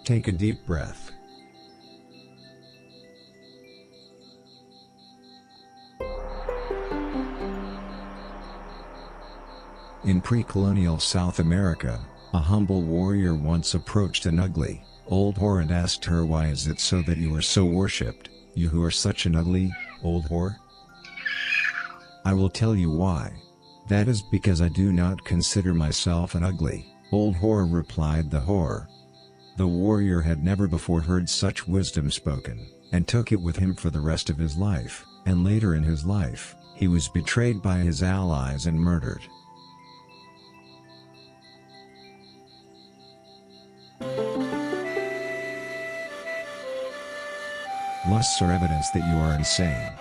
Take a deep breath. In pre-colonial South America, a humble warrior once approached an ugly, old whore and asked her, "Why is it so that you are so worshipped, you who are such an ugly, old whore?" "I will tell you why. That is because I do not consider myself an ugly, old whore," replied the whore. The warrior had never before heard such wisdom spoken, and took it with him for the rest of his life, and later in his life, he was betrayed by his allies and murdered. Lusts are evidence that you are insane.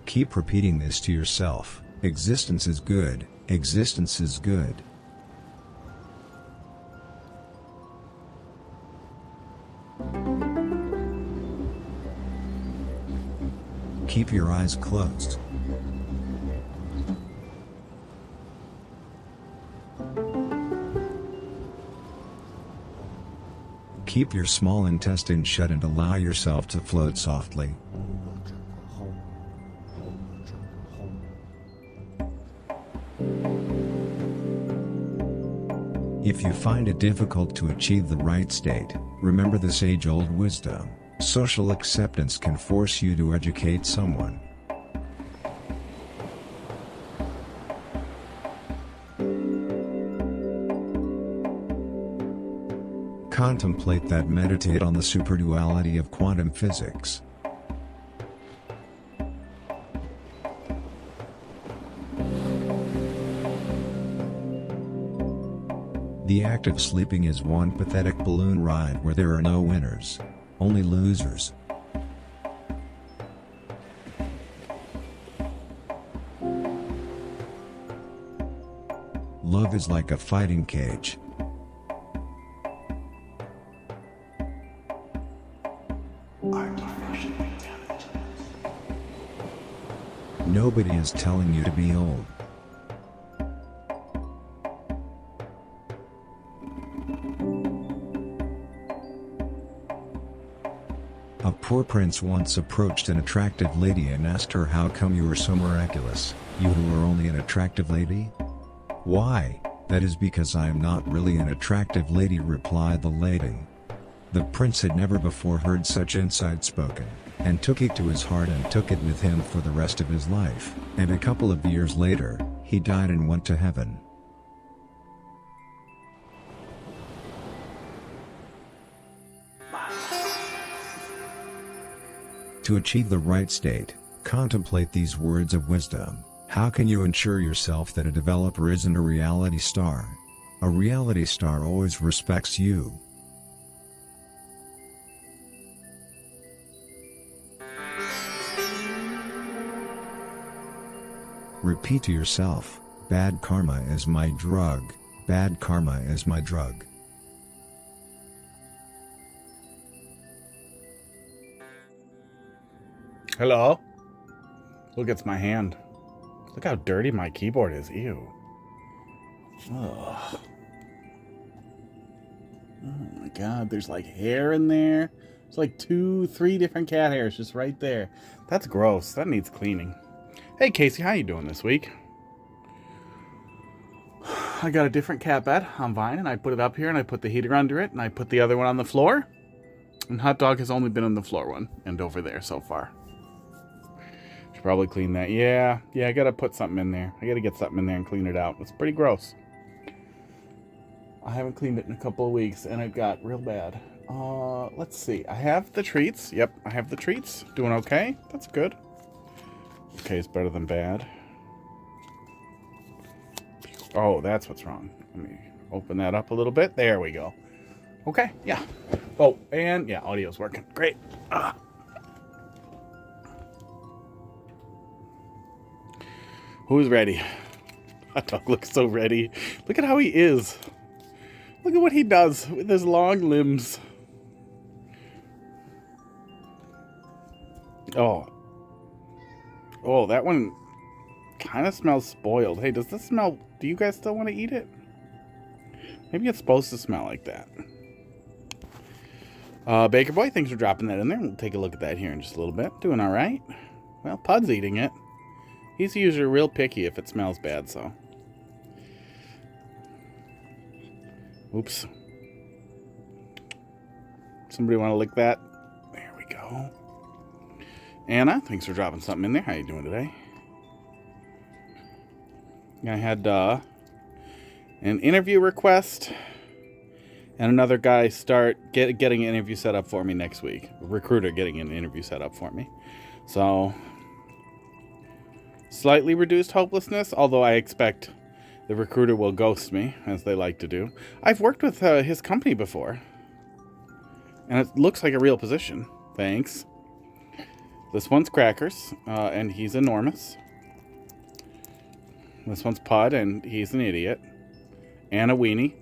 Keep repeating this to yourself: existence is good, existence is good. Keep your eyes closed. Keep your small intestine shut and allow yourself to float softly. If you find it difficult to achieve the right state, remember this age-old wisdom: social acceptance can force you to educate someone. Contemplate that, meditate on the superduality of quantum physics. The act of sleeping is one pathetic balloon ride where there are no winners, only losers. Love is like a fighting cage. Nobody is telling you to be old. A poor prince once approached an attractive lady and asked her, "How come you are so miraculous, you who are only an attractive lady?" "Why, that is because I am not really an attractive lady," replied the lady. The prince had never before heard such insight spoken, and took it to his heart and took it with him for the rest of his life, and a couple of years later, he died and went to heaven. To achieve the right state, contemplate these words of wisdom. How can you ensure yourself that a developer isn't a reality star? A reality star always respects you. Repeat to yourself: bad karma is my drug, bad karma is my drug. Hello? Look, it's my hand. Look how dirty my keyboard is. Ew. Ugh. Oh my god, there's like hair in there. There's like 2-3 different cat hairs just right there. That's gross. That needs cleaning. Hey Casey, how you doing this week? I got a different cat bed on Vine, and I put it up here, and I put the heater under it, and I put the other one on the floor. And Hot Dog has only been on the floor one, and over there so far. Should probably clean that. Yeah, I gotta put something in there. I gotta get something in there and clean it out. It's pretty gross. I haven't cleaned it in a couple of weeks, and it got real bad. Let's see. I have the treats. Yep, I have the treats. Doing okay. That's good. Okay, it's better than bad. Oh, that's what's wrong. Let me open that up a little bit. There we go. Okay, yeah. Oh, and yeah, audio's working. Great. Who's ready? Hot Dog looks so ready. Look at how he is. Look at what he does with his long limbs. Oh, Oh, that one kind of smells spoiled. Hey, does this smell... Do you guys still want to eat it? Maybe it's supposed to smell like that. Baker Boy, thanks for dropping that in there. We'll take a look at that here in just a little bit. Doing all right. Well, Pud's eating it. He's usually real picky if it smells bad, so... Oops. Somebody want to lick that? There we go. Anna, thanks for dropping something in there. How you doing today? I had an interview request and another guy getting an interview set up for me next week. A recruiter getting an interview set up for me. So, slightly reduced hopelessness, although I expect the recruiter will ghost me, as they like to do. I've worked with his company before, and it looks like a real position. Thanks. This one's Crackers, and he's enormous. This one's Pud, and he's an idiot. And a weenie.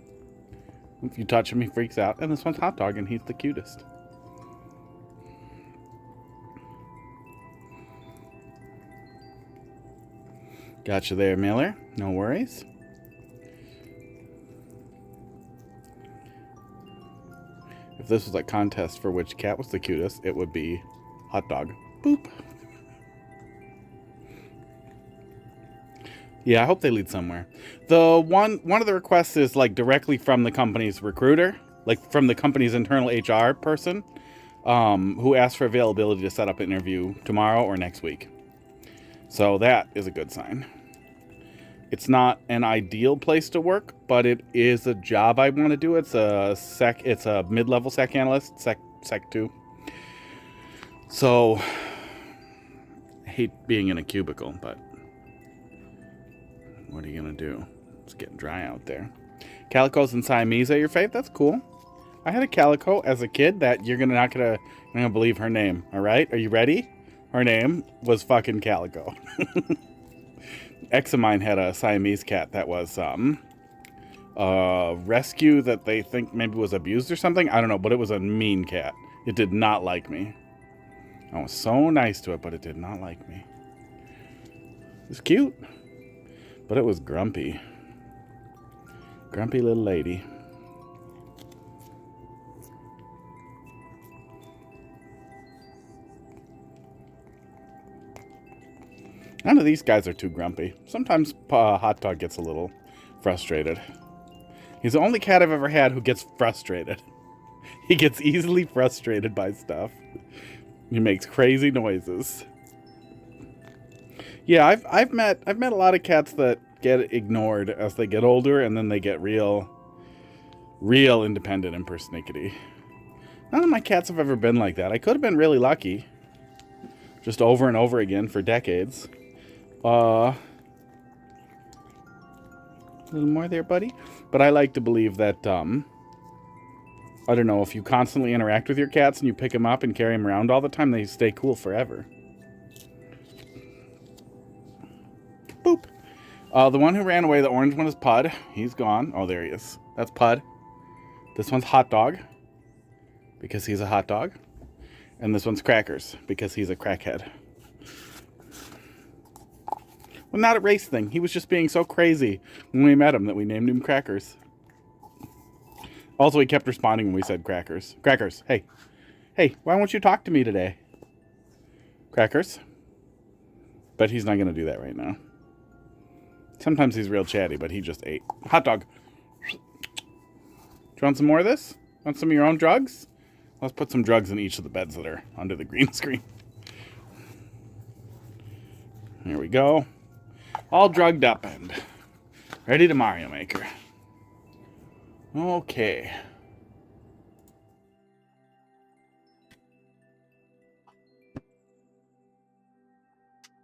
If you touch him, he freaks out. And this one's Hot Dog, and he's the cutest. Gotcha there, Miller. No worries. If this was a contest for which cat was the cutest, it would be Hot Dog. Boop. Yeah, I hope they lead somewhere. The one of the requests is like directly from the company's recruiter, like from the company's internal HR person, who asked for availability to set up an interview tomorrow or next week. So that is a good sign. It's not an ideal place to work, but it is a job I want to do. It's a mid-level SEC analyst, SEC 2. So I hate being in a cubicle, but what are you going to do? It's getting dry out there. Calicos and Siamese are your fave? That's cool. I had a Calico as a kid that you're not going to believe her name. All right? Are you ready? Her name was fucking Calico. Ex of mine had a Siamese cat that was rescue that they think maybe was abused or something. I don't know, but it was a mean cat. It did not like me. I was so nice to it, but it did not like me. It was cute. But it was grumpy. Grumpy little lady. None of these guys are too grumpy. Sometimes Hot Dog gets a little frustrated. He's the only cat I've ever had who gets frustrated. He gets easily frustrated by stuff. He makes crazy noises. Yeah, I've met a lot of cats that get ignored as they get older, and then they get real independent and persnickety. None of my cats have ever been like that. I could have been really lucky, just over and over again for decades. A little more there, buddy. But I like to believe that I don't know, if you constantly interact with your cats and you pick them up and carry them around all the time, they stay cool forever. Boop. The one who ran away, the orange one, is Pud. He's gone. Oh, there he is. That's Pud. This one's Hot Dog, because he's a hot dog. And this one's Crackers, because he's a crackhead. Well, not a race thing. He was just being so crazy when we met him that we named him Crackers. Also, he kept responding when we said Crackers. Crackers, hey. Hey, why won't you talk to me today? Crackers. But he's not going to do that right now. Sometimes he's real chatty, but he just ate. Hot Dog. Do you want some more of this? Want some of your own drugs? Let's put some drugs in each of the beds that are under the green screen. Here we go. All drugged up and ready to Mario Maker. Okay.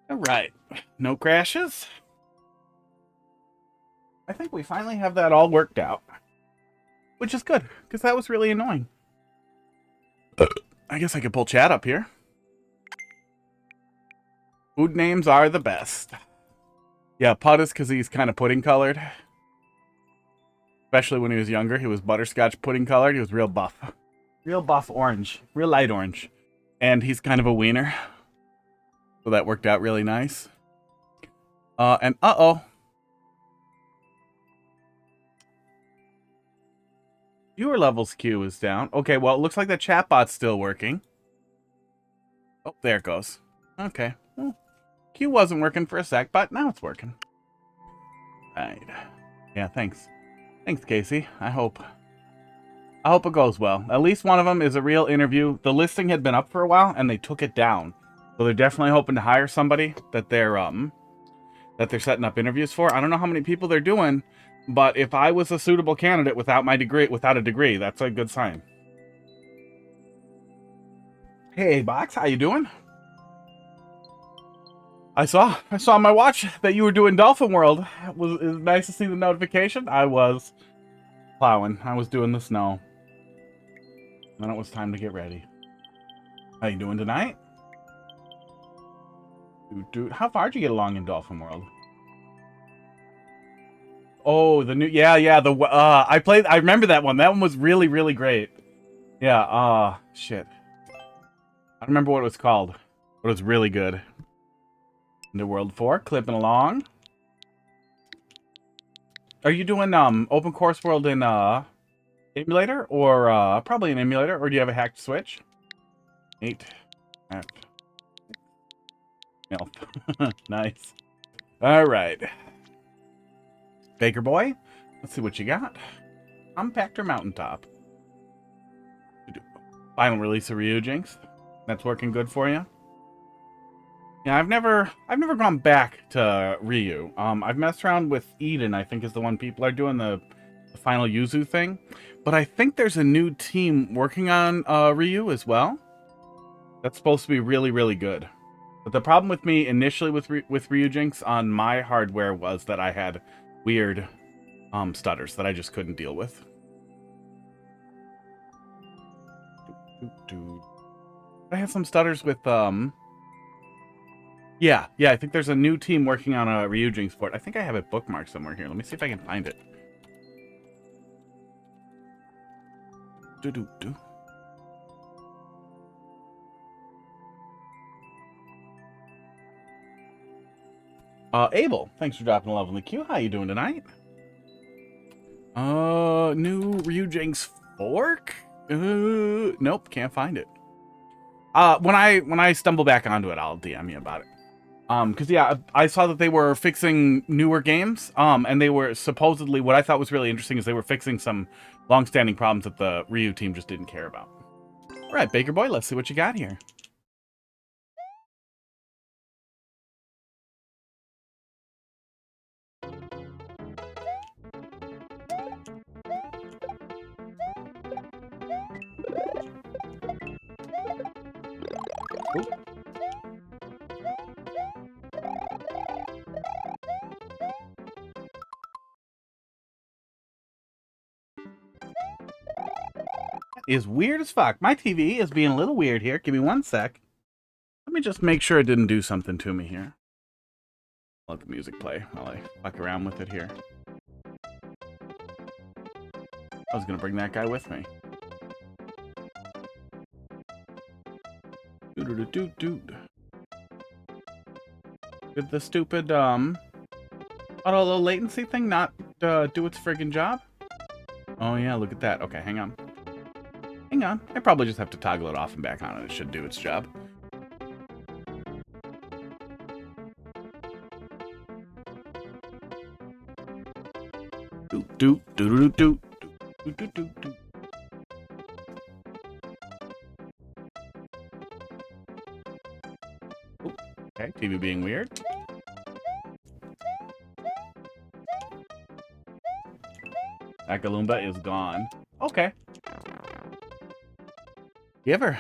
All right. No crashes. I think we finally have that all worked out. Which is good, because that was really annoying. I guess I could pull chat up here. Food names are the best. Yeah, Pud is because he's kind of pudding colored. Especially when he was younger. He was butterscotch pudding colored. He was real buff. Real buff orange. Real light orange. And he's kind of a wiener. So that worked out really nice. And uh-oh. Viewer levels queue is down. Okay, well, it looks like the chatbot's still working. Oh, there it goes. Okay. Well, Q wasn't working for a sec, but now it's working. Right. Yeah, thanks. Thanks, Casey. I hope it goes well. At least one of them is a real interview. The listing had been up for a while, and they took it down. So they're definitely hoping to hire somebody that they're setting up interviews for. I don't know how many people they're doing, but if I was a suitable candidate without a degree, that's a good sign. Hey, Box, how you doing? I saw on my watch that you were doing Dolphin World. It was nice to see the notification. I was plowing. I was doing the snow. Then it was time to get ready. How you doing tonight? Dude, how far did you get along in Dolphin World? Oh, the new, yeah, I remember that one. That one was really, really great. Yeah, shit. I don't remember what it was called, but it was really good. Into World 4, clipping along. Are you doing Open Course World in emulator, or probably an emulator, or do you have a hacked Switch? 8 F. Nice. All right. Baker Boy, let's see what you got. Compactor Mountaintop. Final release of Ryujinx. That's working good for you. Yeah, I've never gone back to Ryu. I've messed around with Eden, I think is the one people are doing the final Yuzu thing. But I think there's a new team working on Ryu as well. That's supposed to be really, really good. But the problem with me initially with Ryujinx on my hardware was that I had weird stutters that I just couldn't deal with. I have some stutters with yeah, I think there's a new team working on a Ryujinx port. I think I have it bookmarked somewhere here. Let me see if I can find it. Abel, thanks for dropping a love in the queue. How you doing tonight? New Ryujinx fork? Nope, can't find it. When I stumble back onto it, I'll DM you about it. Because yeah, I saw that they were fixing newer games. And they were supposedly, what I thought was really interesting is they were fixing some long-standing problems that the Ryu team just didn't care about. All right, Baker Boy, let's see what you got here. Ooh. Is weird as fuck. My TV is being a little weird here. Give me one sec. Let me just make sure it didn't do something to me here. Let the music play while I fuck around with it here. I was gonna bring that guy with me. Did the stupid auto low latency thing not do its friggin' job? Oh yeah, look at that. Okay, hang on. Hang on. I probably just have to toggle it off and back on and it should do its job. Okay, TV being weird. Akalumba is gone. Okay. You ever?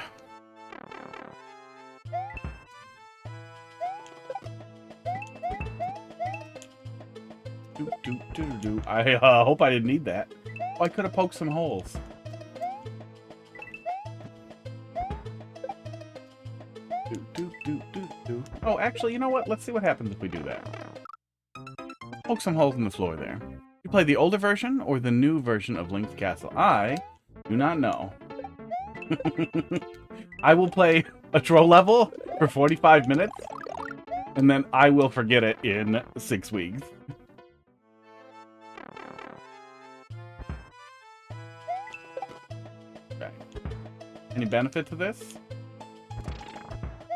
I hope I didn't need that. Oh, I could have poked some holes. Oh, actually, you know what? Let's see what happens if we do that. Poke some holes in the floor there. You play the older version or the new version of Link's Castle? I do not know. I will play a troll level for 45 minutes And then I will forget it in 6 weeks. Okay. Any benefit to this?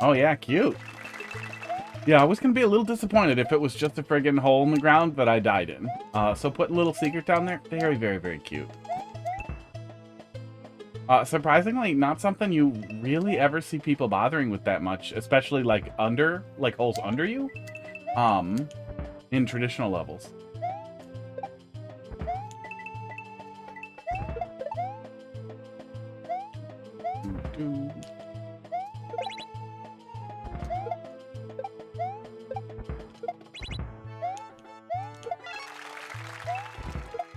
Oh yeah, cute. Yeah, I was going to be a little disappointed if it was just a friggin' hole in the ground that I died in. So put a little secret down there. Very, very, very cute. Surprisingly, not something you really ever see people bothering with that much, especially like holes under you, in traditional levels.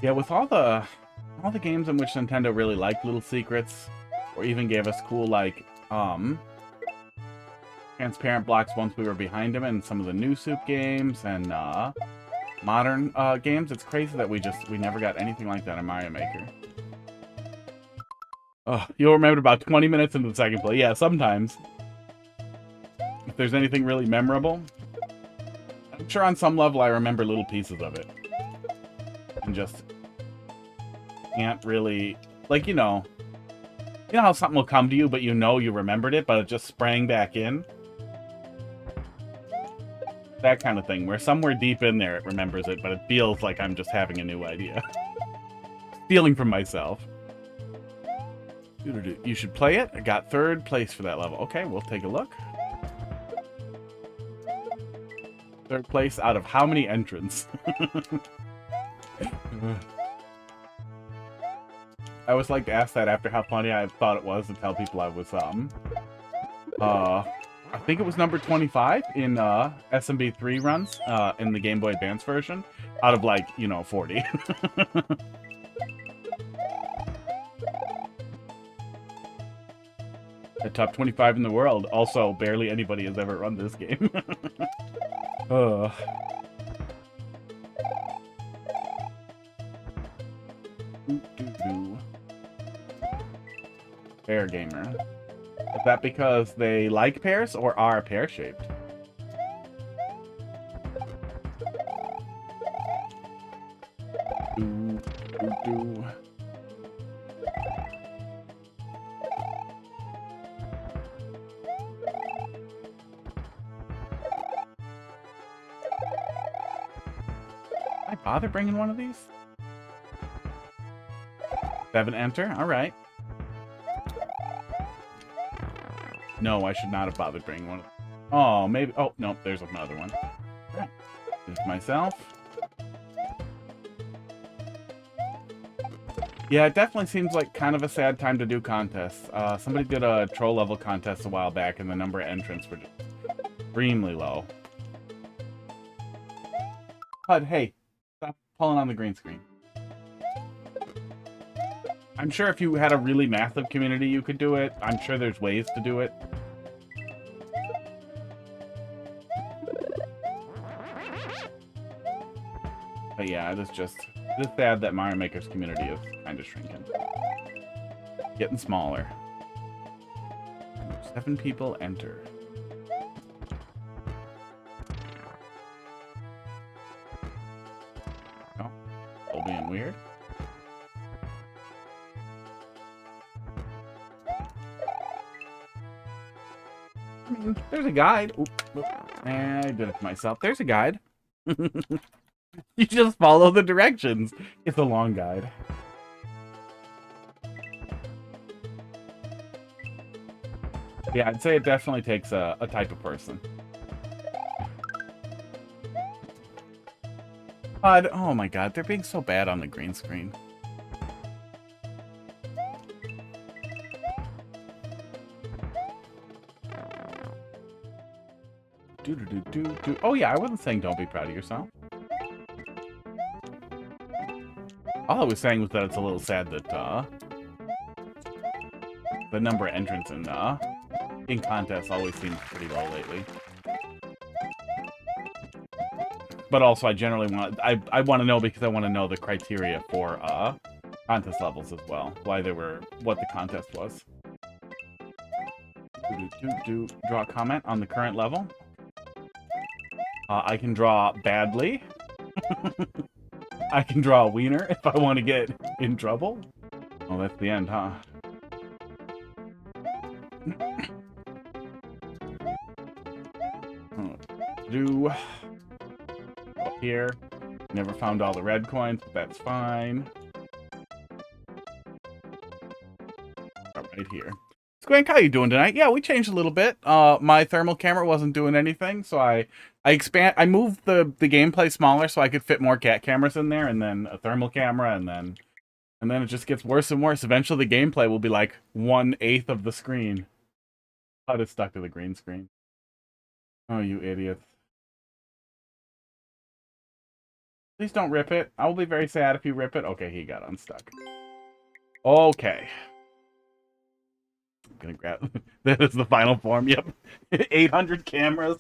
Yeah, with all the games in which Nintendo really liked little secrets, or even gave us cool, like, transparent blocks once we were behind them in some of the new Soup games and, modern, games, it's crazy that we never got anything like that in Mario Maker. Oh, you'll remember about 20 minutes into the second play. Yeah, sometimes. If there's anything really memorable. I'm sure on some level I remember little pieces of it. And just can't really, like, you know how something will come to you, but you know you remembered it, but it just sprang back in? That kind of thing, where somewhere deep in there it remembers it, but it feels like I'm just having a new idea. Stealing from myself. You should play it. I got 3rd place for that level. Okay, we'll take a look. 3rd place out of how many entrants? I always like to ask that after how funny I thought it was to tell people I was, I think it was number 25 in, SMB3 runs, in the Game Boy Advance version, out of, like, 40. The top 25 in the world. Also, barely anybody has ever run this game. Pear gamer. Is that because they like pears or are pear-shaped? I bother bringing one of these? 7 enter? Alright. No, I should not have bothered bringing one. Oh, maybe. Oh, no, there's another one. Right. This is myself. Yeah, it definitely seems like kind of a sad time to do contests. Somebody did a troll level contest a while back, and the number of entrants were just extremely low. HUD, hey, stop pulling on the green screen. I'm sure if you had a really massive community, you could do it. I'm sure there's ways to do it. But yeah, it's sad that Mario Maker's community is kind of shrinking. Getting smaller. 7 people enter. Oh, still being weird. I mean, there's a guide. Oop. I did it to myself. There's a guide. You just follow the directions. It's a long guide. Yeah, I'd say it definitely takes a type of person. Oh my god, they're being so bad on the green screen. Oh yeah, I wasn't saying don't be proud of yourself. All I was saying was that it's a little sad that the number of entrants in contests always seems pretty low lately. But also, I generally I want to know because I want to know the criteria for contest levels as well. What the contest was. Draw a comment on the current level. I can draw badly. I can draw a wiener if I want to get in trouble. Oh, that's the end, huh? Do up here. Never found all the red coins, but that's fine. Right here. Squank, how you doing tonight? Yeah, we changed a little bit. My thermal camera wasn't doing anything, so I moved the gameplay smaller so I could fit more cat cameras in there, and then a thermal camera, and then it just gets worse and worse. Eventually, the gameplay will be like 1/8 of the screen. HUD is stuck to the green screen. Oh, you idiots! Please don't rip it. I will be very sad if you rip it. Okay, he got unstuck. Okay. I'm gonna grab... That is the final form, yep. 800 cameras.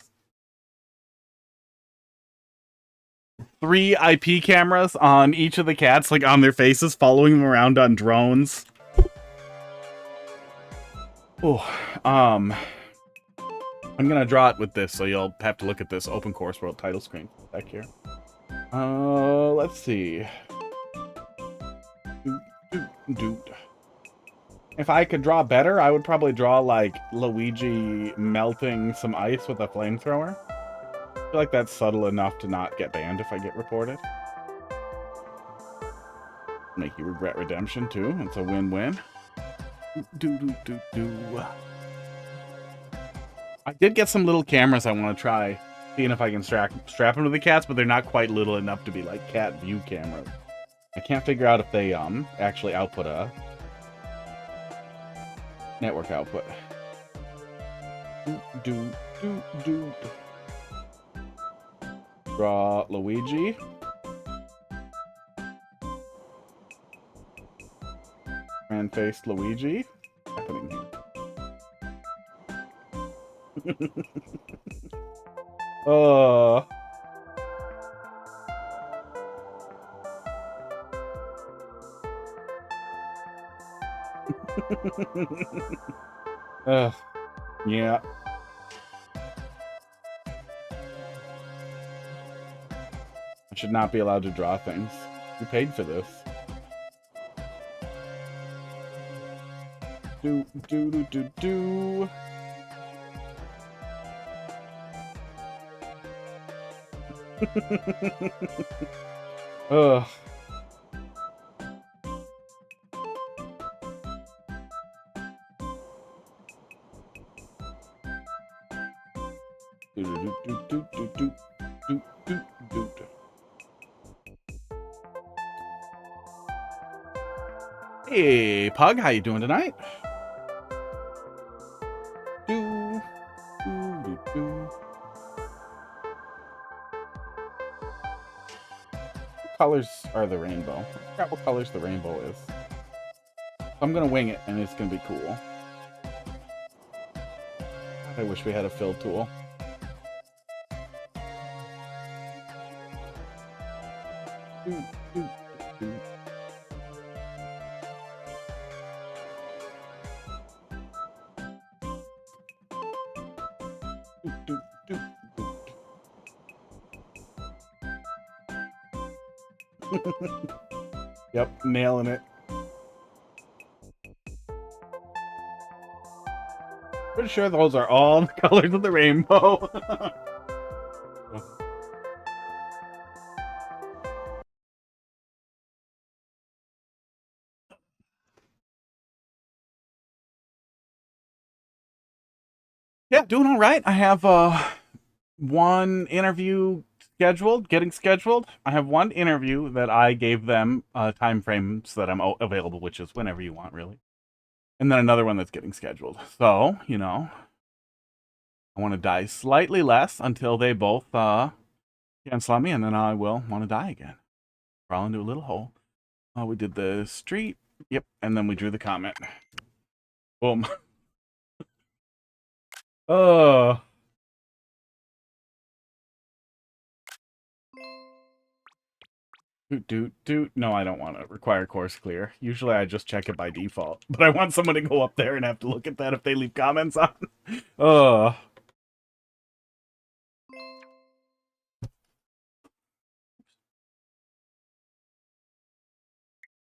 3 IP cameras on each of the cats, like on their faces, following them around on drones. Oh, I'm gonna draw it with this, so you'll have to look at this Open Course World title screen back here. Let's see. If I could draw better, I would probably draw, like, Luigi melting some ice with a flamethrower. I feel like that's subtle enough to not get banned if I get reported. Make you regret redemption, too. It's a win-win. I did get some little cameras I want to try, seeing if I can strap them to the cats, but they're not quite little enough to be, like, cat view cameras. I can't figure out if they, actually output a network output. Draw Luigi. Man-faced Luigi. What's happening here? Yeah. I should not be allowed to draw things. You paid for this. Do. Ugh. Hey, Pug, how you doing tonight? What colors are the rainbow? I forgot what colors the rainbow is. I'm gonna wing it, and it's gonna be cool. I wish we had a fill tool. Yep, nailing it. Pretty sure those are all the colors of the rainbow. Yeah, doing all right. I have one interview getting scheduled. I have one interview that I gave them time frames that I'm available, which is whenever you want, really. And then another one that's getting scheduled. So, you know, I want to die slightly less until they both cancel on me, and then I will want to die again. Crawl into a little hole. We did the street. Yep, and then we drew the comment. Boom. Oh. No, I don't want to require course clear. Usually I just check it by default. But I want someone to go up there and have to look at that if they leave comments on.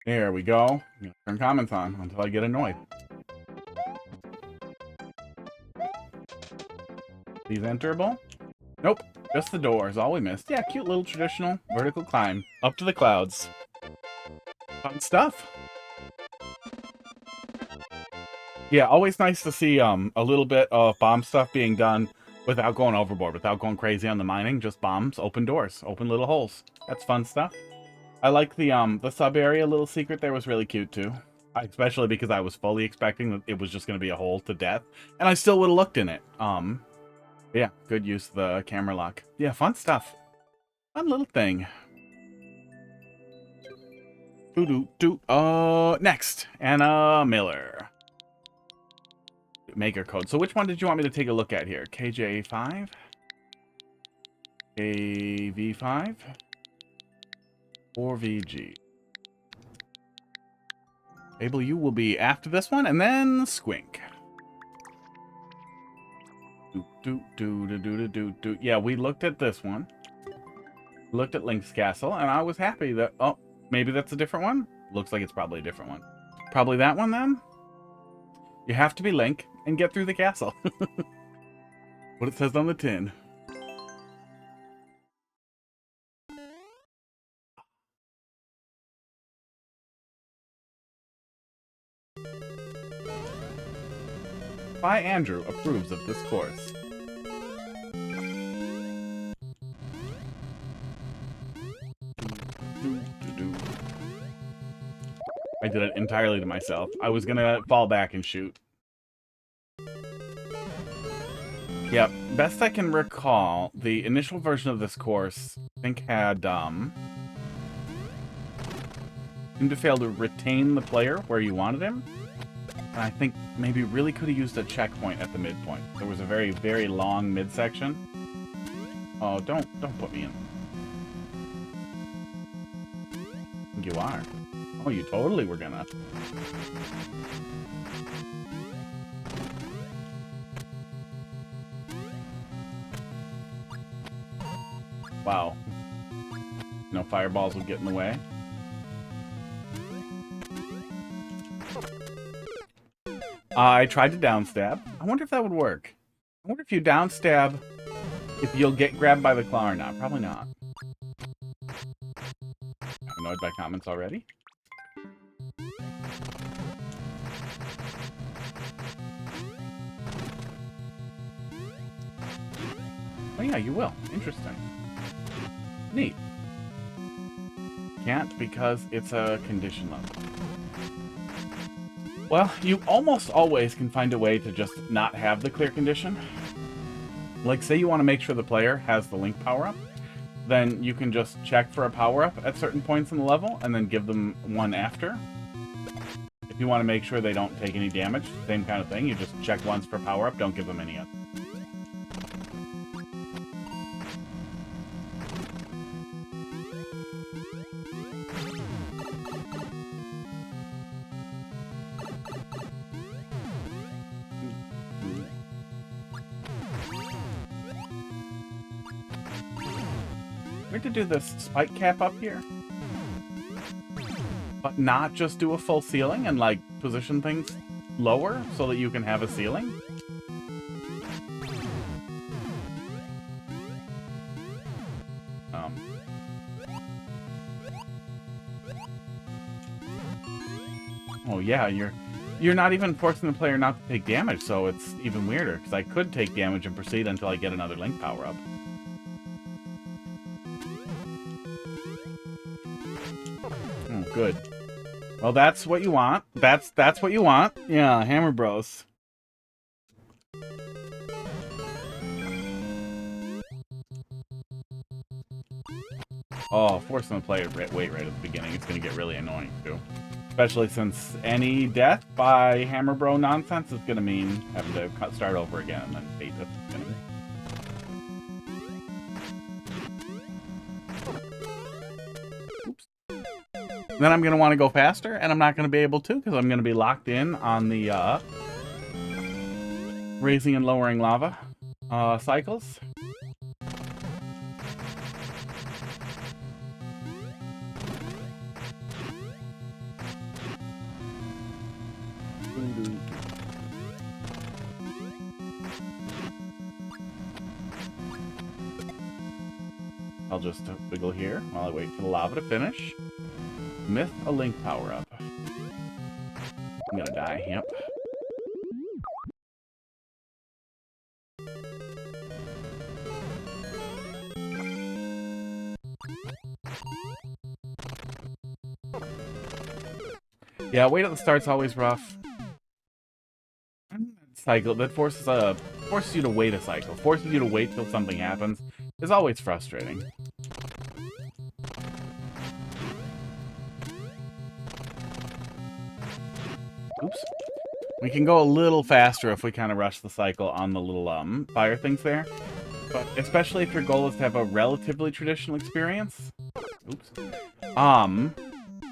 There we go. Turn comments on until I get annoyed. These enterable? Nope. Just the doors. All we missed. Yeah, cute little traditional vertical climb. Up to the clouds. Fun stuff. Yeah, always nice to see a little bit of bomb stuff being done without going overboard, without going crazy on the mining. Just bombs, open doors, open little holes. That's fun stuff. I like the sub area little secret there was really cute too. Especially because I was fully expecting that it was just going to be a hole to death, and I still would have looked in it. Yeah, good use of the camera lock. Yeah, fun stuff. Fun little thing. Next, Anna Miller. Maker code. So which one did you want me to take a look at here? KJ5? KV5? Or VG? Able U will be after this one, and then Squink. Yeah, we looked at this one. Looked at Link's Castle, and I was happy that... Oh, maybe that's a different one? Looks like it's probably a different one. Probably that one, then? You have to be Link and get through the castle. What it says on the tin. By Andrew approves of this course. I did it entirely to myself. I was gonna fall back and shoot. Yeah, best I can recall, the initial version of this course, I think had, seemed to fail to retain the player where you wanted him. And I think maybe really could have used a checkpoint at the midpoint. There was a very, very long midsection. Oh, don't put me in. I think you are. Oh, you totally were gonna. Wow. No fireballs would get in the way. I tried to downstab. I wonder if that would work. I wonder if you downstab, if you'll get grabbed by the claw or not. Probably not. I'm annoyed by comments already. Oh yeah, you will. Interesting. Neat. Can't because it's a condition level. Well, you almost always can find a way to just not have the clear condition. Like, say you want to make sure the player has the Link power-up, then you can just check for a power-up at certain points in the level, and then give them one after. If you want to make sure they don't take any damage, same kind of thing. You just check once for power-up, don't give them any other. We have to do this spike cap up here, but not just do a full ceiling and like position things lower so that you can have a ceiling. Oh yeah, you're not even forcing the player not to take damage, so it's even weirder because I could take damage and proceed until I get another Link power up. Good. Well, that's what you want. That's what you want. Yeah, Hammer Bros. Oh, forcing the player to wait right at the beginning. It's going to get really annoying, too. Especially since any death by Hammer Bro nonsense is going to mean having to start over again and then fate at the beginning. Then I'm going to want to go faster, and I'm not going to be able to because I'm going to be locked in on the raising and lowering lava cycles. I'll just wiggle here while I wait for the lava to finish. Myth a link power-up. I'm gonna die, yep. Yeah, wait at the start's always rough. Cycle that forces you to wait a cycle. Forces you to wait till something happens is always frustrating. Oops. We can go a little faster if we kind of rush the cycle on the little fire things there. But especially if your goal is to have a relatively traditional experience. Oops.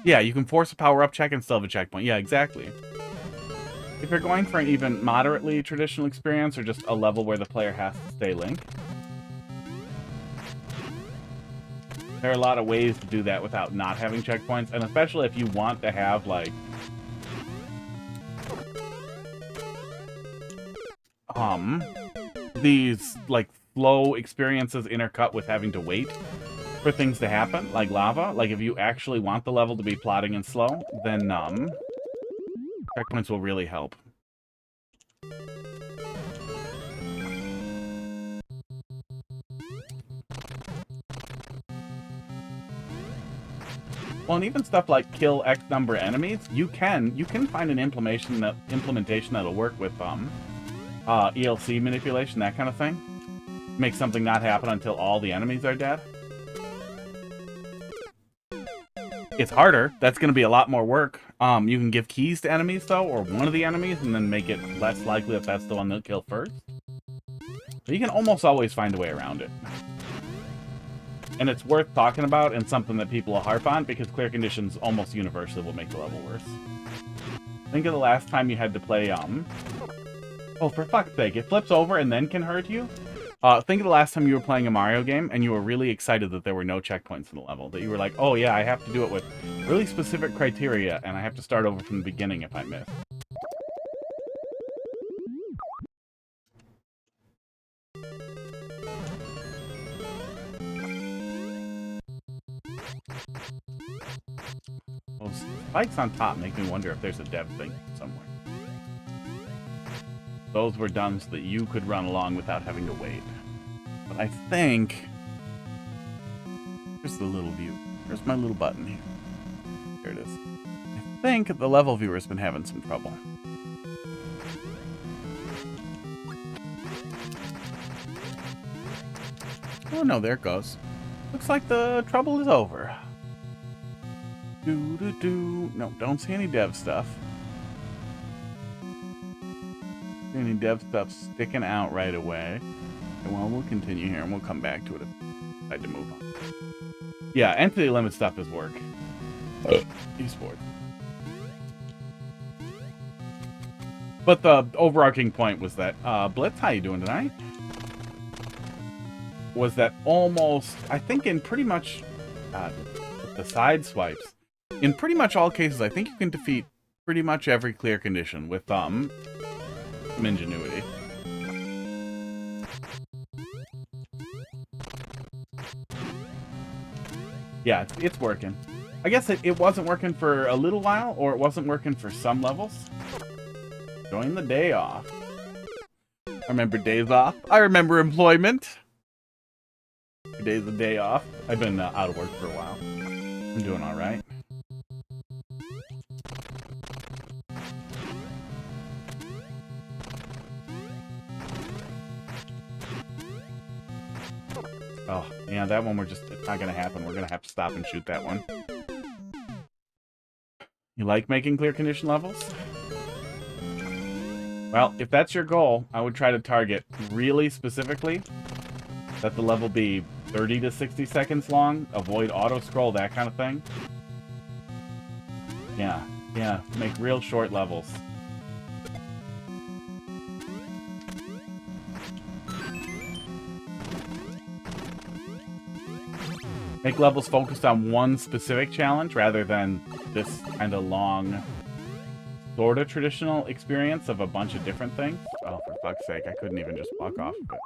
Yeah, you can force a power-up check and still have a checkpoint. Yeah, exactly. If you're going for an even moderately traditional experience or just a level where the player has to stay Link, there are a lot of ways to do that without not having checkpoints, and especially if you want to have, like, these, like, flow experiences intercut with having to wait for things to happen, like lava. Like, if you actually want the level to be plotting and slow, then, checkpoints will really help. Well, and even stuff like kill X number of enemies, you can find an implementation that'll work with ELC manipulation, that kind of thing. Make something not happen until all the enemies are dead. It's harder. That's going to be a lot more work. You can give keys to enemies, though, or one of the enemies, and then make it less likely that that's the one they'll kill first. But you can almost always find a way around it. And it's worth talking about and something that people will harp on, because clear conditions almost universally will make the level worse. Think of the last time you had to play, oh, for fuck's sake, it flips over and then can hurt you? Think of the last time you were playing a Mario game and you were really excited that there were no checkpoints in the level. That you were like, oh yeah, I have to do it with really specific criteria and I have to start over from the beginning if I miss. Those spikes on top make me wonder if there's a dev thing somewhere. Those were done so that you could run along without having to wait. But I think... Here's the little view. Here's my little button here. There it is. I think the level viewer's been having some trouble. Oh no, there it goes. Looks like the trouble is over. Do-do-do. No, don't see any dev stuff. Any dev stuff sticking out right away. And well, we'll continue here and we'll come back to it if I decide to move on. Yeah, entity limit stuff is work. Esports. But the overarching point was that, Blitz, how you doing tonight? Was that almost, I think in pretty much, with the side swipes, in pretty much all cases, I think you can defeat pretty much every clear condition with, some ingenuity. Yeah, it's working. I guess it wasn't working for a little while, or it wasn't working for some levels. Join the day off. I remember days off. I remember employment. Today's the day off. I've been out of work for a while. I'm doing all right. Oh, yeah, that one it's not gonna happen. We're gonna have to stop and shoot that one. You like making clear condition levels? Well, if that's your goal, I would try to target really specifically that the level be 30 to 60 seconds long, avoid auto-scroll, that kind of thing. Yeah, make real short levels. Make levels focused on one specific challenge rather than this kind of long, sort of traditional experience of a bunch of different things. Oh, for fuck's sake, I couldn't even just walk off of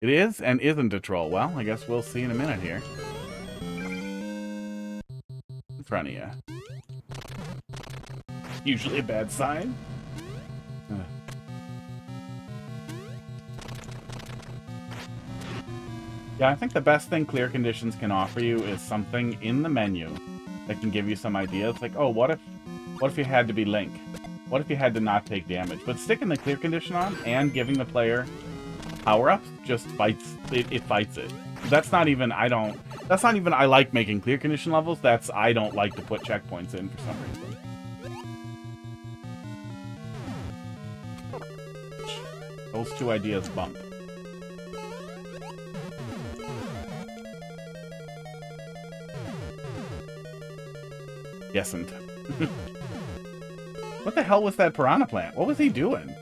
it. It is and isn't a troll. Well, I guess we'll see in a minute here. In front of you. Usually a bad sign. Yeah, I think the best thing clear conditions can offer you is something in the menu that can give you some ideas. Like, oh, what if you had to be Link? What if you had to not take damage? But sticking the clear condition on and giving the player power-ups just fights it fights it. That's not even I like making clear condition levels. That's I don't like to put checkpoints in for some reason. Those two ideas bump. Yesn't. What the hell was that piranha plant? What was he doing?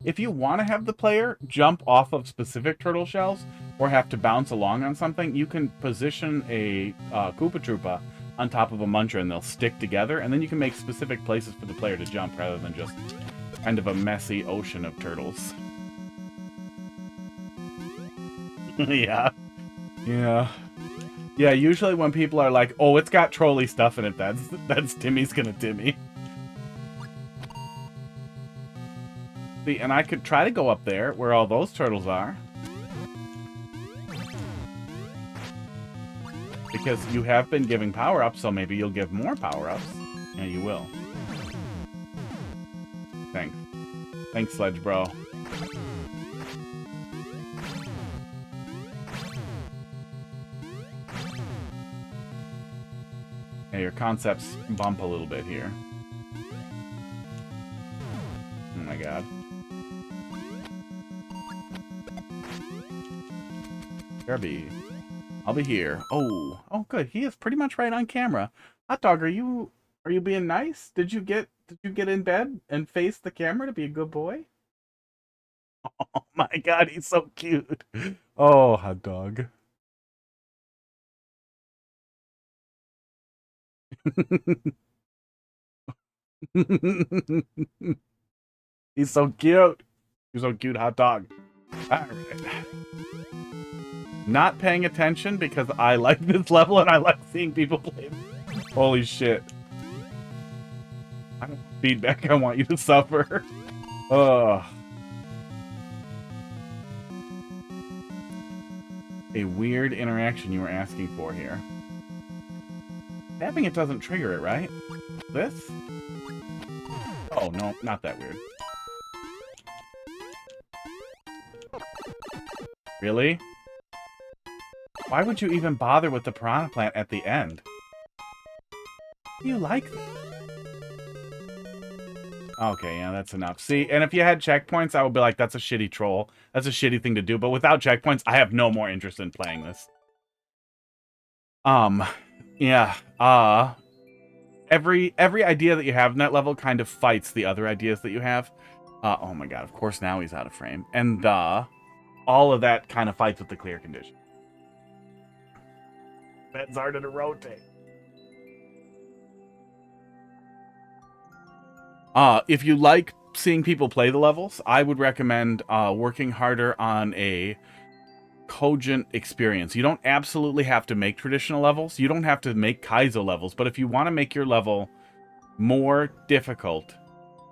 If you want to have the player jump off of specific turtle shells or have to bounce along on something, you can position a Koopa Troopa on top of a Muncher and they'll stick together, and then you can make specific places for the player to jump rather than just kind of a messy ocean of turtles. Yeah. Yeah, usually when people are like, oh, it's got trolly stuff in it, that's Timmy's gonna Timmy. See, and I could try to go up there where all those turtles are. Because you have been giving power-ups, so maybe you'll give more power-ups. Yeah, you will. Thanks. Thanks, Sledge Bro. Yeah, your concepts bump a little bit here. Oh my god. Kirby. I'll be here. Oh, good. He is pretty much right on camera. Hot Dog, are you being nice? Did you get in bed and face the camera to be a good boy? Oh my god, he's so cute. Oh, Hot Dog. He's so cute. He's so cute, Hot Dog. All right. Not paying attention because I like this level and I like seeing people play it. Holy shit. I don't want feedback. I want you to suffer. Ugh. A weird interaction you were asking for here. Tapping it doesn't trigger it, right? This? Oh, no, not that weird. Really? Why would you even bother with the piranha plant at the end? Do you like this? Okay, yeah, that's enough. See, and if you had checkpoints, I would be like, that's a shitty troll. That's a shitty thing to do. But without checkpoints, I have no more interest in playing this. Yeah. Every idea that you have in that level kind of fights the other ideas that you have. Oh my god, of course now he's out of frame. And all of that kind of fights with the clear condition. Bed's harder to rotate. If you like seeing people play the levels, I would recommend working harder on a cogent experience. You don't absolutely have to make traditional levels. You don't have to make Kaizo levels, but if you want to make your level more difficult,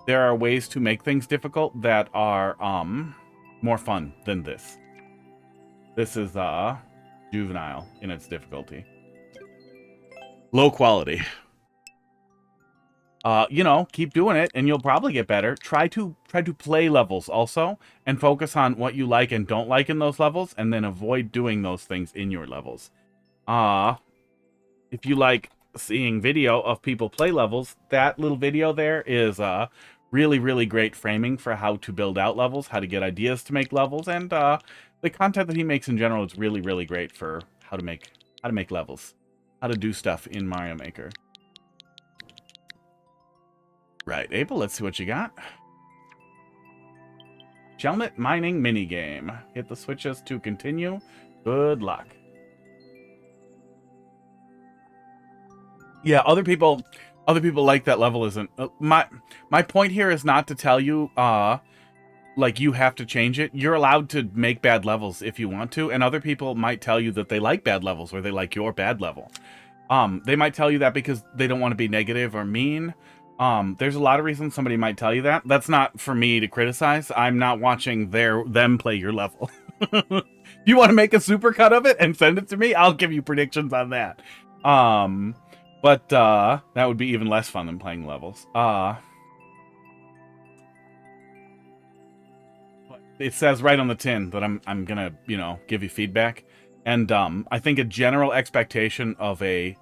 there are ways to make things difficult that are more fun than this. This is juvenile in its difficulty. Low quality. You know, keep doing it and you'll probably get better. Try to play levels also and focus on what you like and don't like in those levels and then avoid doing those things in your levels. If you like seeing video of people play levels, that little video there is really, really great framing for how to build out levels, how to get ideas to make levels, and the content that he makes in general is really, really great for how to make levels, how to do stuff in Mario Maker. Right, Abel, let's see what you got. Shelmet mining minigame. Hit the switches to continue. Good luck. Yeah, other people Other people like that level isn't. My point here is not to tell you, like, you have to change it. You're allowed to make bad levels if you want to, and other people might tell you that they like bad levels or they like your bad level. They might tell you that because they don't want to be negative or mean. There's a lot of reasons somebody might tell you that. That's not for me to criticize. I'm not watching them play your level. You want to make a supercut of it and send it to me? I'll give you predictions on that. But that would be even less fun than playing levels. It says right on the tin that I'm gonna, you know, give you feedback. And I think a general expectation of a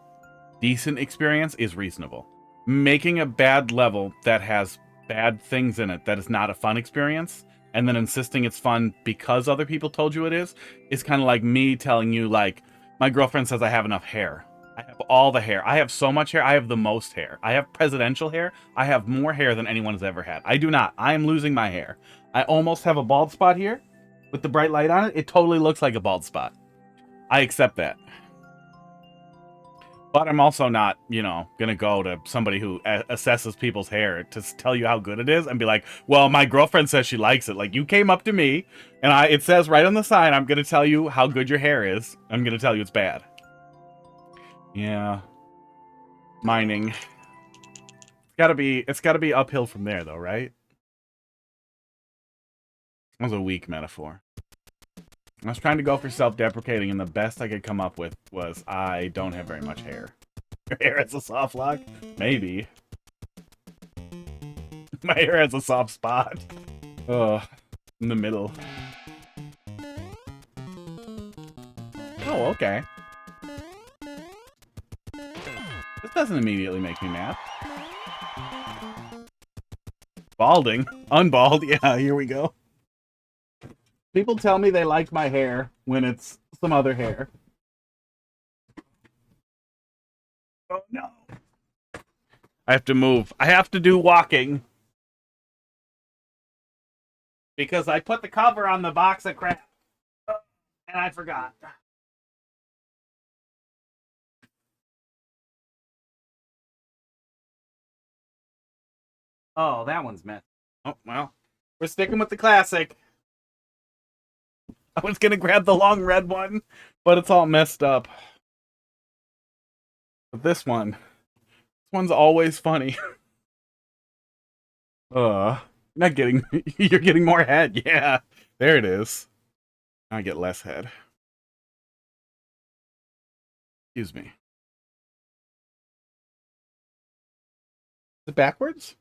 decent experience is reasonable. Making a bad level that has bad things in it that is not a fun experience, and then insisting it's fun because other people told you it is kind of like me telling you, like, my girlfriend says I have enough hair. I have all the hair. I have so much hair. I have the most hair. I have presidential hair. I have more hair than anyone has ever had. I do not. I am losing my hair. I almost have a bald spot here with the bright light on it. It totally looks like a bald spot. I accept that. But I'm also not, you know, going to go to somebody who assesses people's hair to tell you how good it is and be like, well, my girlfriend says she likes it. Like, you came up to me, and it says right on the sign, I'm going to tell you how good your hair is. I'm going to tell you it's bad. Yeah. Mining. It's gotta be uphill from there, though, right? That was a weak metaphor. I was trying to go for self-deprecating, and the best I could come up with was, I don't have very much hair. Your hair has a soft lock? Maybe. My hair has a soft spot. Ugh. In the middle. Oh, okay. This doesn't immediately make me mad. Balding. Unbald. Yeah, here we go. People tell me they like my hair when it's some other hair. Oh, no. I have to move. I have to do walking. Because I put the cover on the box of crap. And I forgot. Oh, that one's messed. Oh, well. We're sticking with the classic. I was gonna grab the long red one, but it's all messed up. But this one's always funny. Not getting, you're getting more head. Yeah, there it is. I get less head. Excuse me. Is it backwards?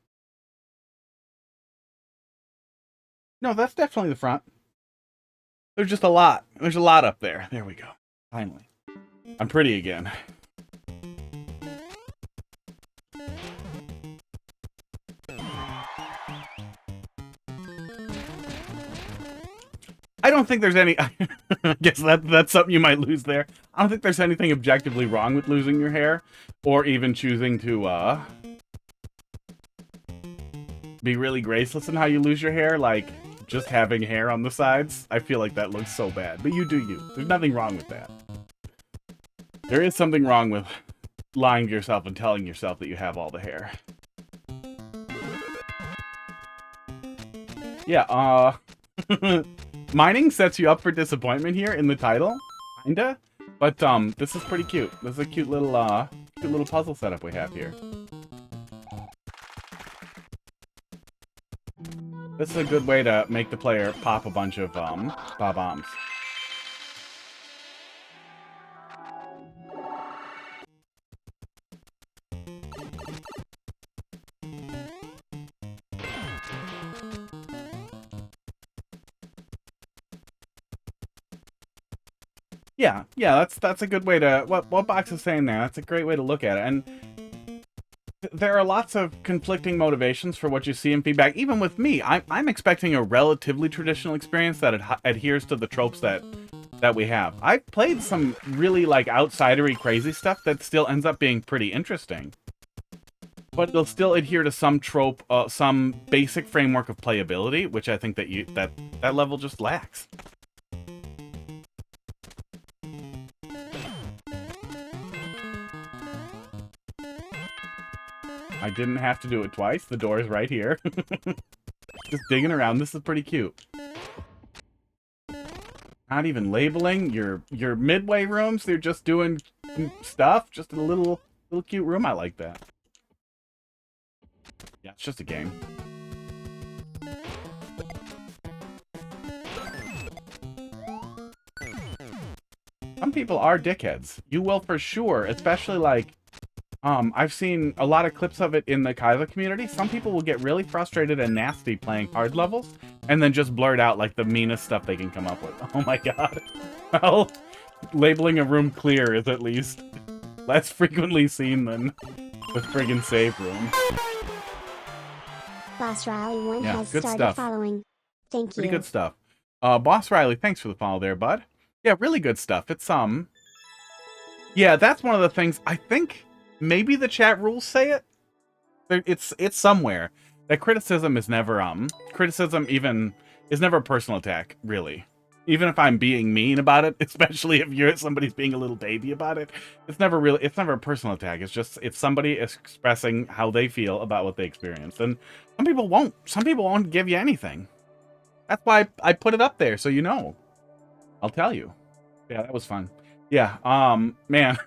No, that's definitely the front. There's just a lot. There's a lot up there. There we go. Finally. I'm pretty again. I don't think there's any... I guess that's something you might lose there. I don't think there's anything objectively wrong with losing your hair, or even choosing to be really graceless in how you lose your hair, like just having hair on the sides. I feel like that looks so bad, but you do you. There's nothing wrong with that. There is something wrong with lying to yourself and telling yourself that you have all the hair. Yeah, mining sets you up for disappointment here in the title, kinda. But this is pretty cute. This is a cute little puzzle setup we have here. This is a good way to make the player pop a bunch of bombs. Yeah, that's a good way to... What Box is saying there, that's a great way to look at it. And there are lots of conflicting motivations for what you see in feedback. Even with me, I'm expecting a relatively traditional experience that adheres to the tropes that we have. I've played some really, like, outsidery crazy stuff that still ends up being pretty interesting. But it'll still adhere to some trope, some basic framework of playability, which I think that that level just lacks. I didn't have to do it twice. The door is right here. Just digging around. This is pretty cute. Not even labeling your midway rooms. They're just doing stuff. Just a little cute room. I like that. Yeah, it's just a game. Some people are dickheads. You will for sure, especially like, I've seen a lot of clips of it in the Kaiser community. Some people will get really frustrated and nasty playing hard levels, and then just blurt out like the meanest stuff they can come up with. Oh my god. Well, labeling a room clear is at least less frequently seen than the friggin' save room. Boss Riley has good started stuff. following. Thank you. Pretty good stuff. Boss Riley, thanks for the follow there, bud. Yeah, really good stuff. It's yeah, that's one of the things. I think maybe the chat rules say it. It's somewhere that criticism is never criticism even is never a personal attack, really. Even if I'm being mean about it, especially if somebody's being a little baby about it, it's never a personal attack. It's just if somebody is expressing how they feel about what they experienced. And some people won't give you anything. That's why I put it up there so you know. I'll tell you. Yeah, that was fun. Yeah, man.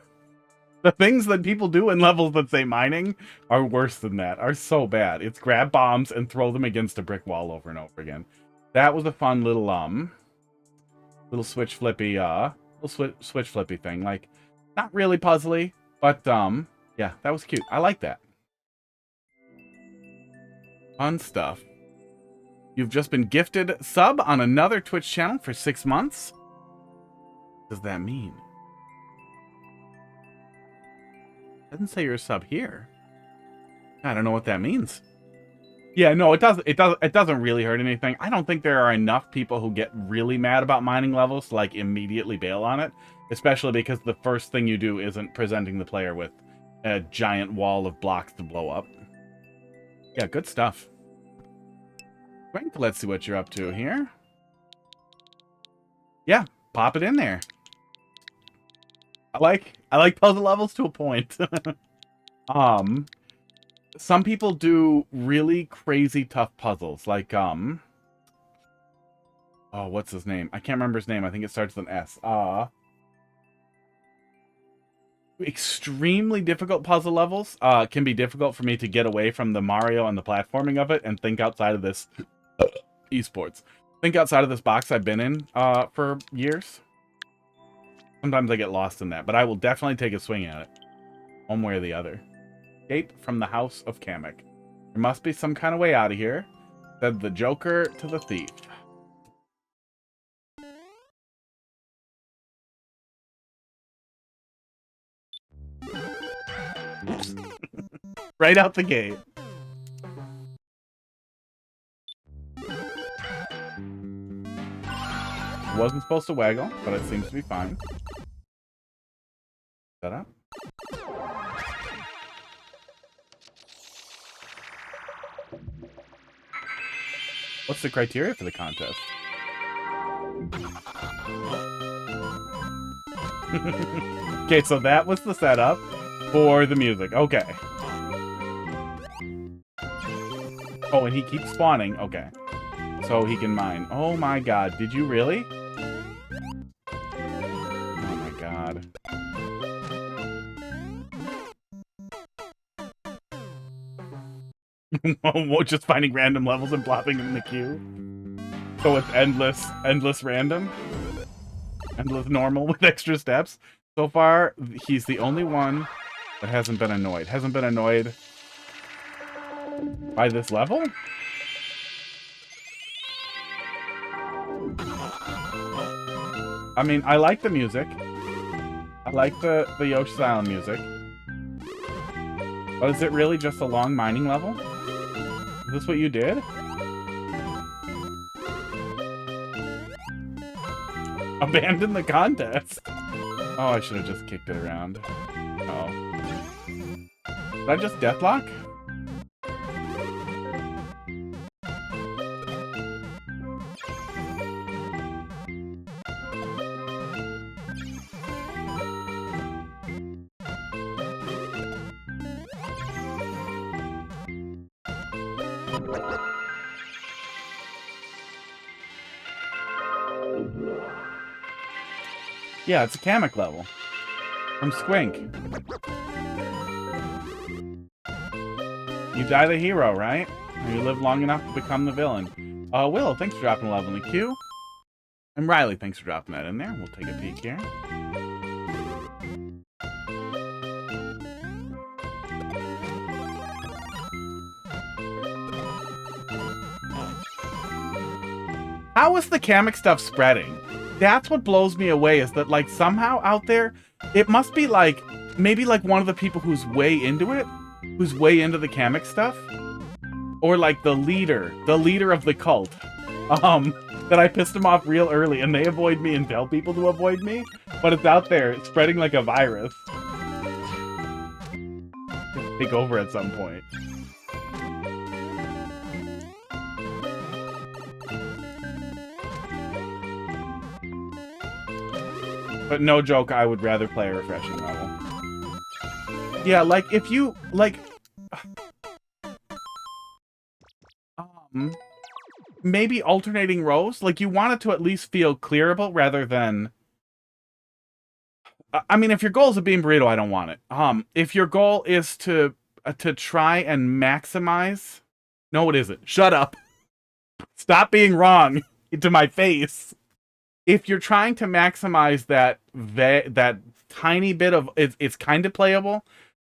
The things that people do in levels that say mining are worse than that. Are so bad. It's grab bombs and throw them against a brick wall over and over again. That was a fun little switch flippy thing. Like, not really puzzly, but yeah, that was cute. I like that. Fun stuff. You've just been gifted sub on another Twitch channel for 6 months. What does that mean? Doesn't say you're a sub here. I don't know what that means. Yeah, no, it doesn't really hurt anything. I don't think there are enough people who get really mad about mining levels to like immediately bail on it, especially because the first thing you do isn't presenting the player with a giant wall of blocks to blow up. Yeah, good stuff. Frank, let's see what you're up to here. Yeah, pop it in there. I like puzzle levels to a point. Some people do really crazy tough puzzles, like oh, what's his name? I can't remember his name. I think it starts with an S. Extremely difficult puzzle levels can be difficult for me to get away from the Mario and the platforming of it and think outside of this esports. Think outside of this box I've been in for years. Sometimes I get lost in that, but I will definitely take a swing at it, one way or the other. Escape from the house of Kamek. There must be some kind of way out of here, said the Joker to the thief. Oops. Right out the gate. Wasn't supposed to waggle, but it seems to be fine. Set up. What's the criteria for the contest? Okay, so that was the setup for the music. Okay. Oh, and he keeps spawning. Okay. So he can mine. Oh my god. Did you really? Oh my god. Just finding random levels and plopping them in the queue. So it's endless random. Endless normal with extra steps. So far, he's the only one that hasn't been annoyed. Hasn't been annoyed by this level? I mean, I like the music. I like the Yoshi's Island music. But is it really just a long mining level? Is this what you did? Abandon the contest. Oh, I should have just kicked it around. Oh. Did I just deathlock? Yeah, it's a Kamek level. From Squink. You die the hero, right? Or you live long enough to become the villain. Willow, thanks for dropping a level in the queue. And Riley, thanks for dropping that in there. We'll take a peek here. How is the Kamek stuff spreading? That's what blows me away, is that, like, somehow out there, it must be, like, maybe, like, one of the people who's way into it, who's way into the Kamek stuff, or, like, the leader of the cult, that I pissed them off real early, and they avoid me and tell people to avoid me, but it's out there, it's spreading like a virus. It'll take over at some point. But no joke, I would rather play a refreshing level. Yeah, like, if you, like... maybe alternating rows? Like, you want it to at least feel clearable rather than... I mean, if your goal is a bean burrito, I don't want it. If your goal is to try and maximize... No, it isn't. Shut up. Stop being wrong to my face. If you're trying to maximize that tiny bit of it's kind of playable,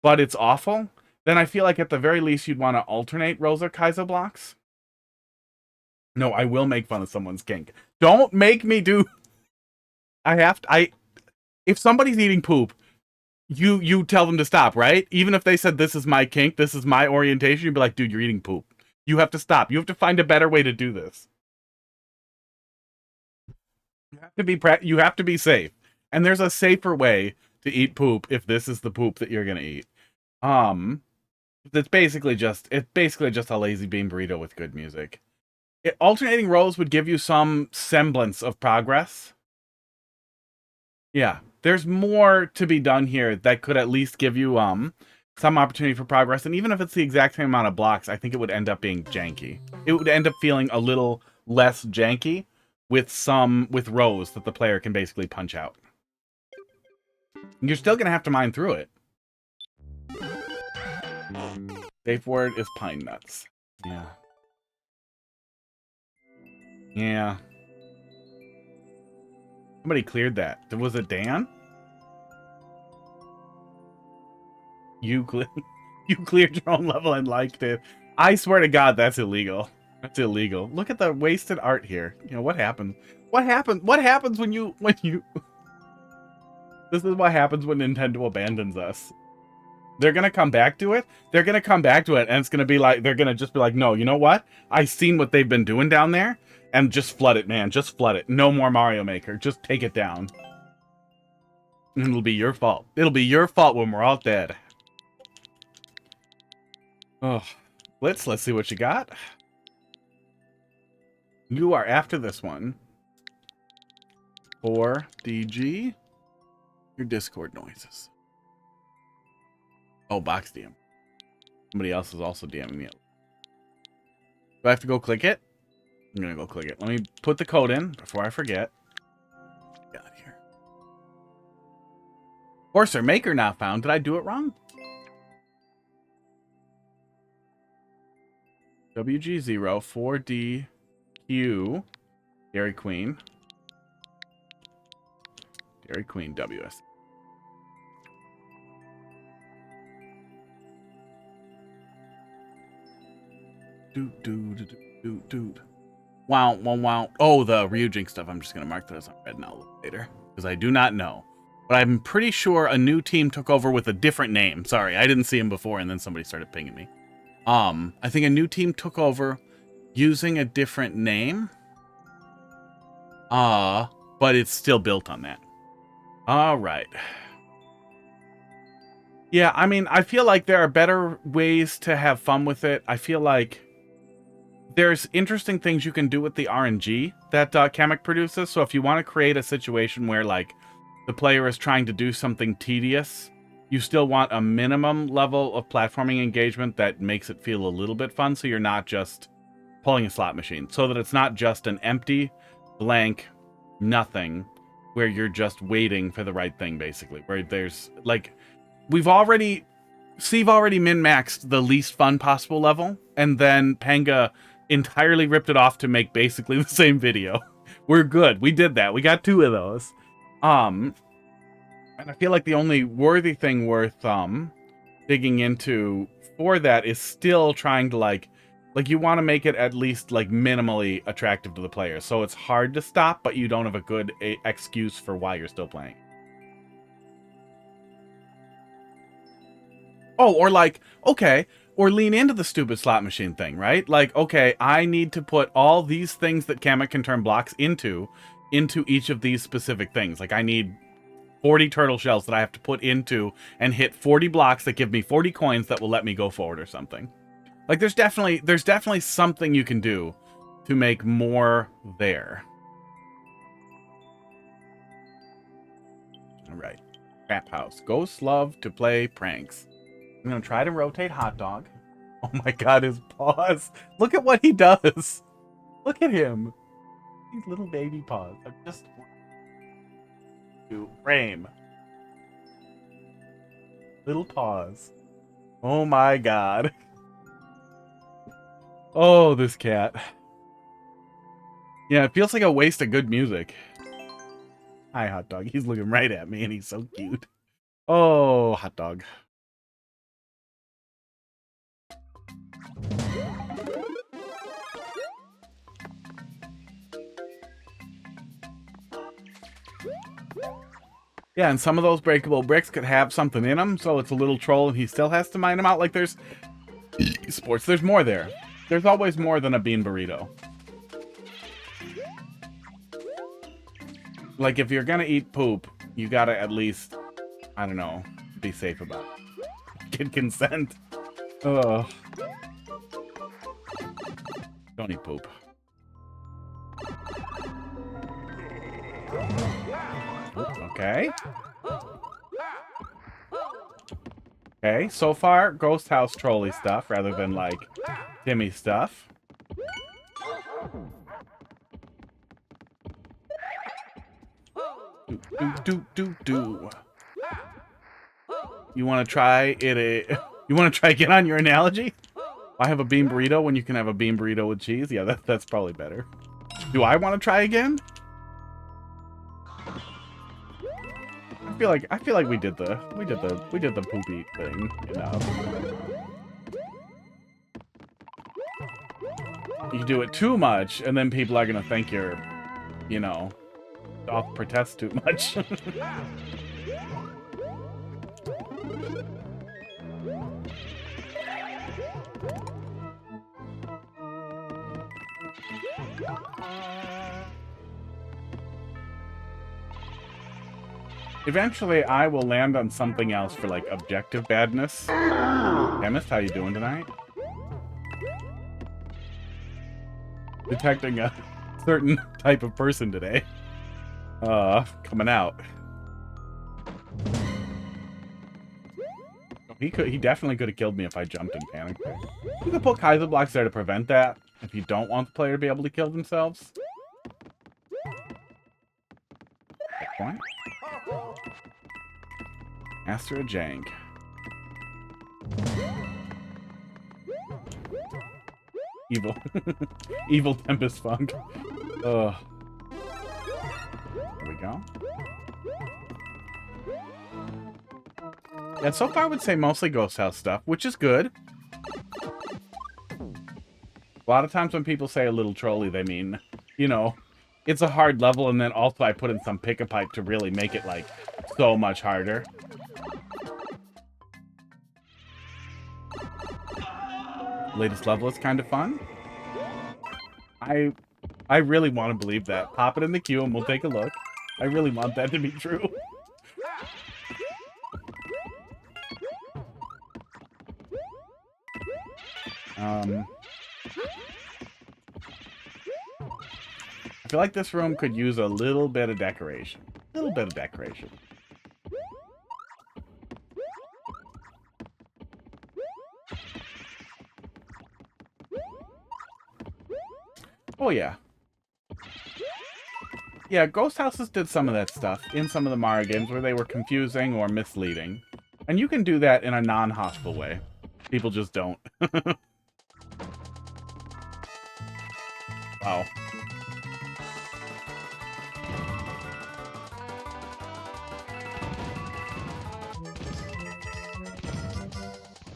but it's awful, then I feel like at the very least you'd want to alternate Rosa Kaiser blocks. No, I will make fun of someone's kink. Don't make me do. If somebody's eating poop, you tell them to stop, right? Even if they said this is my kink, this is my orientation, you'd be like, dude, you're eating poop. You have to stop. You have to find a better way to do this. You have to be safe. And there's a safer way to eat poop if this is the poop that you're gonna eat. It's basically just a lazy bean burrito with good music. Alternating rows would give you some semblance of progress. Yeah, there's more to be done here that could at least give you some opportunity for progress. And even if it's the exact same amount of blocks, I think it would end up being janky. It would end up feeling a little less janky with rows that the player can basically punch out. You're still gonna have to mine through it. Safe word is pine nuts. Yeah. Yeah. Somebody cleared that. Was it Dan? You cleared your own level and liked it. I swear to God, that's illegal. That's illegal. Look at the wasted art here. You know, what happened? What happens when you... This is what happens when Nintendo abandons us. They're gonna come back to it. They're gonna come back to it, and it's gonna be like, they're gonna just be like, no, you know what? I've seen what they've been doing down there, and just flood it, man. Just flood it. No more Mario Maker. Just take it down. And it'll be your fault. It'll be your fault when we're all dead. Oh, let's see what you got. You are after this one. 4DG. Your Discord noises. Oh, box DM. Somebody else is also DMing me. Do I have to go click it? I'm gonna go click it. Let me put the code in before I forget. Get out of here. Courser maker not found. Did I do it wrong? WG0 4DQ Dairy Queen. Dairy Queen WS. Dude. Wow. Oh, the Ryujink stuff. I'm just going to mark that as unread and I'll look later. Because I do not know. But I'm pretty sure a new team took over with a different name. Sorry, I didn't see him before and then somebody started pinging me. I think a new team took over using a different name. But it's still built on that. All right. Yeah, I mean, I feel like there are better ways to have fun with it. I feel like there's interesting things you can do with the RNG that Kamek produces. So if you want to create a situation where, like, the player is trying to do something tedious, you still want a minimum level of platforming engagement that makes it feel a little bit fun, so you're not just pulling a slot machine, so that it's not just an empty, blank, nothing, where you're just waiting for the right thing, basically. Where there's, like, Steve already min-maxed the least fun possible level, and then Panga entirely ripped it off to make basically the same video. We're good. We did that. We got 2 of those. And I feel like the only worthy thing worth digging into for that is still trying to like you want to make it at least like minimally attractive to the player, so it's hard to stop, but you don't have a good excuse for why you're still playing. Oh, or like, okay, or lean into the stupid slot machine thing, right? Like, okay, I need to put all these things that Kamek can turn blocks into each of these specific things. Like, I need 40 turtle shells that I have to put into and hit 40 blocks that give me 40 coins that will let me go forward or something. Like, there's definitely something you can do to make more there. All right. Crap house. Ghosts love to play pranks. I'm going to try to rotate Hot Dog. Oh my god, his paws. Look at what he does. Look at him. These little baby paws. I just want to frame. Little paws. Oh my god. Oh, this cat. Yeah, it feels like a waste of good music. Hi, Hot Dog. He's looking right at me, and he's so cute. Oh, Hot Dog. Yeah, and some of those breakable bricks could have something in them, so it's a little troll, and he still has to mine them out. Like, there's sports. There's more there. There's always more than a bean burrito. Like, if you're gonna eat poop, you gotta at least, I don't know, be safe about it. Get consent. Ugh. Don't eat poop. Okay. Okay, so far, Ghost House trolley stuff rather than, like, Timmy stuff. Do. You want to try it? You want to try again on your analogy? I have a bean burrito when you can have a bean burrito with cheese. Yeah, that's probably better. Do I want to try again? I feel like we did the poopy thing enough. You do it too much, and then people are gonna think you're, you know, off protest too much. Eventually, I will land on something else for, like, objective badness. Chemist, how you doing tonight? Detecting a certain type of person today. Coming out. He definitely could have killed me if I jumped and panicked there. You could put Kaiser blocks there to prevent that, if you don't want the player to be able to kill themselves. Good point. Master of Jank. Evil. Evil Tempest Funk. Ugh. There we go. Yeah, so far I would say mostly Ghost House stuff, which is good. A lot of times when people say a little trolly, they mean, you know, it's a hard level, and then also I put in some pick-a-pipe to really make it, like, so much harder. Latest level is kind of fun. I really want to believe that. Pop it in the queue and we'll take a look. I really want that to be true. I feel like this room could use a little bit of decoration. A little bit of decoration. Oh, yeah. Yeah, Ghost Houses did some of that stuff in some of the Mario games where they were confusing or misleading. And you can do that in a non-hostile way. People just don't. Wow.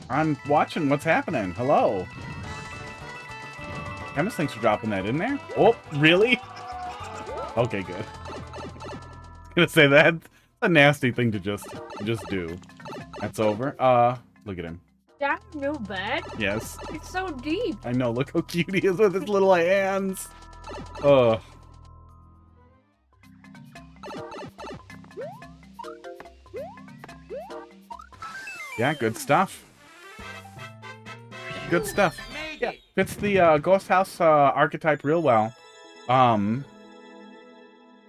I'm watching what's happening. Hello. Chemist, thanks for dropping that in there. Oh, really? Okay, good. I'm gonna say that's a nasty thing to just do. That's over. Look at him. That new bed? Yes. It's so deep. I know, look how cute he is with his little hands. Ugh. Yeah, good stuff. Good stuff. Yeah, fits the Ghost House archetype real well.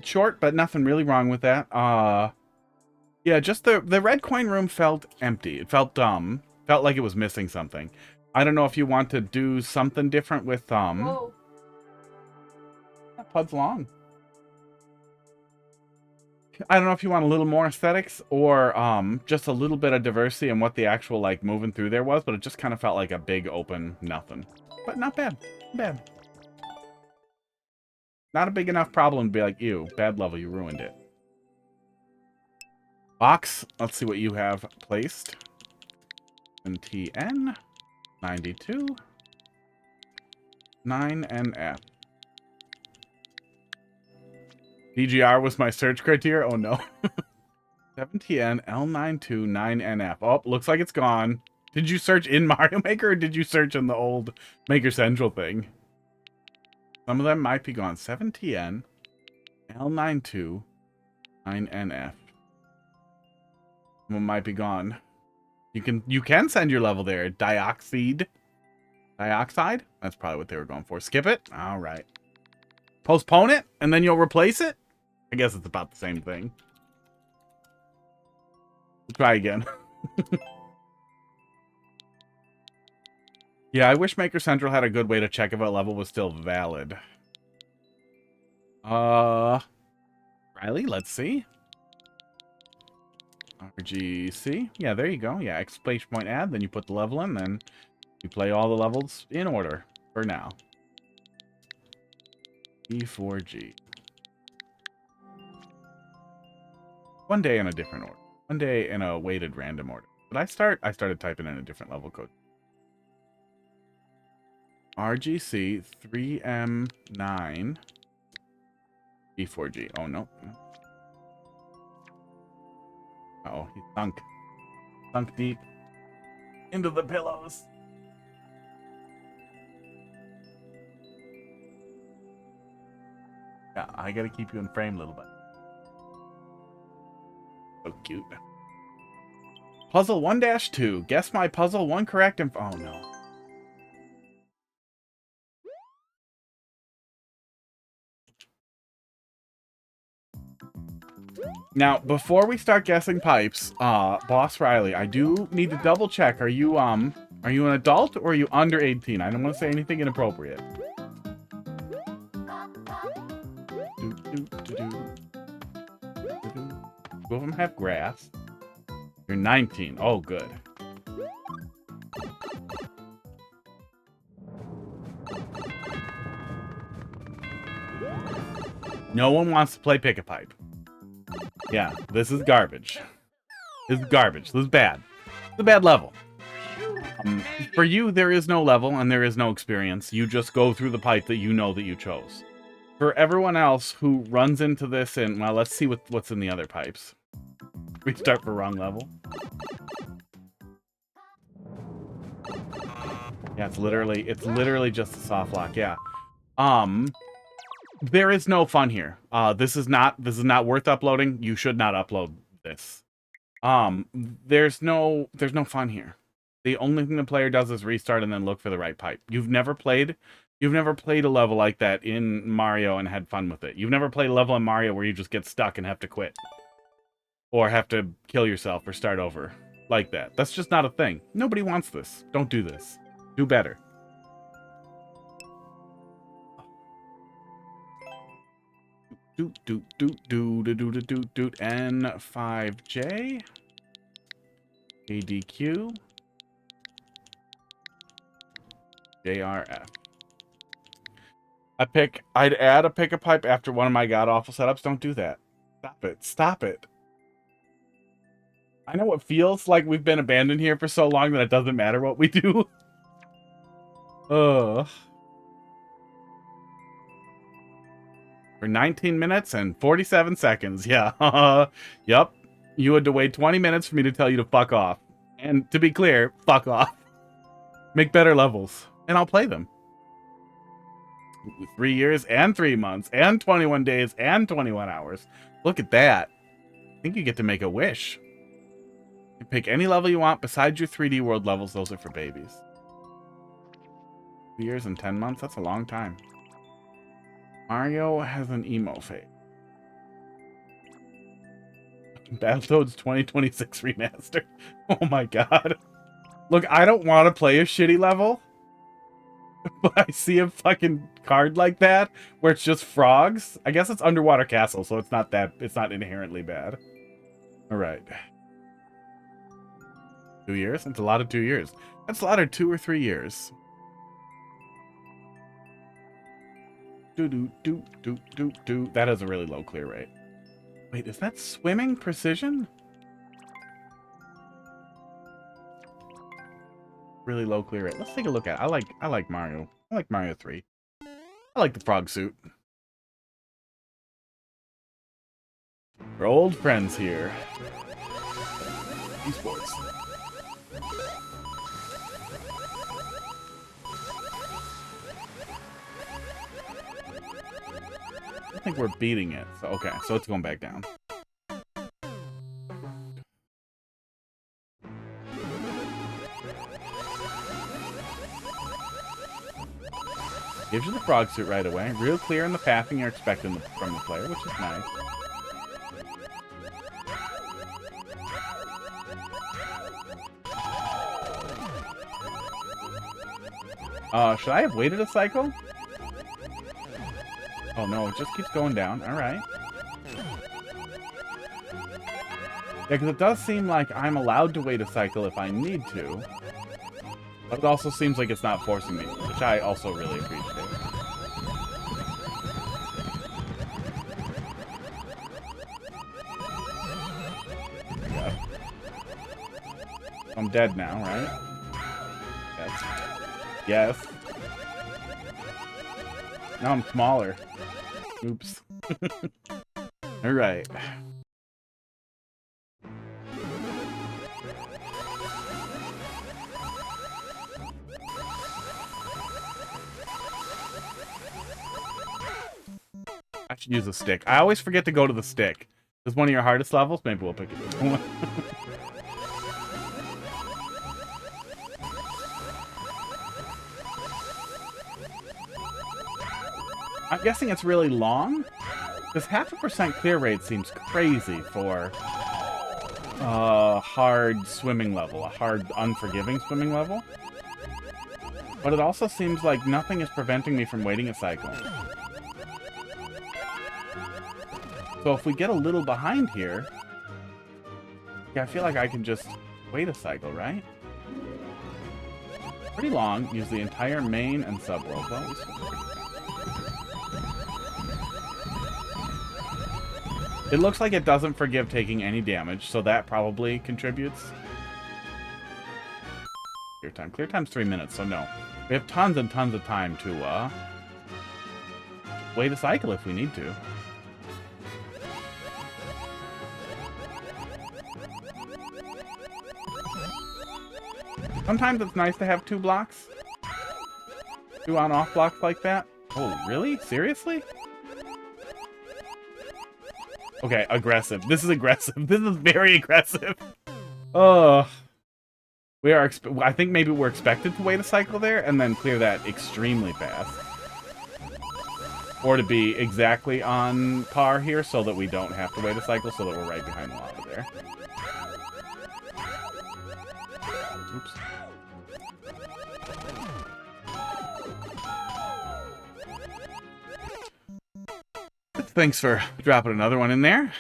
Short, but nothing really wrong with that. Yeah, just the red coin room felt empty. It felt dumb. Felt like it was missing something. I don't know if you want to do something different with Whoa. Pud's long. I don't know if you want a little more aesthetics or just a little bit of diversity in what the actual like moving through there was, but it just kind of felt like a big open nothing. But not bad. Not bad. Not a big enough problem to be like, ew, bad level, you ruined it. Box, let's see what you have placed. TN 92 9NF. DGR was my search criteria. Oh no. 7TN L92 9NF. Oh, looks like it's gone. Did you search in Mario Maker or did you search in the old Maker Central thing? Some of them might be gone. 7TN L92 9NF. One might be gone. You can send your level there. Dioxide? That's probably what they were going for. Skip it? All right. Postpone it, and then you'll replace it? I guess it's about the same thing. Try again. Yeah, I wish Maker Central had a good way to check if a level was still valid. Riley, let's see. RGC. Yeah, there you go. Yeah, exclamation point add. Then you put the level in. Then you play all the levels in order for now. B4G. One day in a different order. One day in a weighted random order. But I started typing in a different level code. RGC-3M9-B4G. Oh, no. Uh-oh, he sunk. Sunk deep into the pillows. Yeah, I gotta keep you in frame, little bit. So cute. Puzzle 1-2. Guess my puzzle. One correct and... Oh, no. Now, before we start guessing pipes, Boss Riley, I do need to double check. Are you an adult or are you under 18? I don't want to say anything inappropriate. Two of them have grass. You're 19. Oh, good. No one wants to play Pick a Pipe. Yeah, this is garbage. This is garbage. This is bad. It's a bad level. For you, there is no level and there is no experience. You just go through the pipe that you know that you chose. For everyone else who runs into this and, well, let's see what's in the other pipes. Restart for wrong level. Yeah, it's literally just a soft lock. Yeah. There is no fun here. This is not worth uploading. You should not upload this. There's no fun here. The only thing the player does is restart and then look for the right pipe. You've never played a level like that in Mario and had fun with it. You've never played a level in Mario where you just get stuck and have to quit. Or have to kill yourself or start over. Like that. That's just not a thing. Nobody wants this. Don't do this. Do better. N5J. ADQ. JRF. I'd add a pick a pipe after one of my god awful setups. Don't do that. Stop it. Stop it. I know it feels like we've been abandoned here for so long that it doesn't matter what we do. Ugh. For 19 minutes and 47 seconds. Yeah. Yup. You had to wait 20 minutes for me to tell you to fuck off. And to be clear, fuck off. Make better levels. And I'll play them. 3 years and 3 months and 21 days and 21 hours. Look at that. I think you get to make a wish. You pick any level you want besides your 3D World levels. Those are for babies. 2 years and 10 months? That's a long time. Mario has an emo phase. Battletoads 2026 Remastered. Oh my god. Look, I don't want to play a shitty level. But I see a fucking card like that where it's just frogs. I guess it's Underwater Castle, so it's not inherently bad. Alright. 2 years? That's a lot of 2 years. That's a lot of 2 or 3 years. That has a really low clear rate. Wait, is that swimming precision? Really low clear rate. Let's take a look at it. I like Mario. I like Mario 3. I like the frog suit. We're old friends here. Esports. I think we're beating it. So, okay, so it's going back down. Gives you the frog suit right away. Real clear in the pathing you're expecting from the player, which is nice. Should I have waited a cycle? Oh no, it just keeps going down. Alright. Yeah, because it does seem like I'm allowed to wait a cycle if I need to. But it also seems like it's not forcing me, which I also really appreciate. Yeah. I'm dead now, right? Yes. Yes. Now I'm smaller. Oops. Alright. I should use a stick. I always forget to go to the stick. This is one of your hardest levels. Maybe we'll pick it. I'm guessing it's really long. This 0.5% clear rate seems crazy for a hard swimming level, a hard, unforgiving swimming level. But it also seems like nothing is preventing me from waiting a cycle. So if we get a little behind here, yeah, I feel like I can just wait a cycle, right? Pretty long. Use the entire main and subworld. Well, it looks like it doesn't forgive taking any damage, so that probably contributes. Clear time. Clear time's 3 minutes, so no. We have tons and tons of time to wait a cycle if we need to. Sometimes it's nice to have 2 blocks. 2 on-off blocks like that. Oh, really? Seriously? Okay, aggressive. This is aggressive. This is very aggressive. We are. I think maybe we're expected to wait a cycle there and then clear that extremely fast, or to be exactly on par here so that we don't have to wait a cycle, so that we're right behind the lava there. Oops. Thanks for dropping another one in there.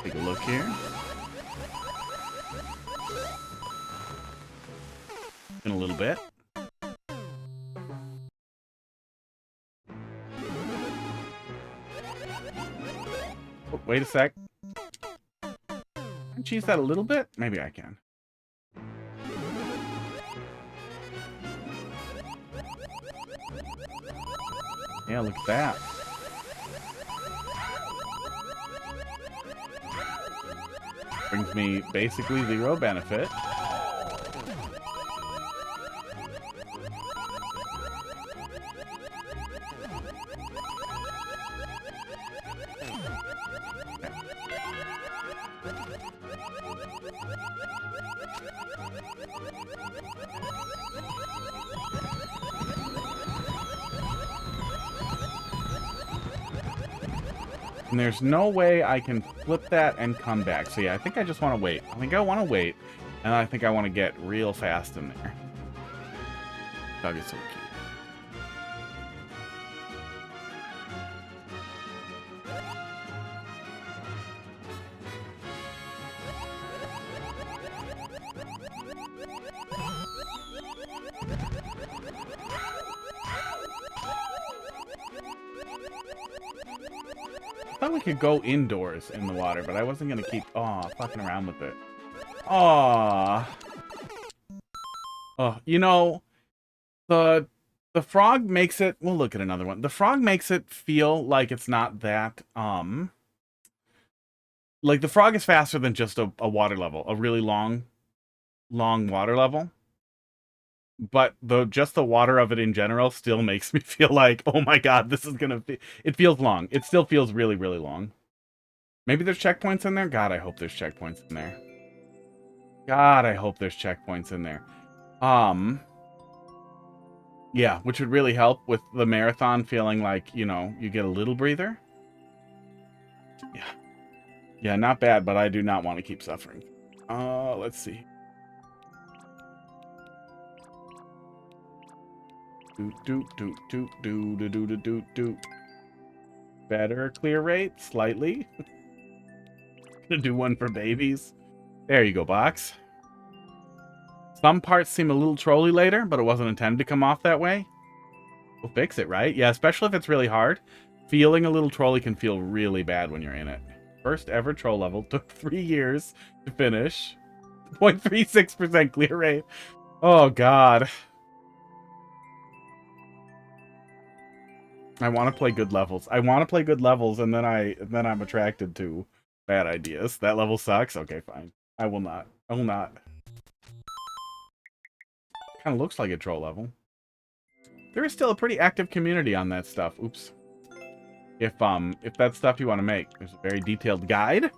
Take a look here. In a little bit. Oh, wait a sec. Can I cheese that a little bit? Maybe I can. Yeah, look at that. Brings me basically 0 benefit. And there's no way I can flip that and come back. So yeah, I think I just want to wait. I think I want to wait. And I think I want to get real fast in there. Dog is so cute. I thought we could go indoors in the water, but I wasn't going to keep fucking around with it. Oh, you know, the frog makes it, we'll look at another one. The frog makes it feel like it's not that, like the frog is faster than just a water level, a really long water level. But just the water of it in general still makes me feel like, oh my god, this is gonna be... It feels long. It still feels really, really long. Maybe there's checkpoints in there? God, I hope there's checkpoints in there. God, I hope there's checkpoints in there. Yeah, which would really help with the marathon feeling like, you know, you get a little breather. Yeah. Yeah, not bad, but I do not want to keep suffering. Let's see. Do. Better clear rate, slightly. Gonna do one for babies. There you go, box. Some parts seem a little trolly later, but it wasn't intended to come off that way. We'll fix it, right? Yeah, especially if it's really hard. Feeling a little trolly can feel really bad when you're in it. First ever troll level. Took 3 years to finish. 0.36% clear rate. Oh, God. I want to play good levels. I want to play good levels, and then I'm attracted to bad ideas. That level sucks? Okay, fine. I will not. I will not. Kind of looks like a troll level. There is still a pretty active community on that stuff. Oops. If that's stuff you want to make, there's a very detailed guide.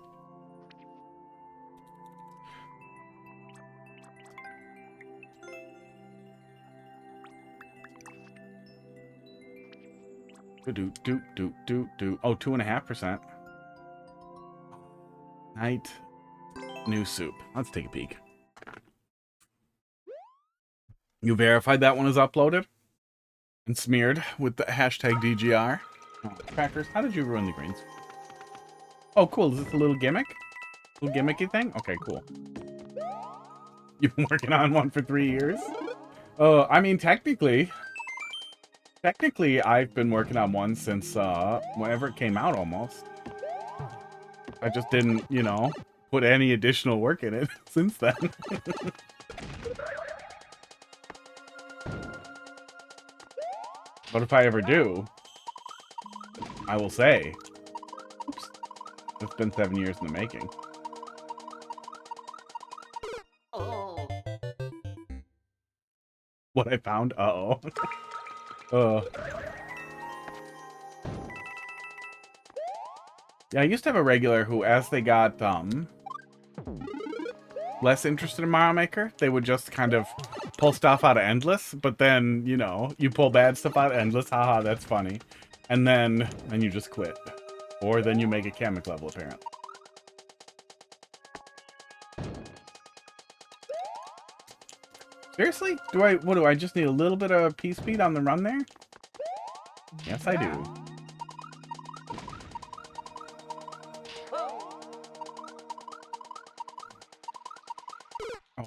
Oh, 2.5%. Night. New soup. Let's take a peek. You verified that one is uploaded and smeared with the hashtag DGR. Oh, crackers, how did you ruin the greens? Oh, cool. Is this a little gimmick? Little gimmicky thing? Okay, cool. You've been working on one for 3 years? I mean, technically, I've been working on one since, whenever it came out, almost. I just didn't, you know, put any additional work in it since then. But if I ever do, I will say, oops, it's been 7 years in the making. Oh. What I found? Uh-oh. Yeah, I used to have a regular who, as they got, less interested in Mario Maker, they would just kind of pull stuff out of Endless, but then, you know, you pull bad stuff out of Endless, haha, that's funny. And then you just quit. Or then you make a Kamek level, apparently. Seriously? What do I just need a little bit of P-speed on the run there? Yes, I do.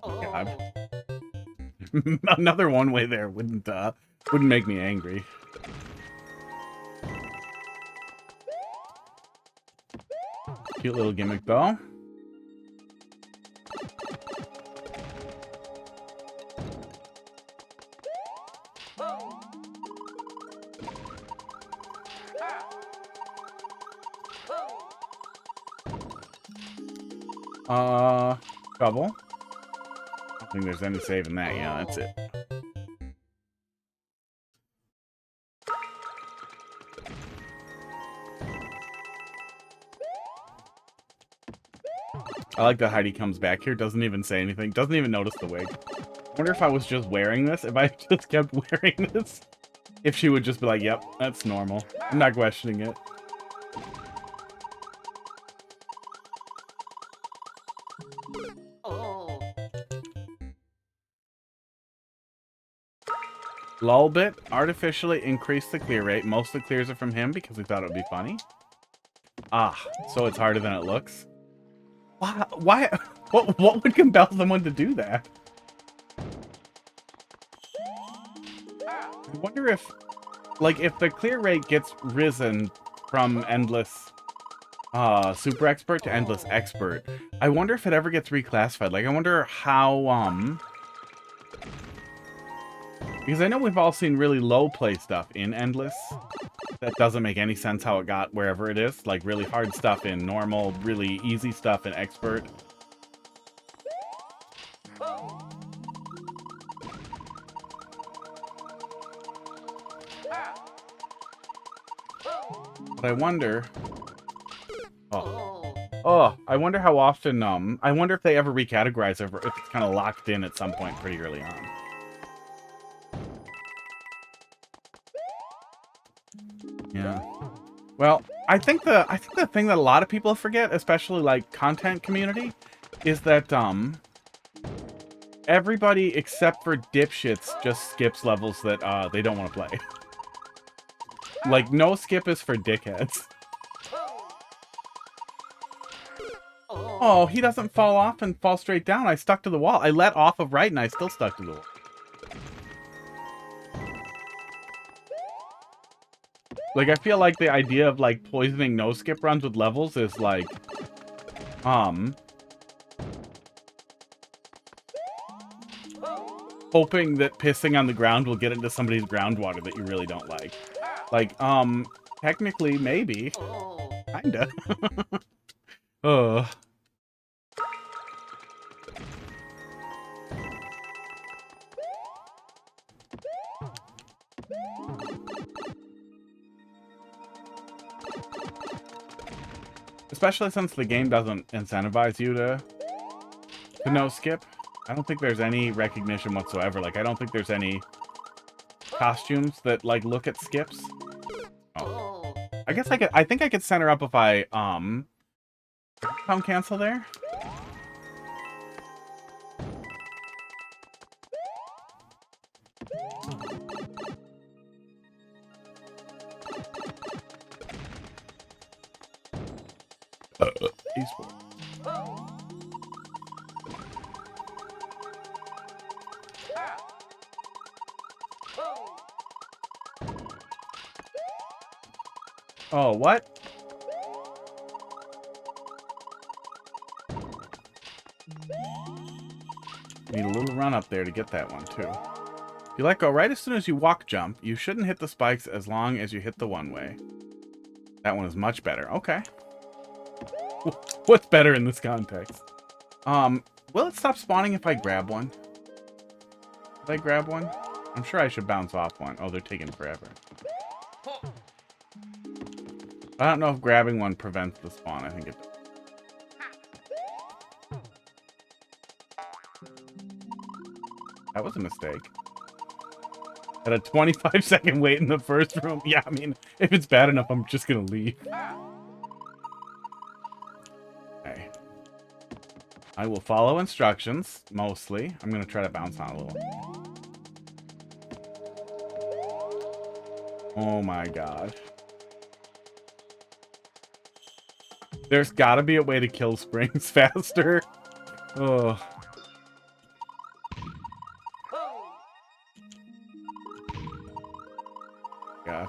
Oh my god. Another one-way there wouldn't make me angry. Cute little gimmick though. Trouble. I don't think there's any saving that. Yeah, that's it. I like that Heidi comes back here, doesn't even say anything, doesn't even notice the wig. I wonder if I was just wearing this, if I just kept wearing this, if she would just be like, yep, that's normal. I'm not questioning it. Lulbit artificially increased the clear rate. Most of the clears are from him because we thought it would be funny. Ah, so it's harder than it looks. Why? What would compel someone to do that? I wonder if, like, if the clear rate gets risen from endless super expert to endless expert, I wonder if it ever gets reclassified. Like, I wonder how because I know we've all seen really low play stuff in endless that doesn't make any sense how it got wherever it is. Like really hard stuff in normal, really easy stuff in expert. But I wonder... Oh, I wonder how often, I wonder if they ever recategorize if it's kind of locked in at some point pretty early on. Yeah. Well, I think the thing that a lot of people forget, especially like content community, is that everybody except for dipshits just skips levels that they don't want to play. Like no skip is for dickheads. Oh, he doesn't fall off and fall straight down. I stuck to the wall. I let off of right and I still stuck to the wall. Like, I feel like the idea of, like, poisoning no-skip runs with levels is, like, hoping that pissing on the ground will get into somebody's groundwater that you really don't like. Like, technically, maybe. Kinda. Ugh. Especially since the game doesn't incentivize you to no skip. I don't think there's any recognition whatsoever. Like, I don't think there's any costumes that, like, look at skips. Oh. I guess I think I could center up if I, cancel there. Esport. Oh, what? Need a little run up there to get that one, too. If you let go right as soon as you walk jump, you shouldn't hit the spikes as long as you hit the one-way. That one is much better. Okay. What's better in this context? Will it stop spawning if I grab one? If I grab one? I'm sure I should bounce off one. Oh, they're taking forever. I don't know if grabbing one prevents the spawn. I think it does. That was a mistake. At a 25-second wait in the first room. Yeah, I mean, if it's bad enough, I'm just gonna leave. Okay. I will follow instructions, mostly. I'm gonna try to bounce on a little. Oh my god. There's gotta be a way to kill springs faster. Oh. God.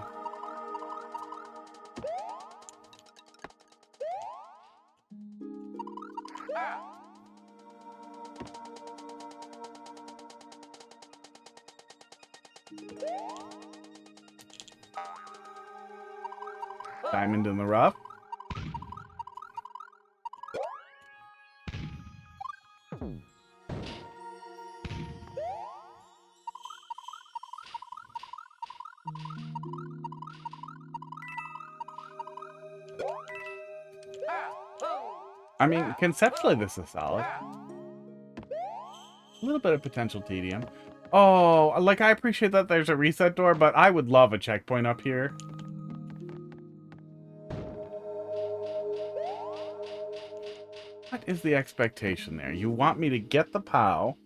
Diamond in the rough. I mean, conceptually this is solid. A little bit of potential tedium. Oh, like I appreciate that there's a reset door, but I would love a checkpoint up here. What is the expectation there? You want me to get the POW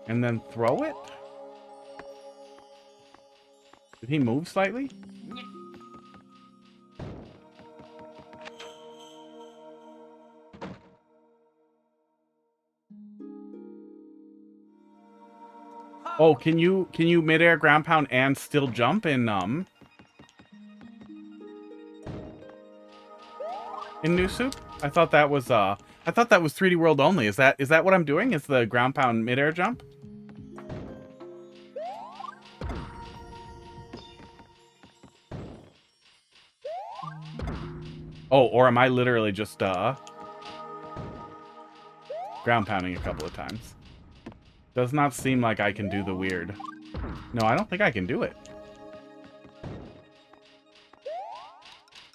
and then throw it? Did he move slightly? Oh, can you midair ground pound and still jump in New Soup? I thought that was 3D World only. Is that what I'm doing? Is the ground pound midair jump? Oh, or am I literally just ground pounding a couple of times? Does not seem like I can do the weird. No, I don't think I can do it.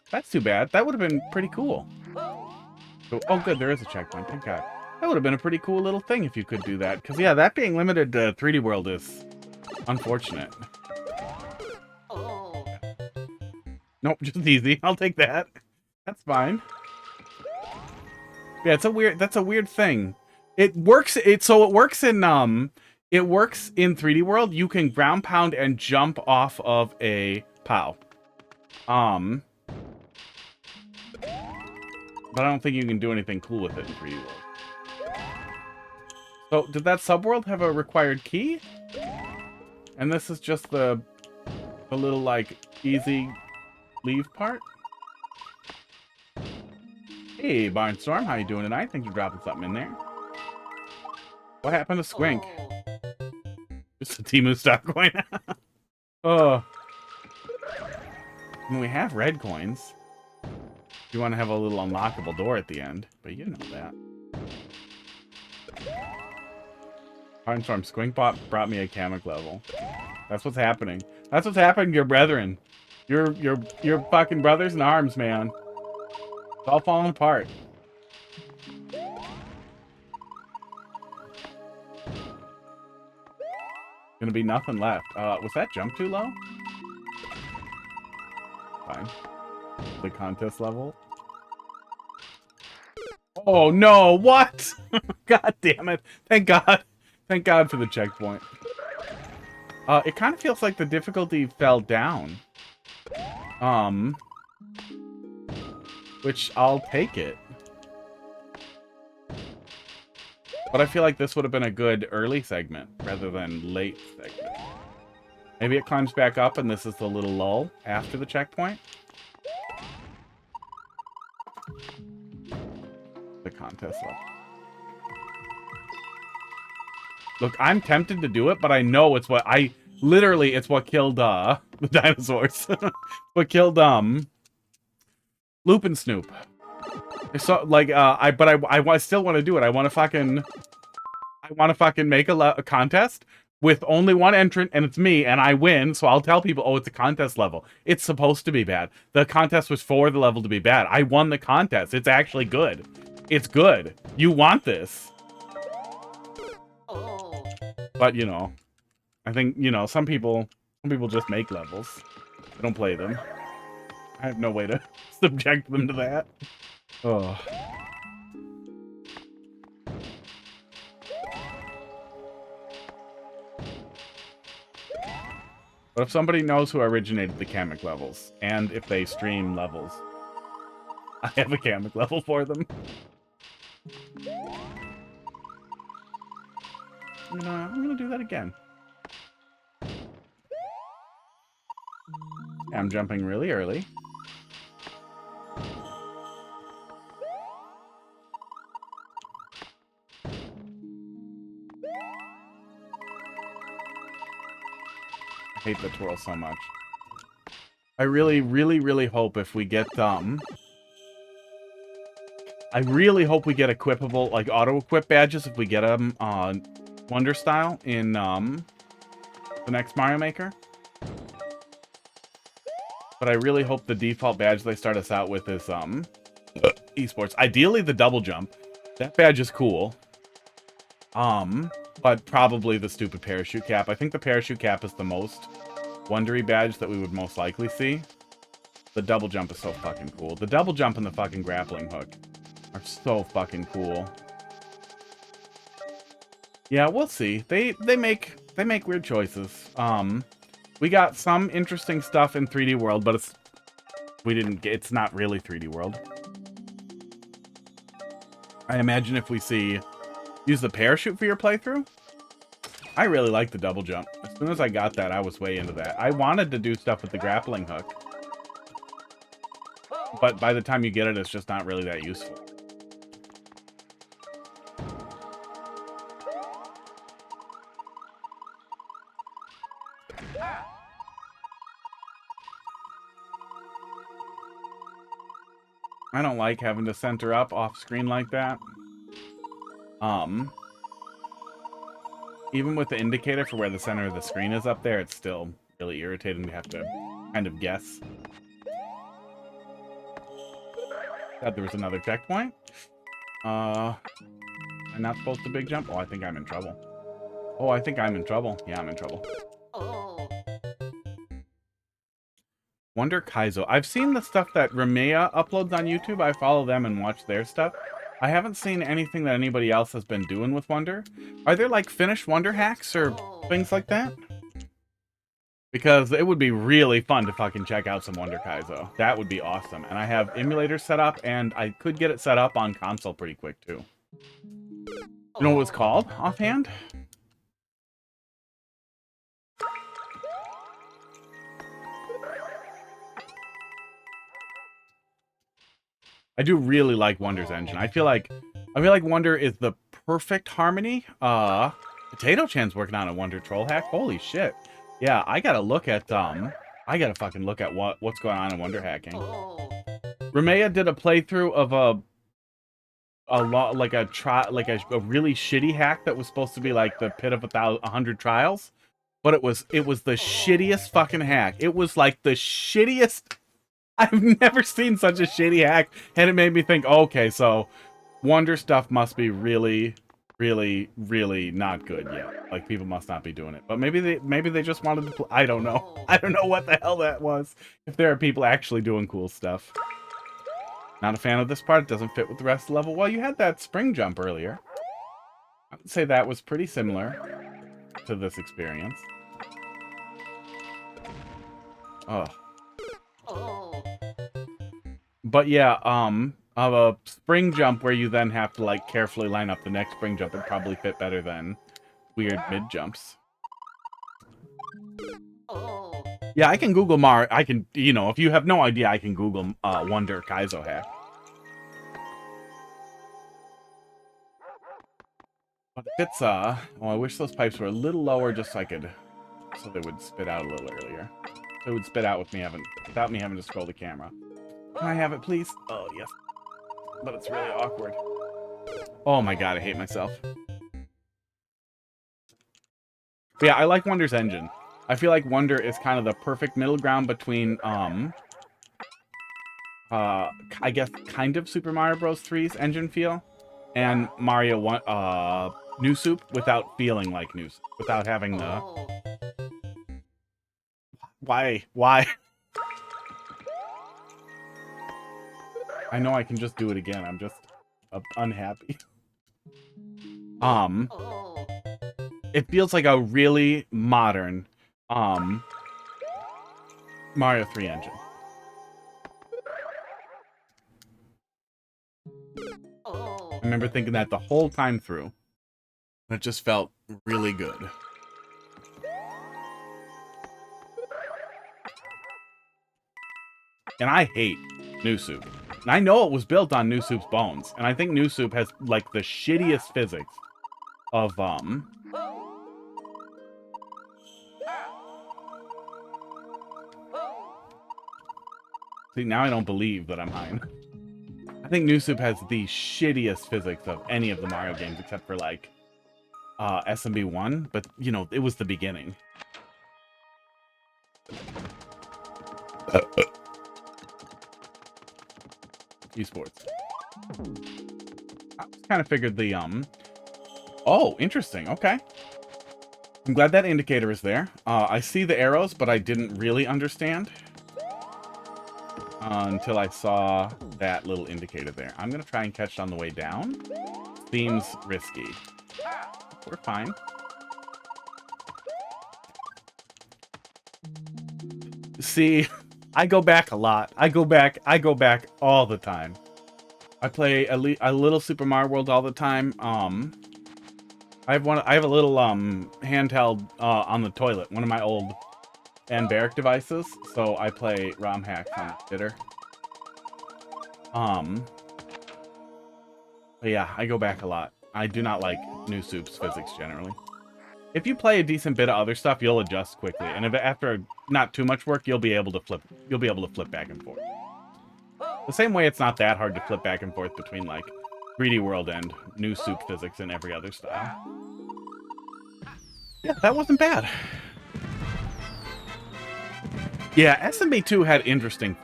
That's too bad. That would have been pretty cool. Oh, good. There is a checkpoint. Thank God. That would have been a pretty cool little thing if you could do that. Because, yeah, that being limited to 3D World is unfortunate. Nope, just easy. I'll take that. That's fine. Yeah, that's a weird thing. It works in 3D World. You can ground pound and jump off of a POW. But I don't think you can do anything cool with it in 3D World. So, did that subworld have a required key? And this is just the little, like, easy leave part? Hey, Barnstorm, how you doing tonight? Thanks for dropping something in there. What happened to Squink? Just a Temu stock coin. Oh. I mean, we have red coins. You want to have a little unlockable door at the end, but you know that. Barnstorm, Squink brought me a Kamek level. That's what's happening. That's what's happening to your brethren. Your fucking brothers in arms, man. It's all falling apart. Gonna be nothing left. Was that jump too low? Fine. The contest level. Oh no, what? God damn it. Thank God. Thank God for the checkpoint. It kind of feels like the difficulty fell down. Which I'll take it. But I feel like this would have been a good early segment rather than late segment. Maybe it climbs back up and this is the little lull after the checkpoint. The contest level. Look, I'm tempted to do it, but I know it's what it's what killed the dinosaurs. What killed Loop and Snoop. So like I still want to do it. I want to fucking make a contest with only one entrant, and it's me, and I win. So I'll tell people, oh, it's a contest level. It's supposed to be bad. The contest was for the level to be bad. I won the contest. It's actually good. It's good. You want this. But you know, I think, you know, some people just make levels. They don't play them. I have no way to subject them to that. Oh. But if somebody knows who originated the Kamek levels, and if they stream levels, I have a Kamek level for them. I'm gonna do that again. I'm jumping really early. I hate the twirl so much. I really, really, really hope if we get, I really hope we get equipable, like, auto-equip badges if we get them, Wonder style in, the next Mario Maker. But I really hope the default badge they start us out with is, esports. Ideally, the double jump. That badge is cool. But probably the stupid parachute cap. I think the parachute cap is the most wondery badge that we would most likely see. The double jump is so fucking cool. The double jump and the fucking grappling hook are so fucking cool. Yeah, we'll see. They make weird choices. We got some interesting stuff in 3D World, but it's not really 3D World. I imagine if we use the parachute for your playthrough. I really like the double jump. As soon as I got that, I was way into that. I wanted to do stuff with the grappling hook. But by the time you get it, it's just not really that useful. I don't like having to center up off screen like that. Even with the indicator for where the center of the screen is up there, it's still really irritating to have to kind of guess. Thought there was another checkpoint. I'm not supposed to big jump? Oh, I think I'm in trouble. Oh, I think I'm in trouble. Yeah, I'm in trouble. Oh. Wonder Kaizo. I've seen the stuff that Remea uploads on YouTube. I follow them and watch their stuff. I haven't seen anything that anybody else has been doing with Wonder. Are there, like, finished Wonder hacks or things like that? Because it would be really fun to fucking check out some Wonder Kaizo. That would be awesome. And I have emulators set up, and I could get it set up on console pretty quick, too. You know what it's called, offhand? I do really like Wonder's engine. I feel like Wonder is the perfect harmony. Potato Chan's working on a Wonder troll hack. Holy shit. Yeah, I gotta look at I gotta fucking look at what's going on in Wonder hacking. Remea did a playthrough of a really shitty hack that was supposed to be like the pit of 100 trials, but it was the shittiest fucking hack. It was like the shittiest. I've never seen such a shitty hack, and it made me think, okay, so Wonder stuff must be really, really, really not good yet. Like, people must not be doing it. But maybe they just wanted to play. I don't know. I don't know what the hell that was. If there are people actually doing cool stuff. Not a fan of this part. It doesn't fit with the rest of the level. Well, you had that spring jump earlier. I would say that was pretty similar to this experience. Oh. But yeah, a spring jump where you then have to, like, carefully line up the next spring jump would probably fit better than weird mid jumps. Yeah, I can Google I can, you know, if you have no idea, I can Google Wonder Kaizo hack. But if it's oh, I wish those pipes were a little lower just so so they would spit out a little earlier. So it would spit out without me having to scroll the camera. Can I have it, please? Oh, yes. But it's really awkward. Oh my god, I hate myself. But yeah, I like Wonder's engine. I feel like Wonder is kind of the perfect middle ground between, I guess, kind of Super Mario Bros. 3's engine feel and Mario New Soup without feeling like New Soup, without having the... Why? I know I can just do it again. I'm just unhappy. It feels like a really modern, Mario 3 engine. I remember thinking that the whole time through. It just felt really good. And I hate New Soup. And I know it was built on New Soup's bones. And I think New Soup has, like, the shittiest physics of, See, now I don't believe that I'm high. I think New Soup has the shittiest physics of any of the Mario games, except for, like, SMB1. But, you know, it was the beginning. Esports. I kind of figured the, Oh, interesting. Okay. I'm glad that indicator is there. I see the arrows, but I didn't really understand until I saw that little indicator there. I'm going to try and catch it on the way down. Seems risky. We're fine. See, I go back a lot. I go back all the time. I play a little Super Mario World all the time. I have a little handheld on the toilet, one of my old Barrack devices, so I play ROM hacks on Twitter. But yeah, I go back a lot. I do not like New Soup's physics generally. If you play a decent bit of other stuff, you'll adjust quickly, and if after not too much work, you'll be able to flip back and forth. The same way it's not that hard to flip back and forth between, like, 3D World and New Soup physics and every other style. Yeah, that wasn't bad. Yeah, SMB2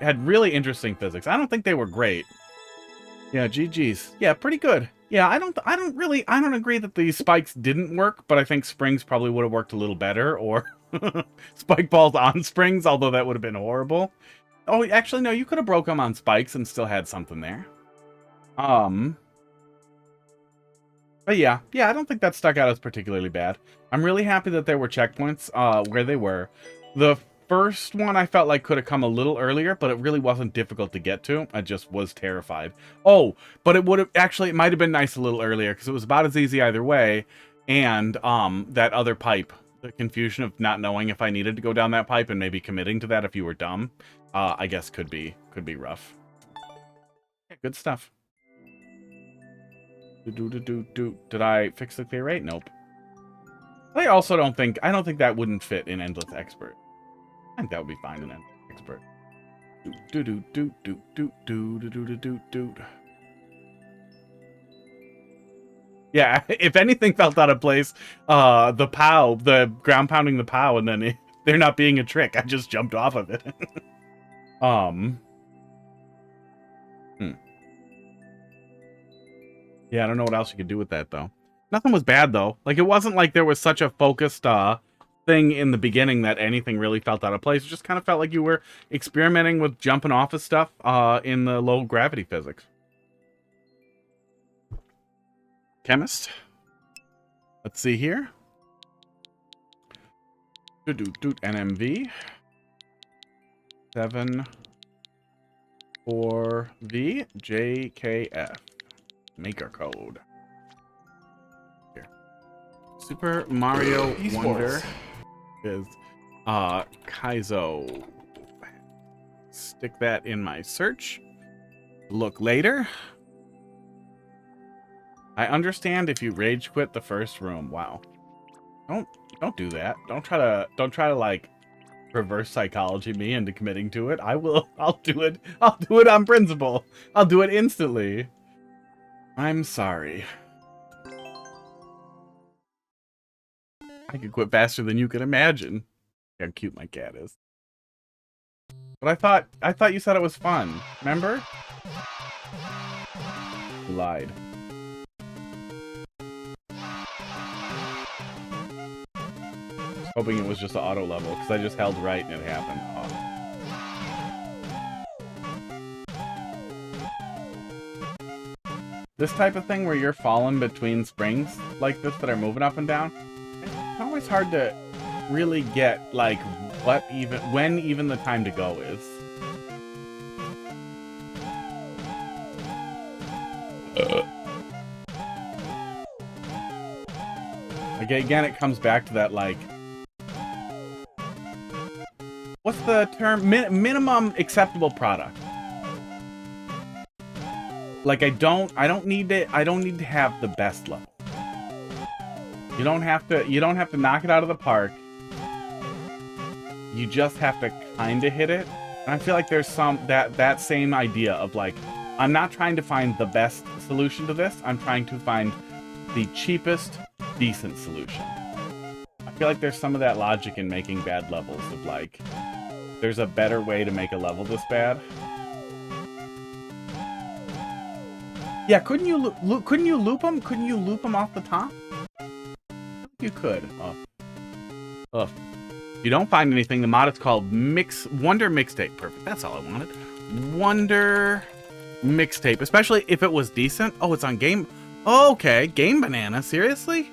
had really interesting physics. I don't think they were great. Yeah, GG's. Yeah, pretty good. Yeah, I don't agree that the spikes didn't work, but I think springs probably would have worked a little better, or spike balls on springs, although that would have been horrible. Oh, actually, no, you could have broke them on spikes and still had something there. But yeah, I don't think that stuck out as particularly bad. I'm really happy that there were checkpoints where they were. The first one I felt like could have come a little earlier, but it really wasn't difficult to get to. I just was terrified. Oh, but it might have been nice a little earlier, because it was about as easy either way. And that other pipe, the confusion of not knowing if I needed to go down that pipe and maybe committing to that if you were dumb, I guess could be rough. Yeah, good stuff. Did I fix the clear rate? Nope. I don't think that wouldn't fit in Endless Expert. I think that would be fine in Endless Expert. Yeah, if anything felt out of place, the POW, the ground pounding the POW, and then there not being a trick, I just jumped off of it. Yeah, I don't know what else you could do with that, though. Nothing was bad, though. Like, it wasn't like there was such a focused thing in the beginning that anything really felt out of place. It just kind of felt like you were experimenting with jumping off of stuff in the low gravity physics. Chemist. Let's see here. NMV. 74V JKF. Maker code. Here. Super Mario Wonder is Kaizo. Stick that in my search. Look later. I understand if you rage quit the first room. Wow. Don't do that. Don't try to like reverse psychology me into committing to it. I'll do it. I'll do it on principle. I'll do it instantly. I'm sorry. I could quit faster than you could imagine. How cute my cat is. But I thought you said it was fun. Remember? You lied. Hoping it was just an auto level, because I just held right and it happened. Oh. This type of thing where you're falling between springs like this that are moving up and down, it's always hard to really get, like, when even the time to go is. Again, it comes back to that, like, what's the term? Minimum acceptable product. Like, I don't need to have the best level. You don't have to knock it out of the park. You just have to kind of hit it. And I feel like there's that same idea of, like, I'm not trying to find the best solution to this. I'm trying to find the cheapest, decent solution. I feel like there's some of that logic in making bad levels of, like, there's a better way to make a level this bad. Yeah, couldn't you loop them? Couldn't you loop them off the top? You could. Oh. If you don't find anything, the mod is called Wonder Mixtape. Perfect. That's all I wanted. Wonder Mixtape. Especially if it was decent. Oh, it's on Game... Oh, okay. Game Banana. Seriously?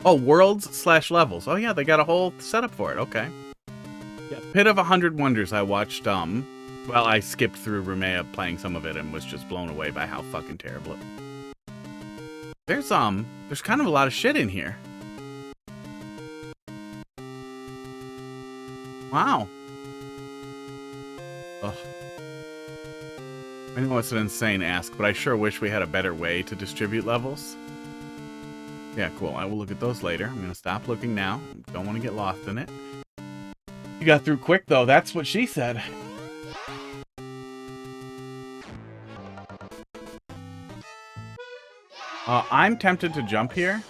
Oh, worlds/levels. Oh, yeah. They got a whole setup for it. Okay. Yeah, Pit of 100 Wonders. I watched, well, I skipped through Rumea playing some of it and was just blown away by how fucking terrible it was. There's kind of a lot of shit in here. Wow. Ugh. I know it's an insane ask, but I sure wish we had a better way to distribute levels. Yeah, cool. I will look at those later. I'm gonna stop looking now. Don't want to get lost in it. You got through quick, though. That's what she said. I'm tempted to jump here,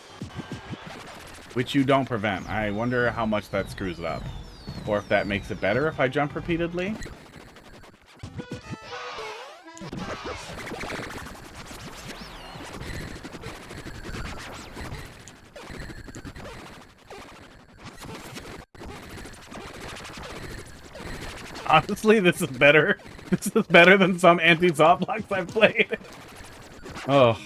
which you don't prevent. I wonder how much that screws it up. Or if that makes it better if I jump repeatedly. Honestly, this is better. This is better than some anti-soft blocks I've played. Oh.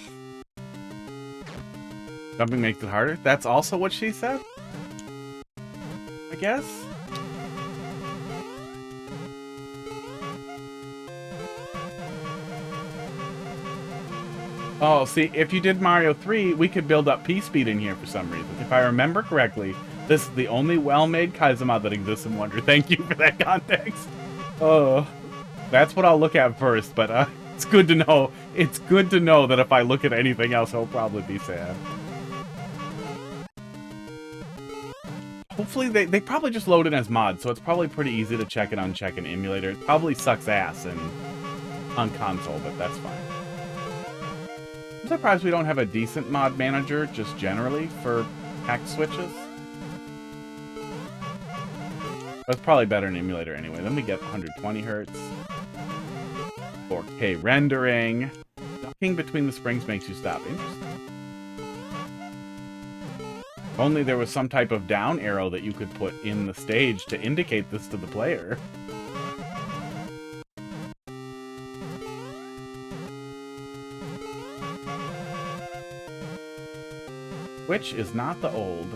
Jumping makes it harder? That's also what she said? I guess? Oh, see, if you did Mario 3, we could build up P-Speed in here for some reason. If I remember correctly, this is the only well-made Kaisermod that exists in Wonder. Thank you for that context. Oh, that's what I'll look at first, but it's good to know. It's good to know that if I look at anything else, I'll probably be sad. Hopefully, they probably just load it as mods, so it's probably pretty easy to check and uncheck an emulator. It probably sucks ass on console, but that's fine. I'm surprised we don't have a decent mod manager, just generally, for hacked switches. That's probably better in emulator anyway. Then we get 120 hertz. 4K rendering. Ducking between the springs makes you stop. Interesting. If only there was some type of down arrow that you could put in the stage to indicate this to the player. Which is not the old.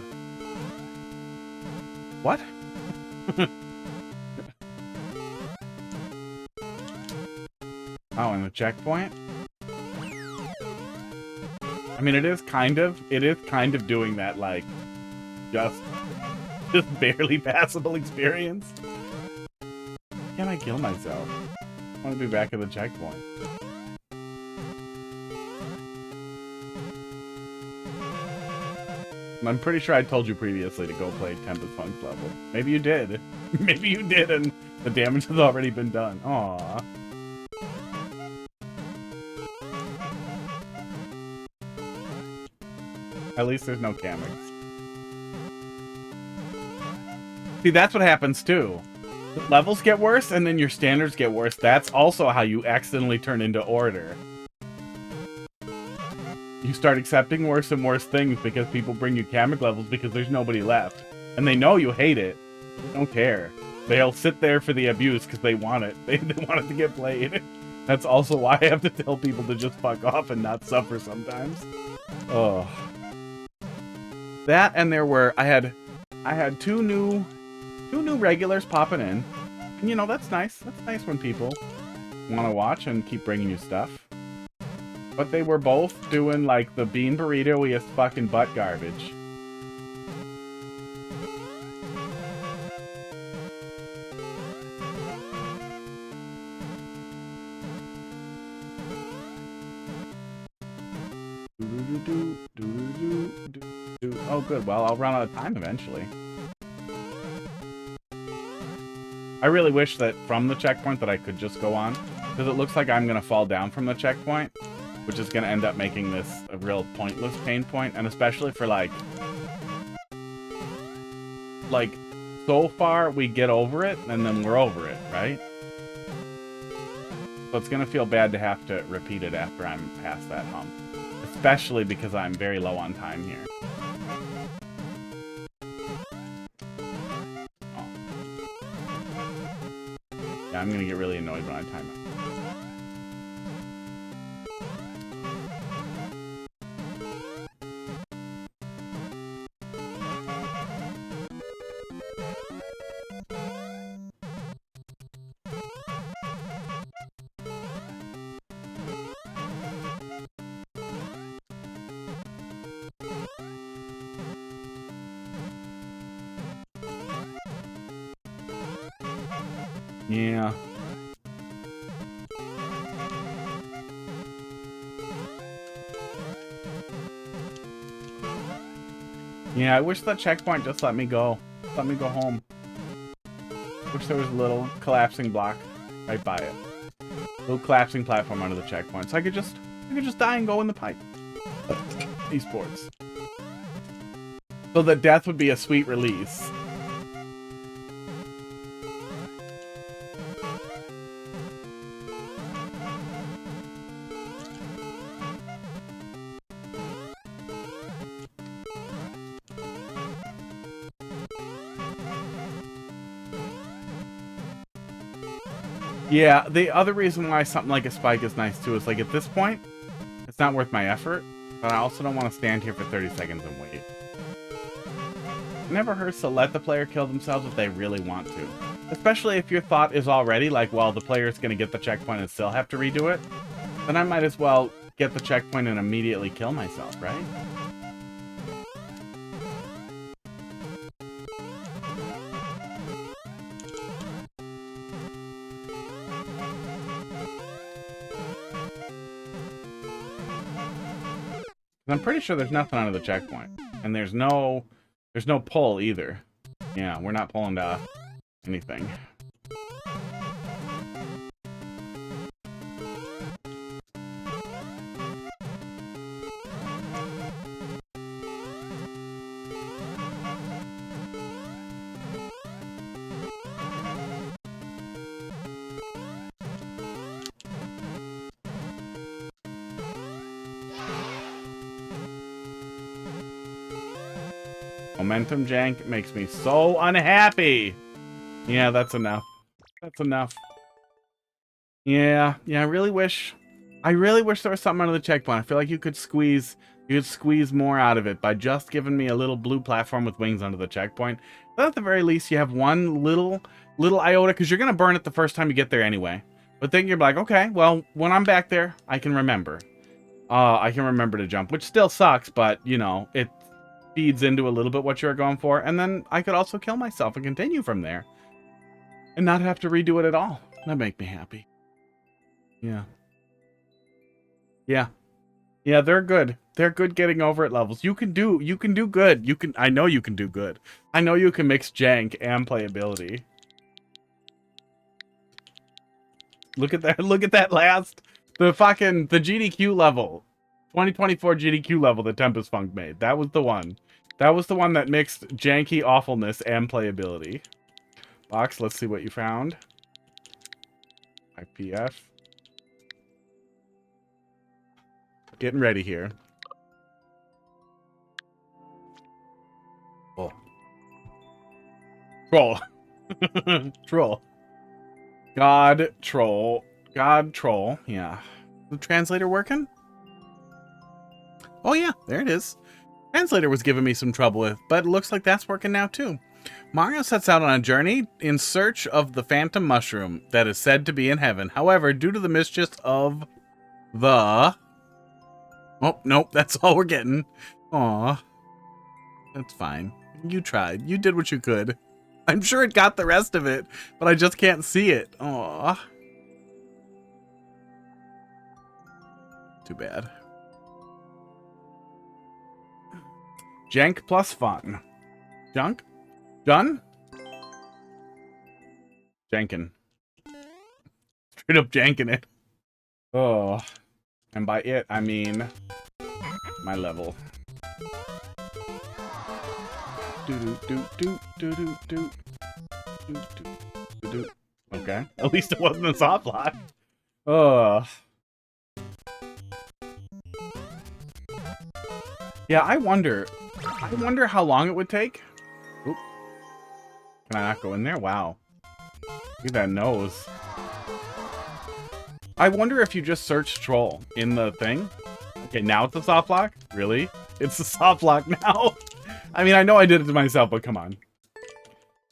What? Oh, and the checkpoint? I mean, it is kind of doing that, like, just barely passable experience. Can I kill myself? I want to be back at the checkpoint. I'm pretty sure I told you previously to go play Tempest Funk's level. Maybe you did. Maybe you did, and the damage has already been done. Aww. At least there's no Kameks. See, that's what happens too. The levels get worse, and then your standards get worse. That's also how you accidentally turn into Order. You start accepting worse and worse things because people bring you Kamek levels because there's nobody left. And they know you hate it. They don't care. They'll sit there for the abuse because they want it. They want it to get played. That's also why I have to tell people to just fuck off and not suffer sometimes. Oh. That, and there were I had two new regulars popping in. And you know, that's nice. That's nice when people want to watch and keep bringing you stuff. But they were both doing like the bean burrito-iest fucking butt garbage. Oh, good. Well, I'll run out of time eventually. I really wish that from the checkpoint that I could just go on, because it looks like I'm going to fall down from the checkpoint, which is going to end up making this a real pointless pain point, and especially for like so far we get over it and then we're over it, right? So it's going to feel bad to have to repeat it after I'm past that hump, especially because I'm very low on time here. Yeah, I'm going to get really annoyed when I time it. Yeah. Yeah, I wish that checkpoint just let me go. Let me go home. Wish there was a little collapsing block right by it. A little collapsing platform under the checkpoint. So I could just die and go in the pipe. Esports. So that death would be a sweet release. Yeah, the other reason why something like a spike is nice too is like at this point, it's not worth my effort, but I also don't want to stand here for 30 seconds and wait. It never hurts to let the player kill themselves if they really want to. Especially if your thought is already like, well, the player's going to get the checkpoint and still have to redo it. Then I might as well get the checkpoint and immediately kill myself, right? I'm pretty sure there's nothing under the checkpoint. And there's no pull either. Yeah, we're not pulling to anything. Momentum jank makes me so unhappy. Yeah, that's enough. That's enough. Yeah, I really wish there was something under the checkpoint. I feel like you could squeeze more out of it by just giving me a little blue platform with wings under the checkpoint. But at the very least, you have one little iota, because you're gonna burn it the first time you get there anyway. But then you're like, okay, well, when I'm back there, I can remember. I can remember to jump, which still sucks, but you know, it feeds into a little bit what you're going for, and then I could also kill myself and continue from there and not have to redo it at all. That'd make me happy. Yeah, they're good. They're good getting over at levels. You can do good. I know you can do good. I know you can mix jank and playability. Look at that. Look at that last, the GDQ level. 2024 GDQ level that Tempest Funk made. That was the one. That was the one that mixed janky awfulness and playability. Box, let's see what you found. IPF. Getting ready here. Oh. Troll. Troll. God troll. God troll. Yeah. The translator working? Oh yeah, there it is. Translator was giving me some trouble with, but it looks like that's working now too. Mario sets out on a journey in search of the phantom mushroom that is said to be in heaven. However, due to the mischief of the... Oh, nope, that's all we're getting. Aw. That's fine. You tried. You did what you could. I'm sure it got the rest of it, but I just can't see it. Aw. Too bad. Jank plus fun. Junk? Done? Jankin. Straight up janking it. Oh. And by it, I mean my level. Okay. At least it wasn't a soft lock. Ugh. Yeah, I wonder how long it would take. Oop. Can I not go in there? Wow. Look at that nose. I wonder if you just search troll in the thing. Okay, now it's a soft lock? Really? It's a soft lock now? I mean, I know I did it to myself, but come on.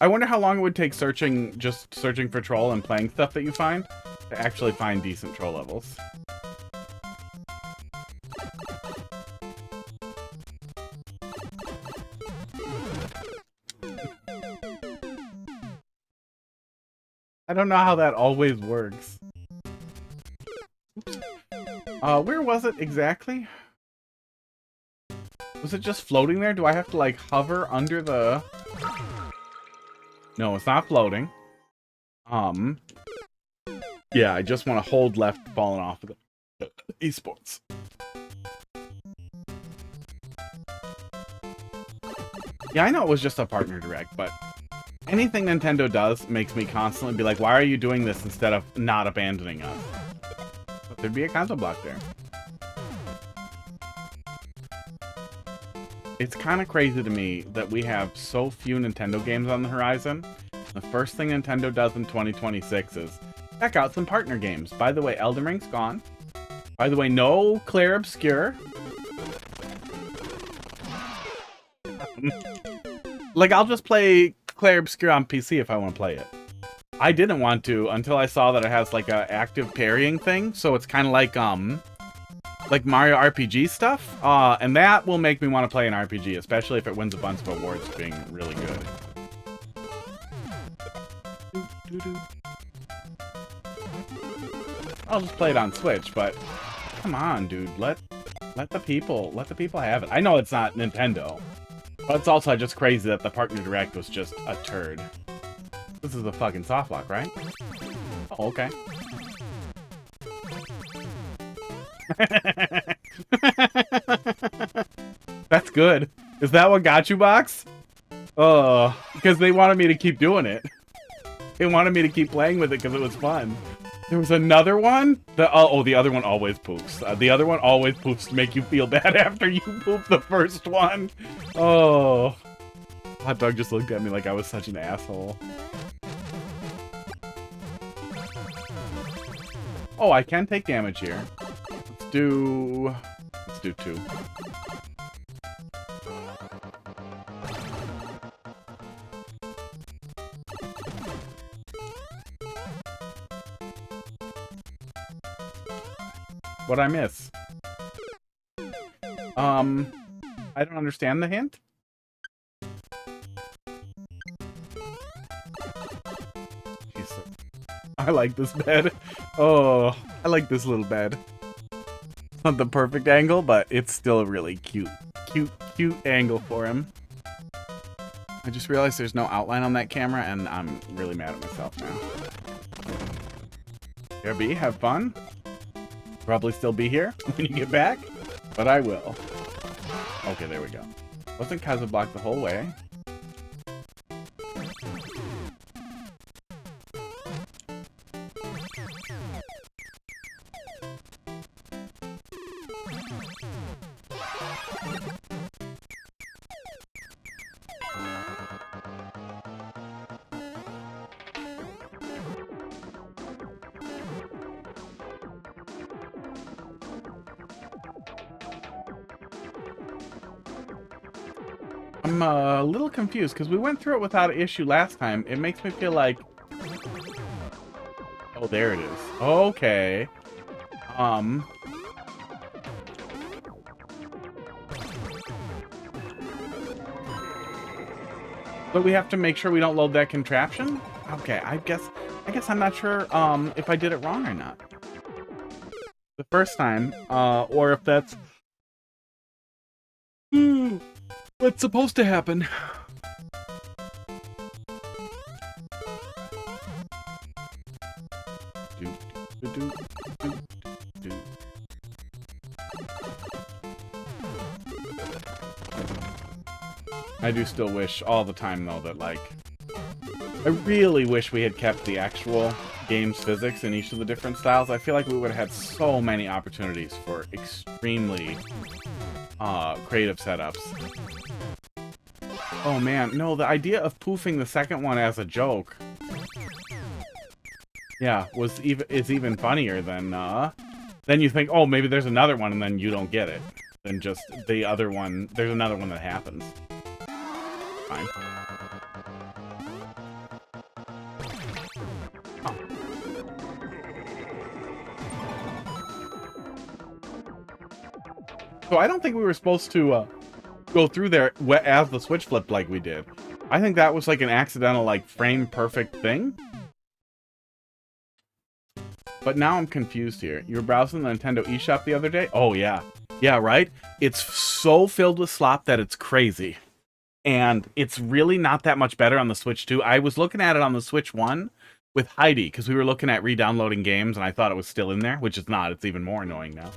I wonder how long it would take just searching for troll and playing stuff that you find to actually find decent troll levels. I don't know how that always works. Oops. Where was it exactly? Was it just floating there? Do I have to, like, hover under the... No, it's not floating. Yeah, I just want to hold left falling off of the esports. Yeah, I know it was just a partner direct, but anything Nintendo does makes me constantly be like, why are you doing this instead of not abandoning us? But there'd be a console block there. It's kind of crazy to me that we have so few Nintendo games on the horizon. The first thing Nintendo does in 2026 is check out some partner games. By the way, Elden Ring's gone. By the way, no Claire Obscure. Like, I'll just play Claire Obscure on PC if I want to play it. I didn't want to until I saw that it has, like, a active parrying thing. So it's kind of like Mario RPG stuff. And that will make me want to play an RPG, especially if it wins a bunch of awards for being really good. I'll just play it on Switch, but come on, dude. Let the people have it. I know it's not Nintendo, but it's also just crazy that the partner direct was just a turd. This is a fucking soft lock, right? Oh, okay. That's good. Is that what got you, Box? Oh, because they wanted me to keep doing it. They wanted me to keep playing with it because it was fun. There was another one. The other one always poops. The other one always poops to make you feel bad after you poop the first one. Oh. Hot Dog just looked at me like I was such an asshole. Oh, I can take damage here. Let's do 2. What'd I miss? I don't understand the hint. Jesus. I like this bed. Oh, I like this little bed. It's not the perfect angle, but it's still a really cute angle for him. I just realized there's no outline on that camera, and I'm really mad at myself now. BRB, have fun. Probably still be here when you get back, but I will. Okay, there we go. Wasn't Kaza blocked the whole way? I'm a little confused because we went through it without an issue last time. It makes me feel like... Oh, there it is. Okay. But we have to make sure we don't load that contraption? Okay, I guess I'm not sure if I did it wrong or not. The first time, or if that's what's supposed to happen. I do still wish all the time, though, that, like, I really wish we had kept the actual game's physics in each of the different styles. I feel like we would have had so many opportunities for extremely creative setups. Oh, man. No, the idea of poofing the second one as a joke, yeah, is even funnier than then you think, oh, maybe there's another one, and then you don't get it. Then just the other one, there's another one that happens. Fine. Oh. So I don't think we were supposed to go through there as the switch flipped like we did. I think that was like an accidental, like, frame perfect thing. But now I'm confused here. You were browsing the Nintendo eShop the other day? Oh, yeah. Yeah, right? It's so filled with slop that it's crazy. And it's really not that much better on the Switch 2. I was looking at it on the Switch 1 with Heidi, because we were looking at re-downloading games, and I thought it was still in there, which it's not. It's even more annoying now.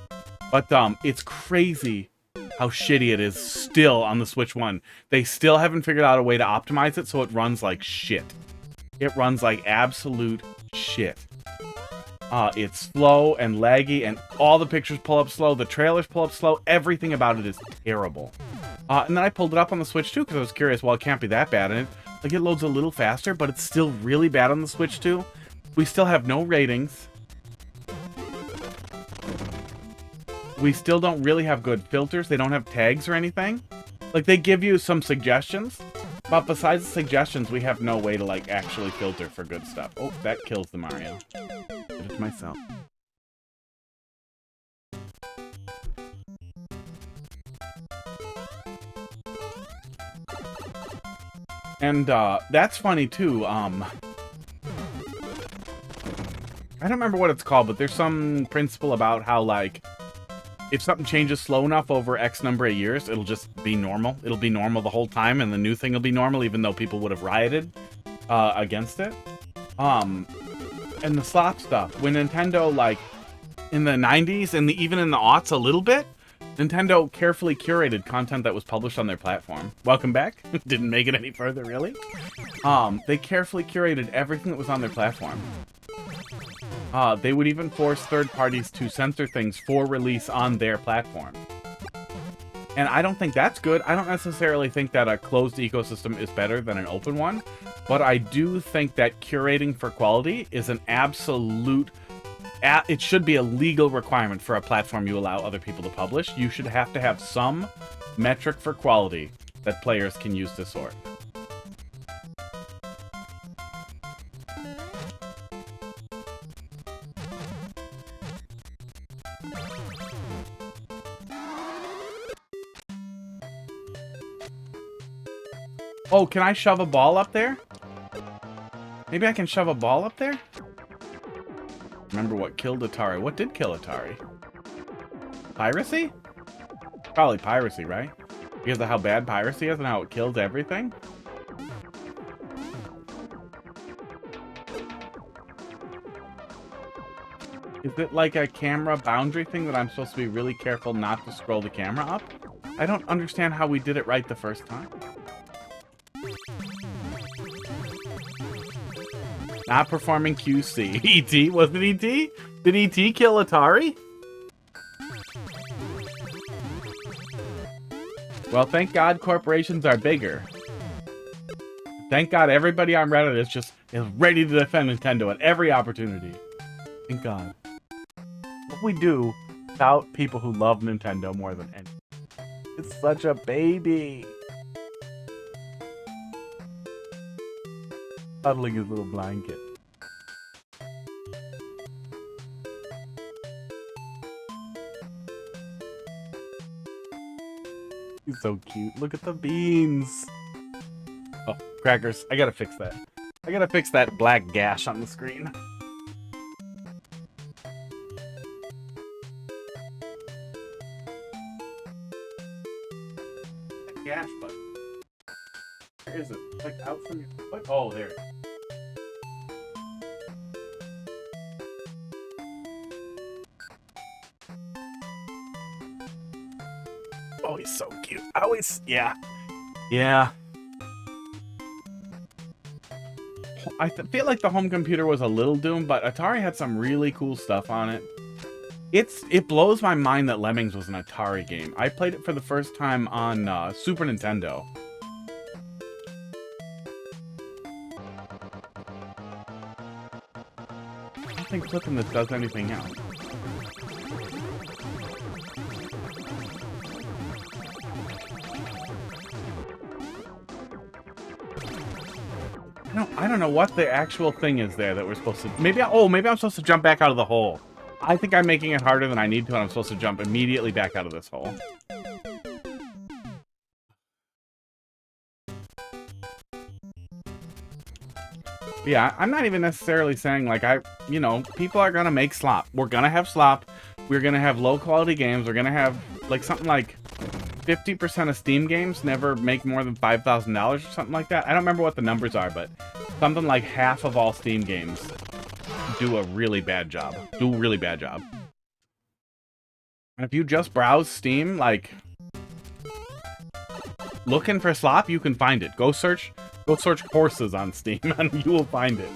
But it's crazy how shitty it is still on the Switch 1. They still haven't figured out a way to optimize it so it runs like shit. It runs like absolute shit. It's slow and laggy, and all the pictures pull up slow, the trailers pull up slow, everything about it is terrible. And then I pulled it up on the Switch 2 because I was curious, well, it can't be that bad, and it loads a little faster, but it's still really bad on the Switch 2. We still have no ratings. We still don't really have good filters. They don't have tags or anything. Like, they give you some suggestions, but besides the suggestions, we have no way to, like, actually filter for good stuff. Oh, that kills the Mario. Did it to myself. And, that's funny, too. I don't remember what it's called, but there's some principle about how, like, if something changes slow enough over X number of years, it'll just be normal. It'll be normal the whole time, and the new thing will be normal, even though people would have rioted against it. And the slop stuff. When Nintendo, like, in the 90s, and even in the aughts a little bit, Nintendo carefully curated content that was published on their platform. Welcome back. Didn't make it any further, really. They carefully curated everything that was on their platform. They would even force third parties to censor things for release on their platform. And I don't think that's good. I don't necessarily think that a closed ecosystem is better than an open one. But I do think that curating for quality is an absolute... It should be a legal requirement for a platform you allow other people to publish. You should have to have some metric for quality that players can use to sort. Oh, can I shove a ball up there? Maybe I can shove a ball up there? Remember what killed Atari. What did kill Atari? Piracy? Probably piracy, right? Because of how bad piracy is and how it kills everything? Is it like a camera boundary thing that I'm supposed to be really careful not to scroll the camera up? I don't understand how we did it right the first time. Not performing QC. E.T.? Was it E.T.? Did E.T. kill Atari? Well, thank God corporations are bigger. Thank God everybody on Reddit is ready to defend Nintendo at every opportunity. Thank God. What we do without people who love Nintendo more than anything. It's such a baby. Cuddling his little blanket. He's so cute. Look at the beans. Oh, crackers. I gotta fix that. I gotta fix that black gash on the screen. That gash button. Where is it? It's like out from your foot? Oh, there it is. Oh, he's so cute. I always, yeah. Yeah. I feel like the home computer was a little doomed, but Atari had some really cool stuff on it. It blows my mind that Lemmings was an Atari game. I played it for the first time on Super Nintendo. I don't think flipping this does anything else. I don't know what the actual thing is there that we're supposed to... Maybe I'm supposed to jump back out of the hole. I think I'm making it harder than I need to, and I'm supposed to jump immediately back out of this hole. Yeah, I'm not even necessarily saying, like, you know, people are gonna make slop. We're gonna have slop. We're gonna have low-quality games. We're gonna have, like, something like 50% of Steam games never make more than $5,000 or something like that. I don't remember what the numbers are, but something like half of all Steam games do a really bad job. And if you just browse Steam, like, looking for slop, you can find it. Go search horses on Steam, and you will find it.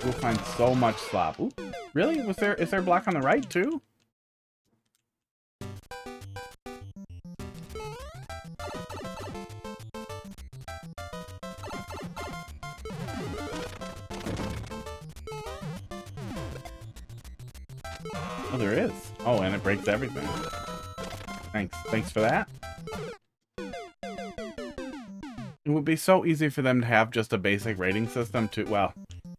You'll find so much slop. Ooh, really? Is there a block on the right too? Oh, there is. Oh, and it breaks everything. Thanks for that. It would be so easy for them to have just a basic rating system to, well,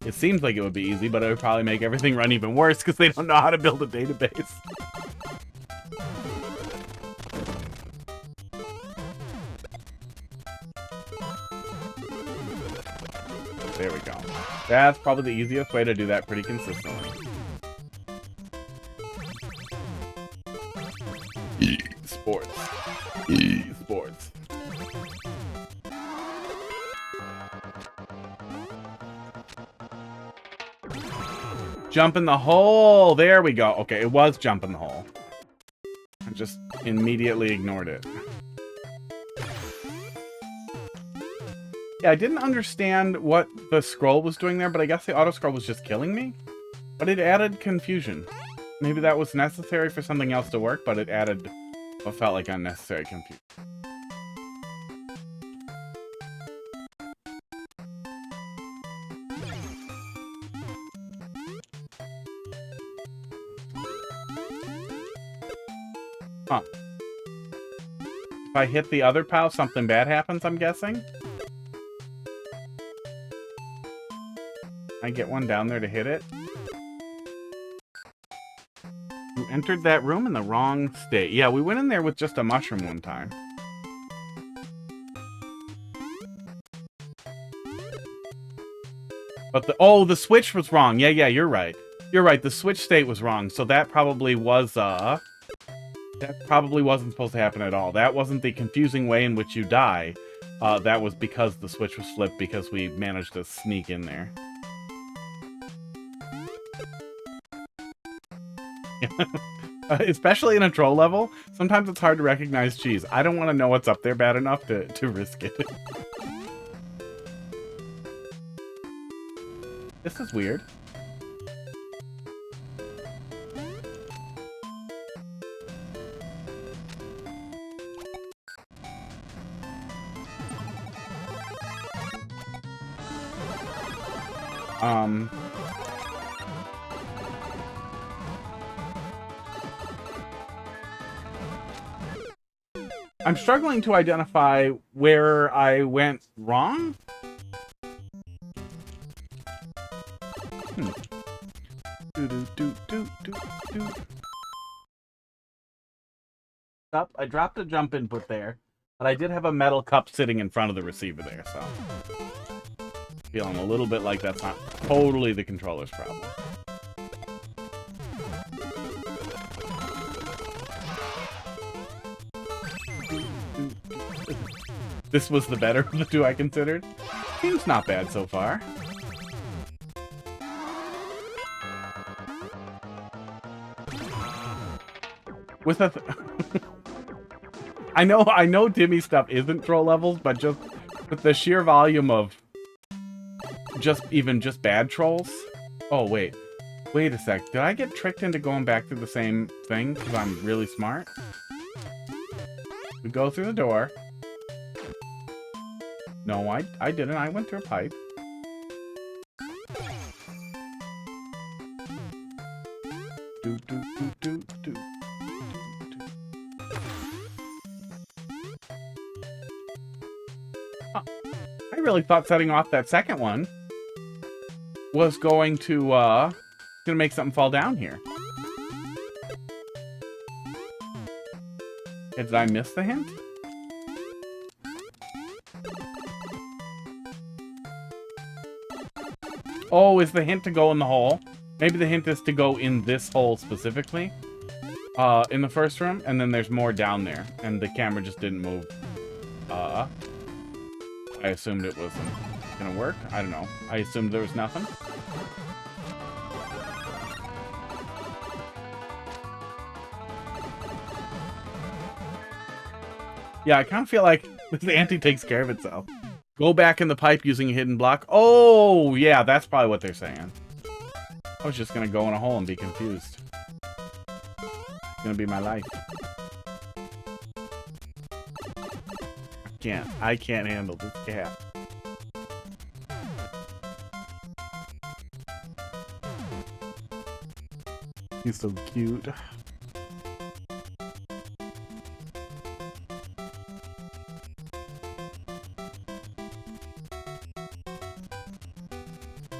it seems like it would be easy, but it would probably make everything run even worse because they don't know how to build a database. There we go. That's probably the easiest way to do that pretty consistently. Esports. Jump in the hole. There we go. Okay, it was jump in the hole. I just immediately ignored it. Yeah, I didn't understand what the scroll was doing there, but I guess the auto scroll was just killing me. But it added confusion. Maybe that was necessary for something else to work, but it added what felt like unnecessary confusion. Huh. If I hit the other POW, something bad happens, I'm guessing? I get one down there to hit it. You entered that room in the wrong state. Yeah, we went in there with just a mushroom one time. But the switch was wrong. Yeah, you're right. You're right, the switch state was wrong. So that probably was, that probably wasn't supposed to happen at all. That wasn't the confusing way in which you die. That was because the switch was flipped because we managed to sneak in there. Especially in a troll level, sometimes it's hard to recognize cheese. I don't want to know what's up there bad enough to risk it. This is weird. I'm struggling to identify where I went wrong. Up, I dropped a jump input there, but I did have a metal cup sitting in front of the receiver there, so feeling a little bit like that's not totally the controller's problem. This was the better of the two I considered. Seems not bad so far. With a I know Dimmy stuff isn't troll levels, but just with the sheer volume of just bad trolls. Oh wait a sec. Did I get tricked into going back through the same thing because I'm really smart? We go through the door. No, I didn't. I went through a pipe. I really thought setting off that second one was going to make something fall down here. Did I miss the hint? Oh, is the hint to go in the hole? Maybe the hint is to go in this hole specifically. In the first room, and then there's more down there. And the camera just didn't move. I assumed it wasn't gonna work. I don't know. I assumed there was nothing. Yeah, I kind of feel like this ante takes care of itself. Go back in the pipe using a hidden block. Oh, yeah, that's probably what they're saying. I was just gonna go in a hole and be confused. It's gonna be my life. I can't handle this cat. He's so cute.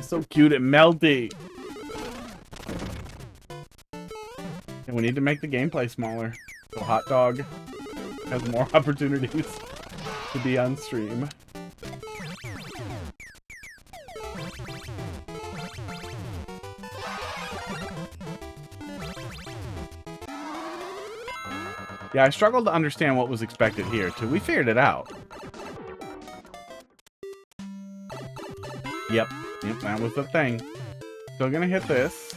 So cute and melty. And we need to make the gameplay smaller so Hot Dog has more opportunities to be on stream. Yeah, I struggled to understand what was expected here too. We figured it out. Yep, that was the thing. Still gonna hit this.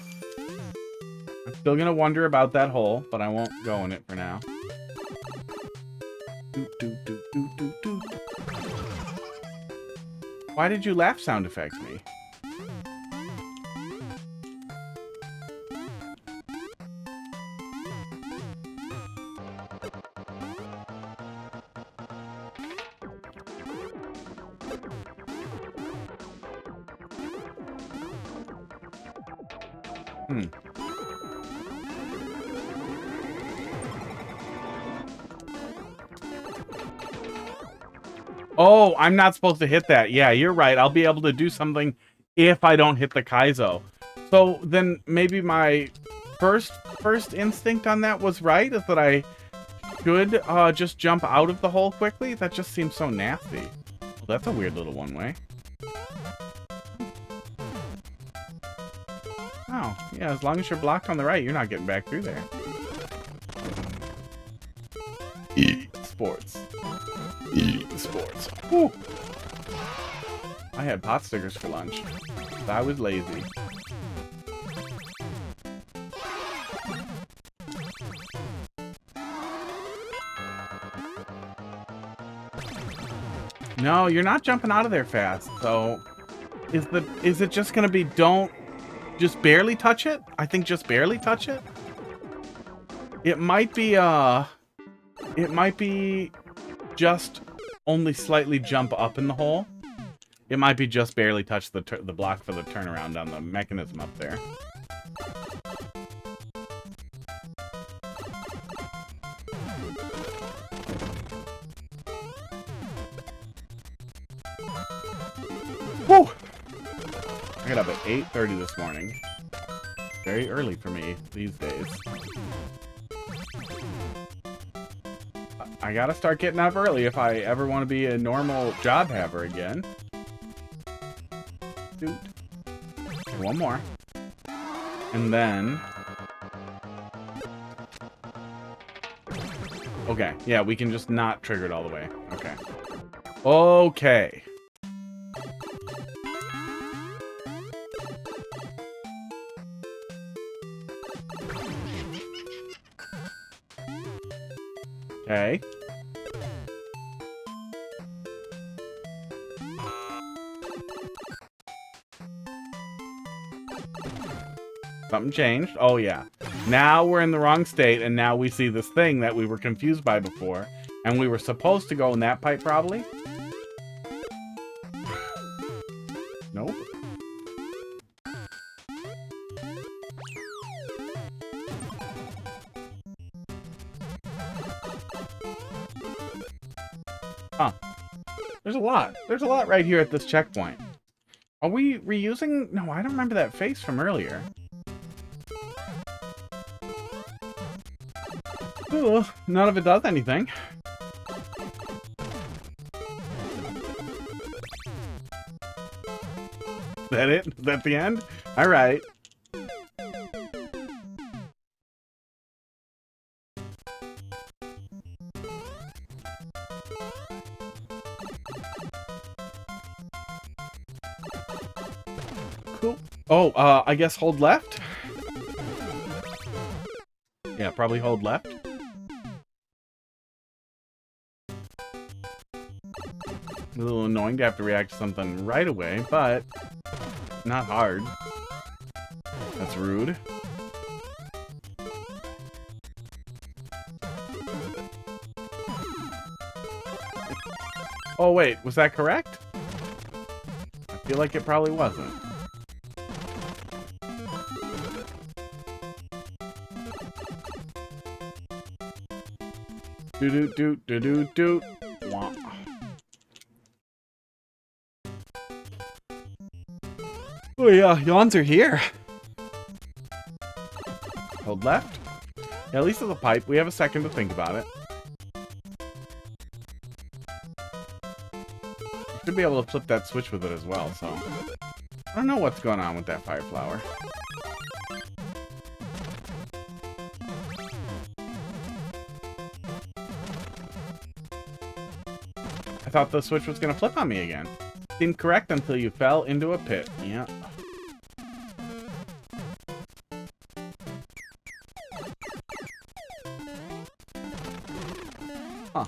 I'm still gonna wonder about that hole, but I won't go in it for now. Why did you laugh sound effect me? Oh, I'm not supposed to hit that. Yeah, you're right. I'll be able to do something if I don't hit the Kaizo. So then maybe my first instinct on that was right, is that I should just jump out of the hole quickly. That just seems so nasty. Well, that's a weird little one-way. Oh, yeah, as long as you're blocked on the right, you're not getting back through there. Sports. Sports. Whew. I had pot stickers for lunch. I was lazy. No, you're not jumping out of there fast. So, is it just gonna be don't just barely touch it? I think just barely touch it. It might be just only slightly jump up in the hole. It might be just barely touch the block for the turnaround on the mechanism up there. Whew! I got up at 8:30 this morning. Very early for me these days. I gotta start getting up early if I ever want to be a normal job haver again. Dude. Okay, one more. And then... Okay, yeah, we can just not trigger it all the way. Okay. Okay. Okay. Something changed. Oh, yeah. Now we're in the wrong state, and now we see this thing that we were confused by before. And we were supposed to go in that pipe, probably? Nope. Huh. There's a lot. There's a lot right here at this checkpoint. Are we reusing? No, I don't remember that face from earlier. Ooh, none of it does anything. Is that it? Is that the end? Alright. Cool. Oh, I guess hold left? Yeah, probably hold left. A little annoying to have to react to something right away, but not hard. That's rude. Oh wait, was that correct? I feel like it probably wasn't. Do. Wah. Oh yeah, yawns are here. Hold left. Yeah, at least it's a pipe. We have a second to think about it. We should be able to flip that switch with it as well, so... I don't know what's going on with that fire flower. I thought the switch was going to flip on me again. Seemed correct until you fell into a pit. Yeah. Huh.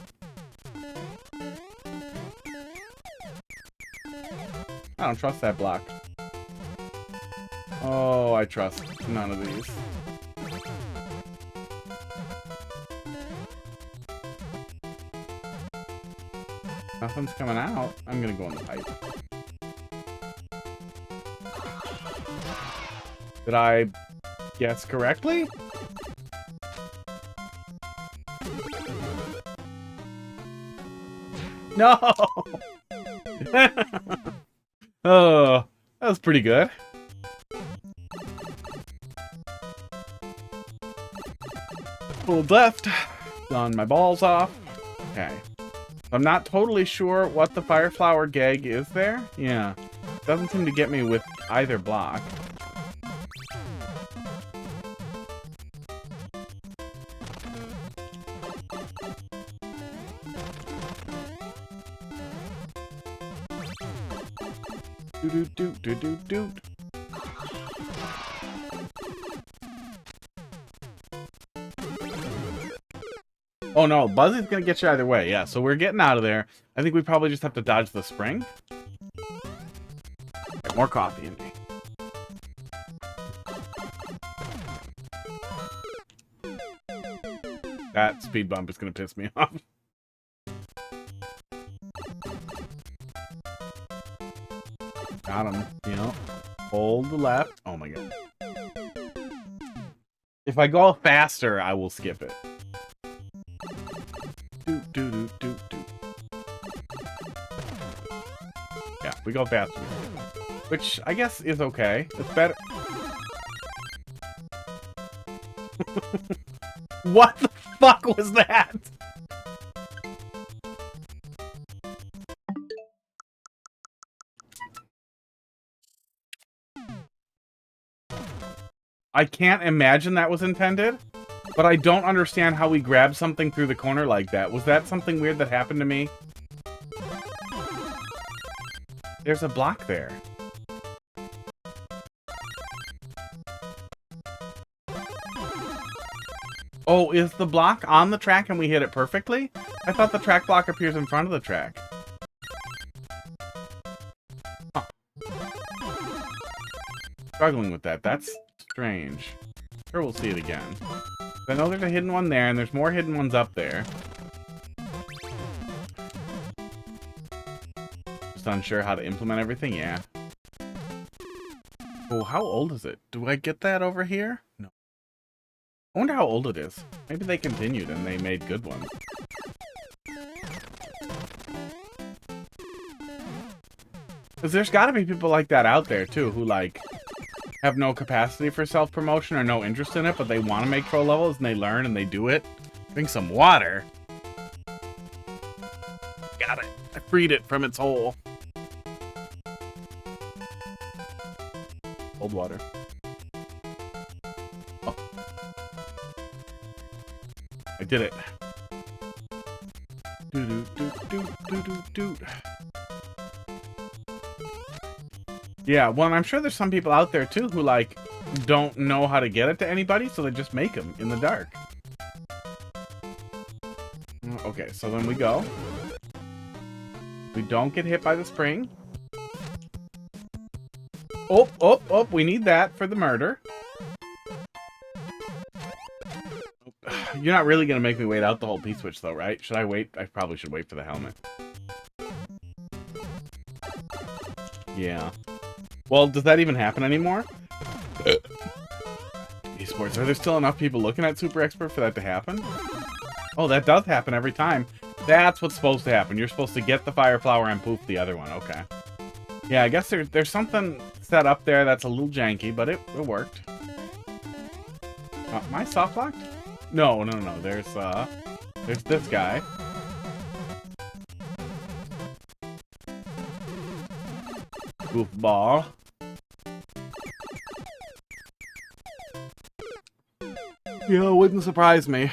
I don't trust that block. Oh, I trust none of these. Nothing's coming out. I'm gonna go in the pipe. Did I guess correctly? No! Oh, that was pretty good. Pulled left. Done my balls off. Okay. I'm not totally sure what the fire flower gag is there. Yeah. Doesn't seem to get me with either block. Do. Oh no, Buzzy's gonna get you either way. Yeah, so we're getting out of there. I think we probably just have to dodge the spring. Got more coffee in me. That speed bump is gonna piss me off. Got him. You know, hold the left. Oh my god. If I go faster, I will skip it. Do. Yeah. We go faster. Which I guess is okay. It's better. What the fuck was that? I can't imagine that was intended, but I don't understand how we grabbed something through the corner like that. Was that something weird that happened to me? There's a block there. Oh, is the block on the track and we hit it perfectly? I thought the track block appears in front of the track. Huh. Struggling with that. That's strange. Sure, we'll see it again. I know there's a hidden one there, and there's more hidden ones up there. Just unsure how to implement everything, yeah. Oh, how old is it? Do I get that over here? No. I wonder how old it is. Maybe they continued and they made good ones. Because there's got to be people like that out there, too, who, like, have no capacity for self-promotion or no interest in it, but they want to make troll levels and they learn and they do it. Drink some water. Got it. I freed it from its hole. Cold water. Oh. I did it. Do-do-do-do-do-do-do. Yeah, well, I'm sure there's some people out there, too, who, like, don't know how to get it to anybody, so they just make them in the dark. Okay, so then we go. We don't get hit by the spring. Oh, oh, oh, we need that for the murder. You're not really going to make me wait out the whole P-switch, though, right? Should I wait? I probably should wait for the helmet. Yeah. Well, does that even happen anymore? Esports, are there still enough people looking at Super Expert for that to happen? Oh, that does happen every time. That's what's supposed to happen. You're supposed to get the Fire Flower and poof the other one. Okay. Yeah, I guess there's something set up there that's a little janky, but it worked. Am I soft locked? No. There's this guy. Goofball. Yeah, it wouldn't surprise me.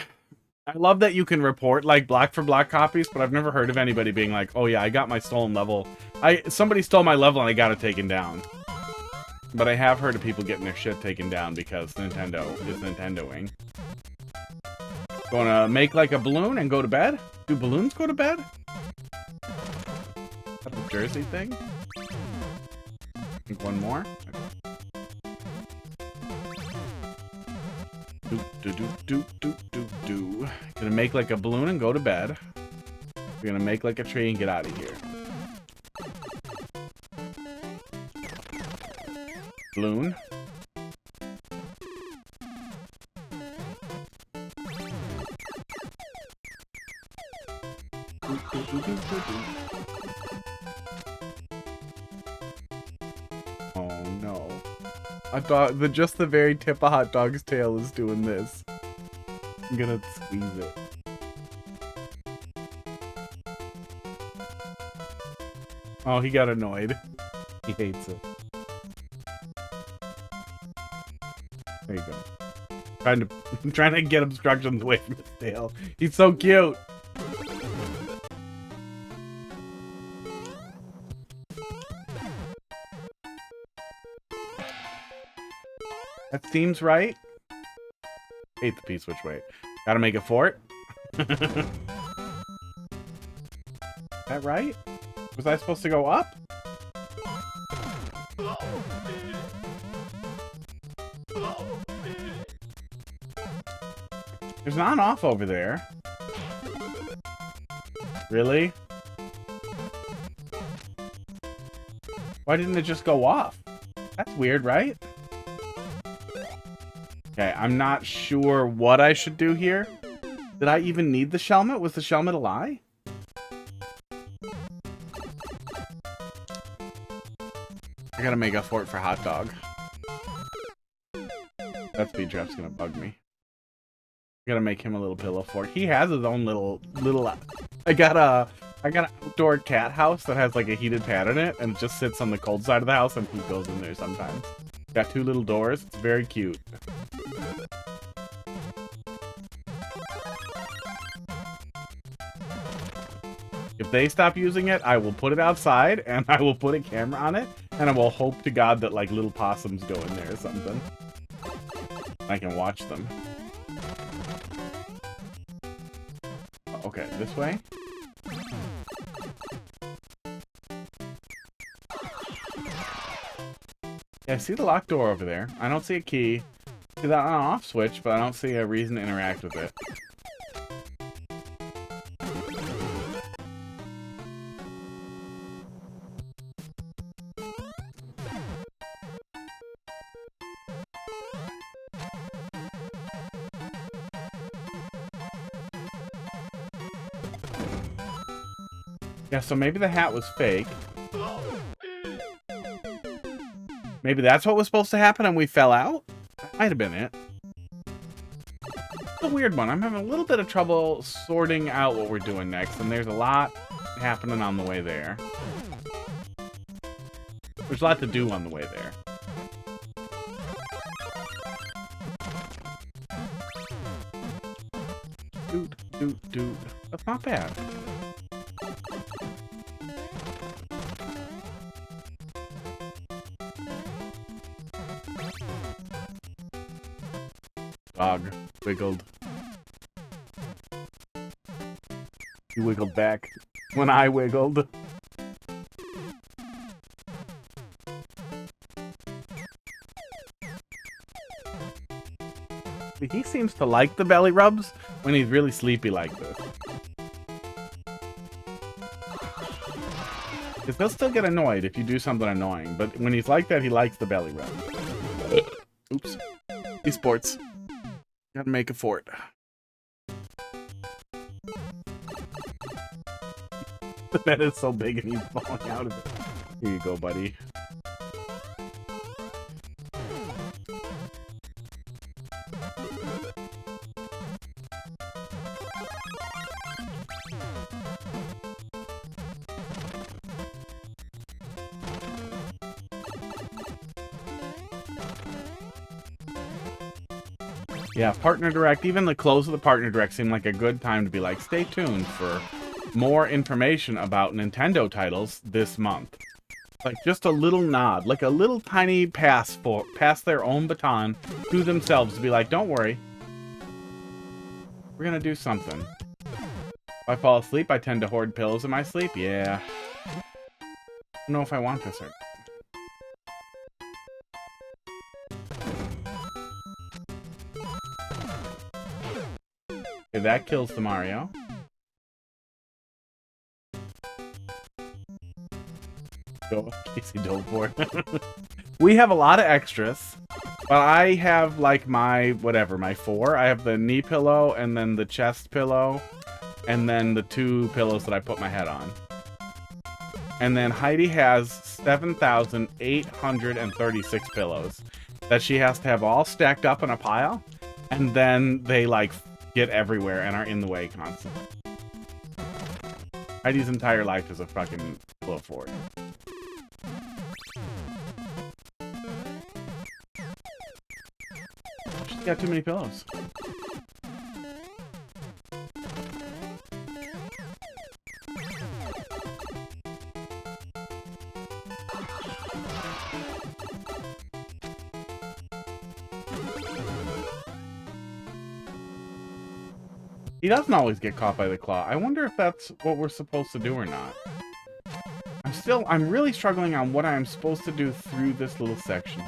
I love that you can report, like, block for block copies, but I've never heard of anybody being like, oh yeah, I got my stolen level. Somebody stole my level and I got it taken down. But I have heard of people getting their shit taken down because Nintendo is Nintendoing. Gonna make, like, a balloon and go to bed? Do balloons go to bed? Is that a Jersey thing? I think one more. Do. Gonna make like a balloon and go to bed. We're gonna make like a tree and get out of here. Balloon. Oh no. I thought just the very tip of Hot Dog's tail is doing this. I'm gonna squeeze it. Oh, he got annoyed. He hates it. There you go. I'm trying to get obstructions away from his tail. He's so cute. That seems right. Hate the P-switch, wait. Gotta make a fort. Is that right? Was I supposed to go up? There's an on-off over there. Really? Why didn't it just go off? That's weird, right? Okay, I'm not sure what I should do here. Did I even need the Shelmet? Was the Shelmet a lie? I gotta make a fort for Hot Dog. That speed trap's gonna bug me. I gotta make him a little pillow fort. He has his own little. I got an outdoor cat house that has like a heated pad in it, and it just sits on the cold side of the house, and he goes in there sometimes. Got 2 little doors. It's very cute. If they stop using it, I will put it outside, and I will put a camera on it, and I will hope to God that like little possums go in there or something. I can watch them. Okay, this way. Yeah, I see the locked door over there. I don't see a key. I see that on off switch, but I don't see a reason to interact with it. Yeah, so maybe the hat was fake. Maybe that's what was supposed to happen and we fell out? That might have been it. It's a weird one. I'm having a little bit of trouble sorting out what we're doing next, and there's a lot happening on the way there. There's a lot to do on the way there. Dude. That's not bad. Dog wiggled. He wiggled back when I wiggled. He seems to like the belly rubs when he's really sleepy like this. Because he'll still get annoyed if you do something annoying, but when he's like that, he likes the belly rub. Oops. Esports. Gotta make a fort. The bed is so big and he's falling out of it. Here you go, buddy. Yeah, Partner Direct, even the close of the Partner Direct seemed like a good time to be like, stay tuned for more information about Nintendo titles this month. Like, just a little nod, like a little tiny pass their own baton to themselves to be like, don't worry. We're gonna do something. If I fall asleep, I tend to hoard pillows in my sleep. Yeah. I don't know if I want this or not. Okay, that kills the Mario. Go, Casey Doveport. We have a lot of extras. But I have, like, my 4. I have the knee pillow, and then the chest pillow, and then the 2 pillows that I put my head on. And then Heidi has 7,836 pillows that she has to have all stacked up in a pile, and then they, like, get everywhere and are in the way constantly. Heidi's entire life is a fucking pillow fort. She's got too many pillows. He doesn't always get caught by the claw. I wonder if that's what we're supposed to do or not. I'm really struggling on what I'm supposed to do through this little section.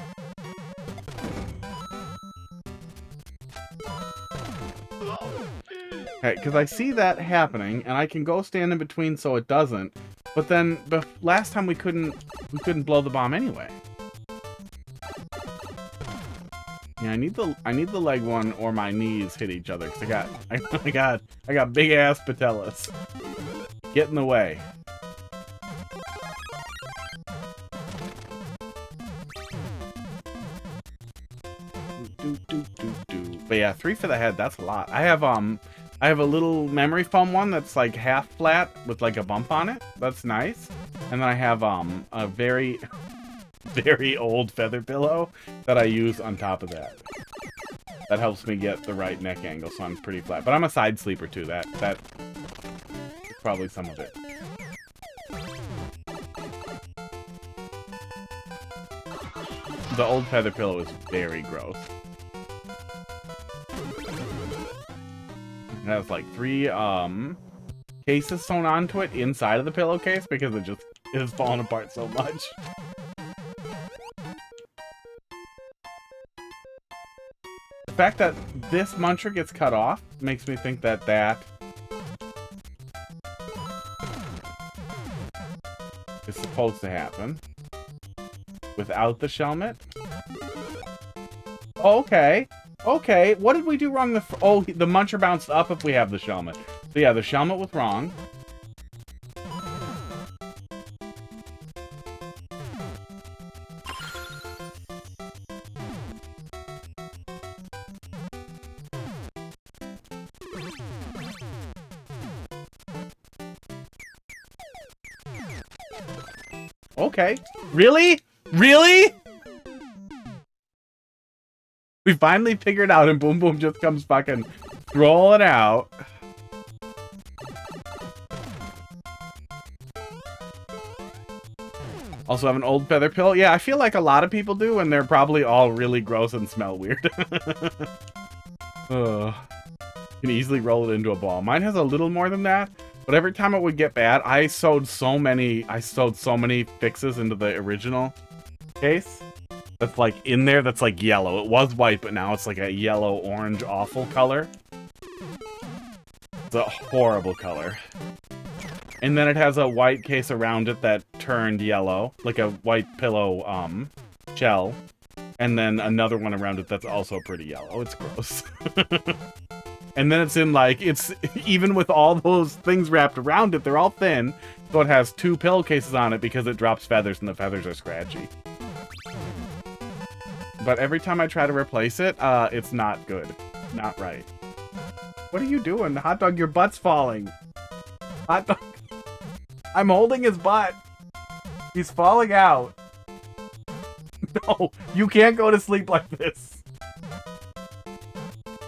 Okay, because I see that happening, and I can go stand in between so it doesn't. But then, last time we couldn't blow the bomb anyway. Yeah, I need the leg one or my knees hit each other because I got big ass patellas. Get in the way. yeah, 3 for the head. That's a lot. I have a little memory foam one that's like half flat with like a bump on it. That's nice. And then I have a very, very old feather pillow that I use on top of that. That helps me get the right neck angle, so I'm pretty flat. But I'm a side sleeper too. That is probably some of it. The old feather pillow is very gross. It has like 3 cases sewn onto it inside of the pillowcase because it is falling apart so much. The fact that this muncher gets cut off makes me think that is supposed to happen without the Shelmet. Oh, okay. Okay, what did we do wrong? The muncher bounced up if we have the Shelmet. So yeah, the Shelmet was wrong. Okay. Really? Really? We finally figured out and Boom Boom just comes fucking rolling out. Also have an old feather pillow. Yeah, I feel like a lot of people do, and they're probably all really gross and smell weird. Ugh. Can easily roll it into a ball. Mine has a little more than that, but every time it would get bad, I sewed so many fixes into the original case. That's like in there, that's like yellow. It was white, but now it's like a yellow, orange, awful color. It's a horrible color. And then it has a white case around it that turned yellow, like a white pillow shell. And then another one around it that's also pretty yellow. It's gross. And then it's in like, it's even with all those things wrapped around it, they're all thin. So it has 2 pillowcases on it because it drops feathers and the feathers are scratchy. But every time I try to replace it, it's not good. Not right. What are you doing? Hot dog, your butt's falling. Hot dog. I'm holding his butt. He's falling out. No, you can't go to sleep like this.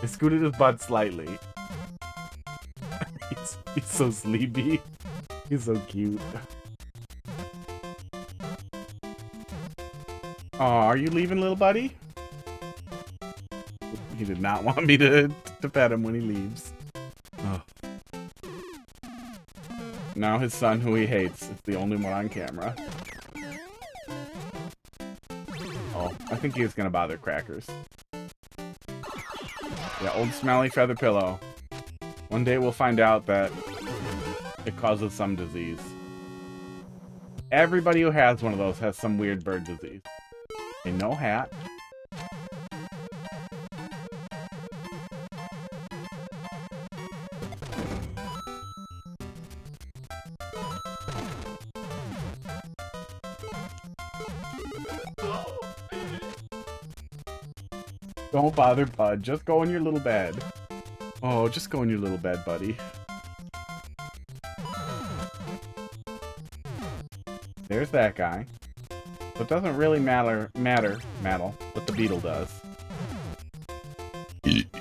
I scooted his butt slightly. He's so sleepy. He's so cute. Oh, are you leaving, little buddy? He did not want me to pet him when he leaves. Oh. Now his son, who he hates, is the only one on camera. Oh, I think he's gonna bother Crackers. Yeah, old smelly feather pillow. One day we'll find out that it causes some disease. Everybody who has one of those has some weird bird disease. Okay, no hat. Don't bother, bud. Just go in your little bed. Oh, just go in your little bed, buddy. There's that guy. So it doesn't really matter what the beetle does.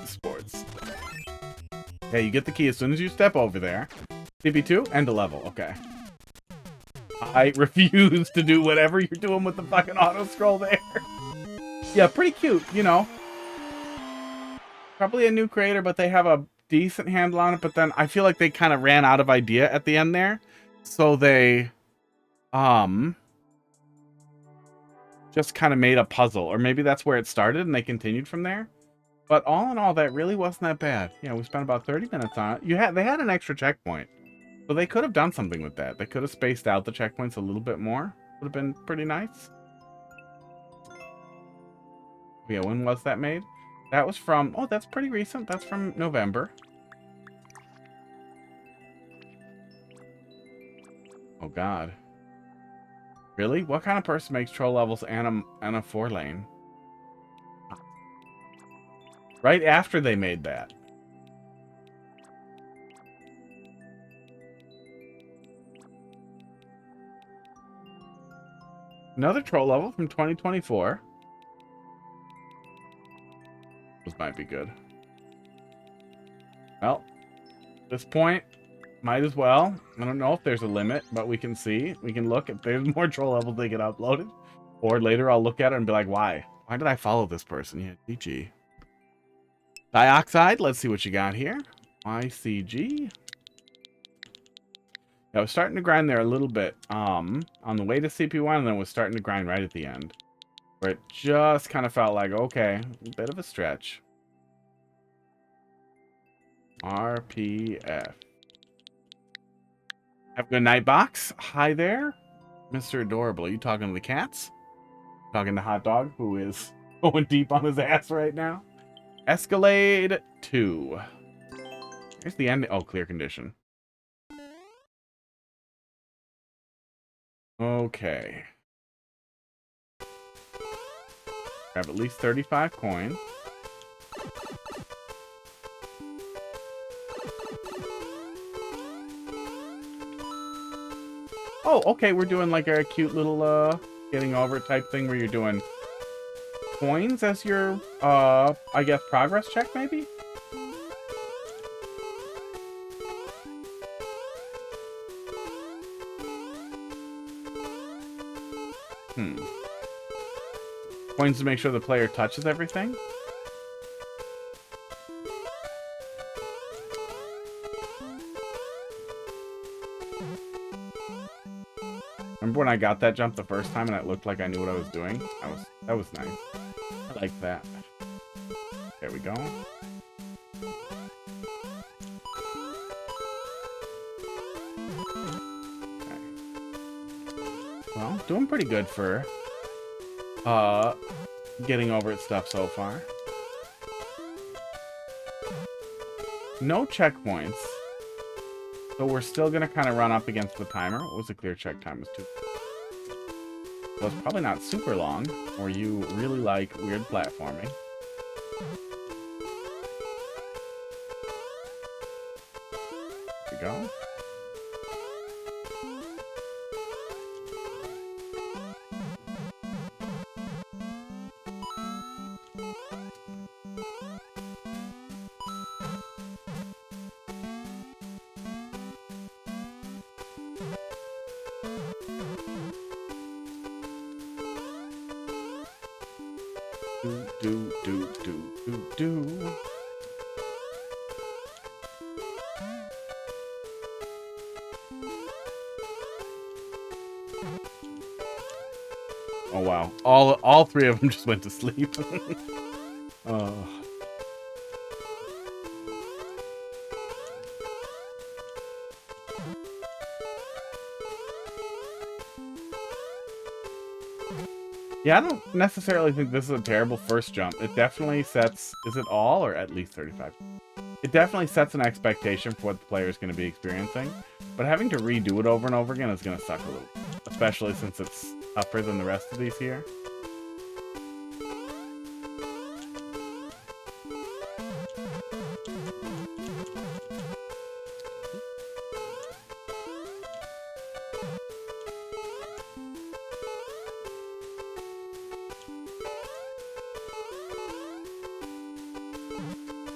Sports. Hey, you get the key as soon as you step over there. CP2, end a level. Okay. I refuse to do whatever you're doing with the fucking auto scroll there. Yeah, pretty cute, you know. Probably a new creator, but they have a decent handle on it. But then I feel like they kind of ran out of idea at the end there. So they, just kind of made a puzzle. Or maybe that's where it started and they continued from there. But all in all, that really wasn't that bad. Yeah, we spent about 30 minutes on it. They had an extra checkpoint. So they could have done something with that. They could have spaced out the checkpoints a little bit more. Would have been pretty nice. Yeah, when was that made? That was from... Oh, that's pretty recent. That's from November. Oh, God. Really? What kind of person makes troll levels and a 4-lane? Right after they made that. Another troll level from 2024. This might be good. Well, at this point, might as well. I don't know if there's a limit, but we can see. We can look if there's more troll levels they get uploaded. Or later I'll look at it and be like, why? Why did I follow this person? Yeah, GG. Dioxide, let's see what you got here. YCG. I was starting to grind there a little bit on the way to CP1, and then was starting to grind right at the end. Where it just kind of felt like, okay, a bit of a stretch. RPF. Have a good night, Box. Hi there. Mr. Adorable. Are you talking to the cats? Talking to Hot Dog, who is going deep on his ass right now. Escalade 2. Here's the end. Oh, clear condition. Okay. Grab at least 35 coins. Oh, okay, we're doing like a cute little getting over it type thing where you're doing coins as your I guess progress check maybe? Coins to make sure the player touches everything? Remember when I got that jump the first time and it looked like I knew what I was doing? That was nice. I like that. There we go. Okay. Well, doing pretty good for getting over its stuff so far. No checkpoints. So we're still gonna kind of run up against the timer. What was the clear check time? It was 2. So it's probably not super long, or you really like weird platforming. There we go. Do. Oh wow! All 3 of them just went to sleep. Oh. Yeah, I don't necessarily think this is a terrible first jump. It definitely sets... Is it all or at least 35? It definitely sets an expectation for what the player is going to be experiencing. But having to redo it over and over again is going to suck a little. Especially since it's tougher than the rest of these here.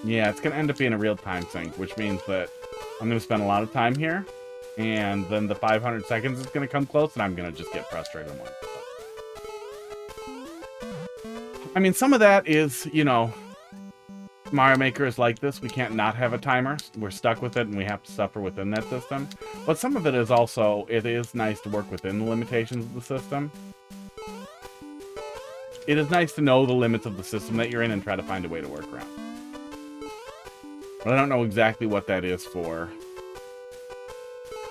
Yeah, it's going to end up being a real time sink, which means that I'm going to spend a lot of time here, and then the 500 seconds is going to come close, and I'm going to just get frustrated more. I mean, some of that is, you know, Mario Maker is like this. We can't not have a timer. We're stuck with it, and we have to suffer within that system. But some of it is also, it is nice to work within the limitations of the system. It is nice to know the limits of the system that you're in and try to find a way to work around. But I don't know exactly what that is for.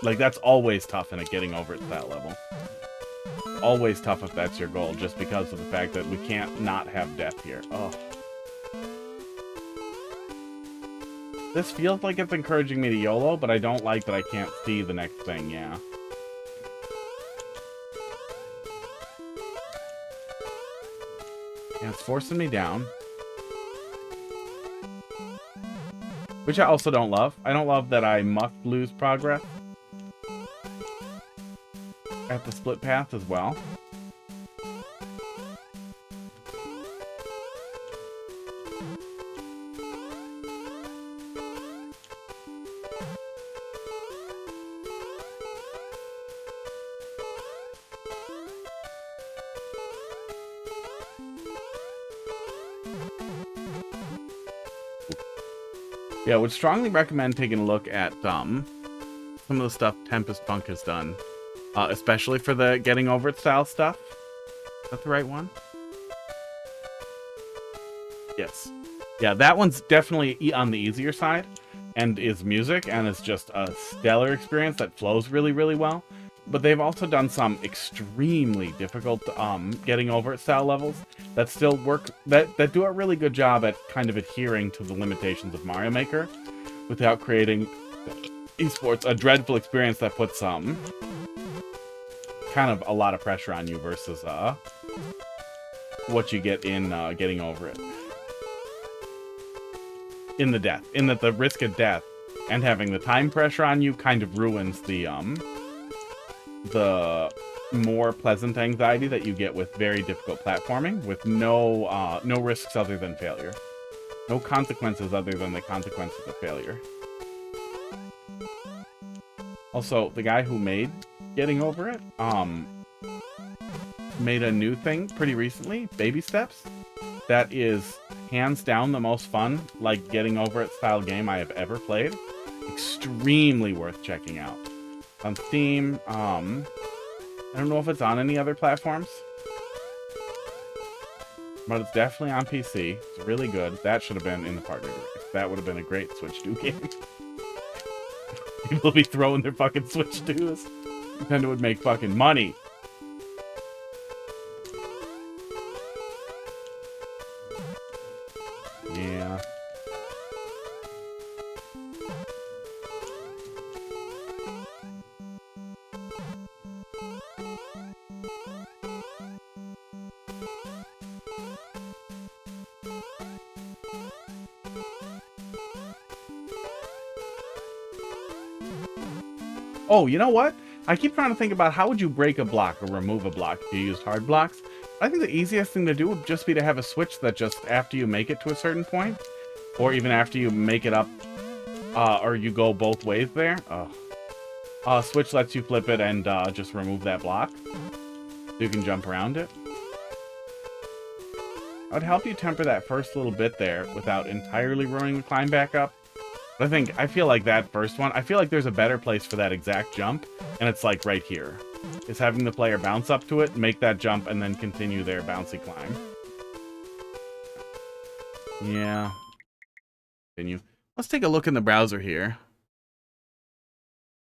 Like, that's always tough in a getting over at that level. Always tough if that's your goal, just because of the fact that we can't not have death here. Oh. This feels like it's encouraging me to YOLO, but I don't like that I can't see the next thing, yeah. Yeah, it's forcing me down. which I also don't love. I don't love that I must lose progress at the split path as well. Yeah, would strongly recommend taking a look at some of the stuff Tempest Punk has done, especially for the getting over it style stuff. Is that the right one? Yes. Yeah, that one's definitely on the easier side, and is music, and is just a stellar experience that flows really, really well. But they've also done some extremely difficult getting over it style levels that still work, that do a really good job at kind of adhering to the limitations of Mario Maker without creating esports a dreadful experience that puts kind of a lot of pressure on you versus what you get in getting over it. In that the risk of death and having the time pressure on you kind of ruins the more pleasant anxiety that you get with very difficult platforming with no risks other than failure. No consequences other than the consequences of failure. Also, the guy who made getting over it made a new thing pretty recently, Baby Steps, that is hands down the most fun, like, getting over it style game I have ever played. Extremely worth checking out. On Steam, I don't know if it's on any other platforms, but it's definitely on PC. It's really good. That should have been in the partner direct. That would have been a great Switch 2 game. People be throwing their fucking Switch 2s. Nintendo would make fucking money. Yeah. Oh, you know what? I keep trying to think about how would you break a block or remove a block if you used hard blocks. I think the easiest thing to do would just be to have a switch that just after you make it to a certain point, or even after you make it up, or you go both ways there. Switch lets you flip it and just remove that block, so you can jump around it. I would help you temper that first little bit there without entirely ruining the climb back up. But I feel like that first one, I feel like there's a better place for that exact jump, and it's like right here. Is having the player bounce up to it, make that jump, and then continue their bouncy climb. Yeah. Continue. Let's take a look in the browser here.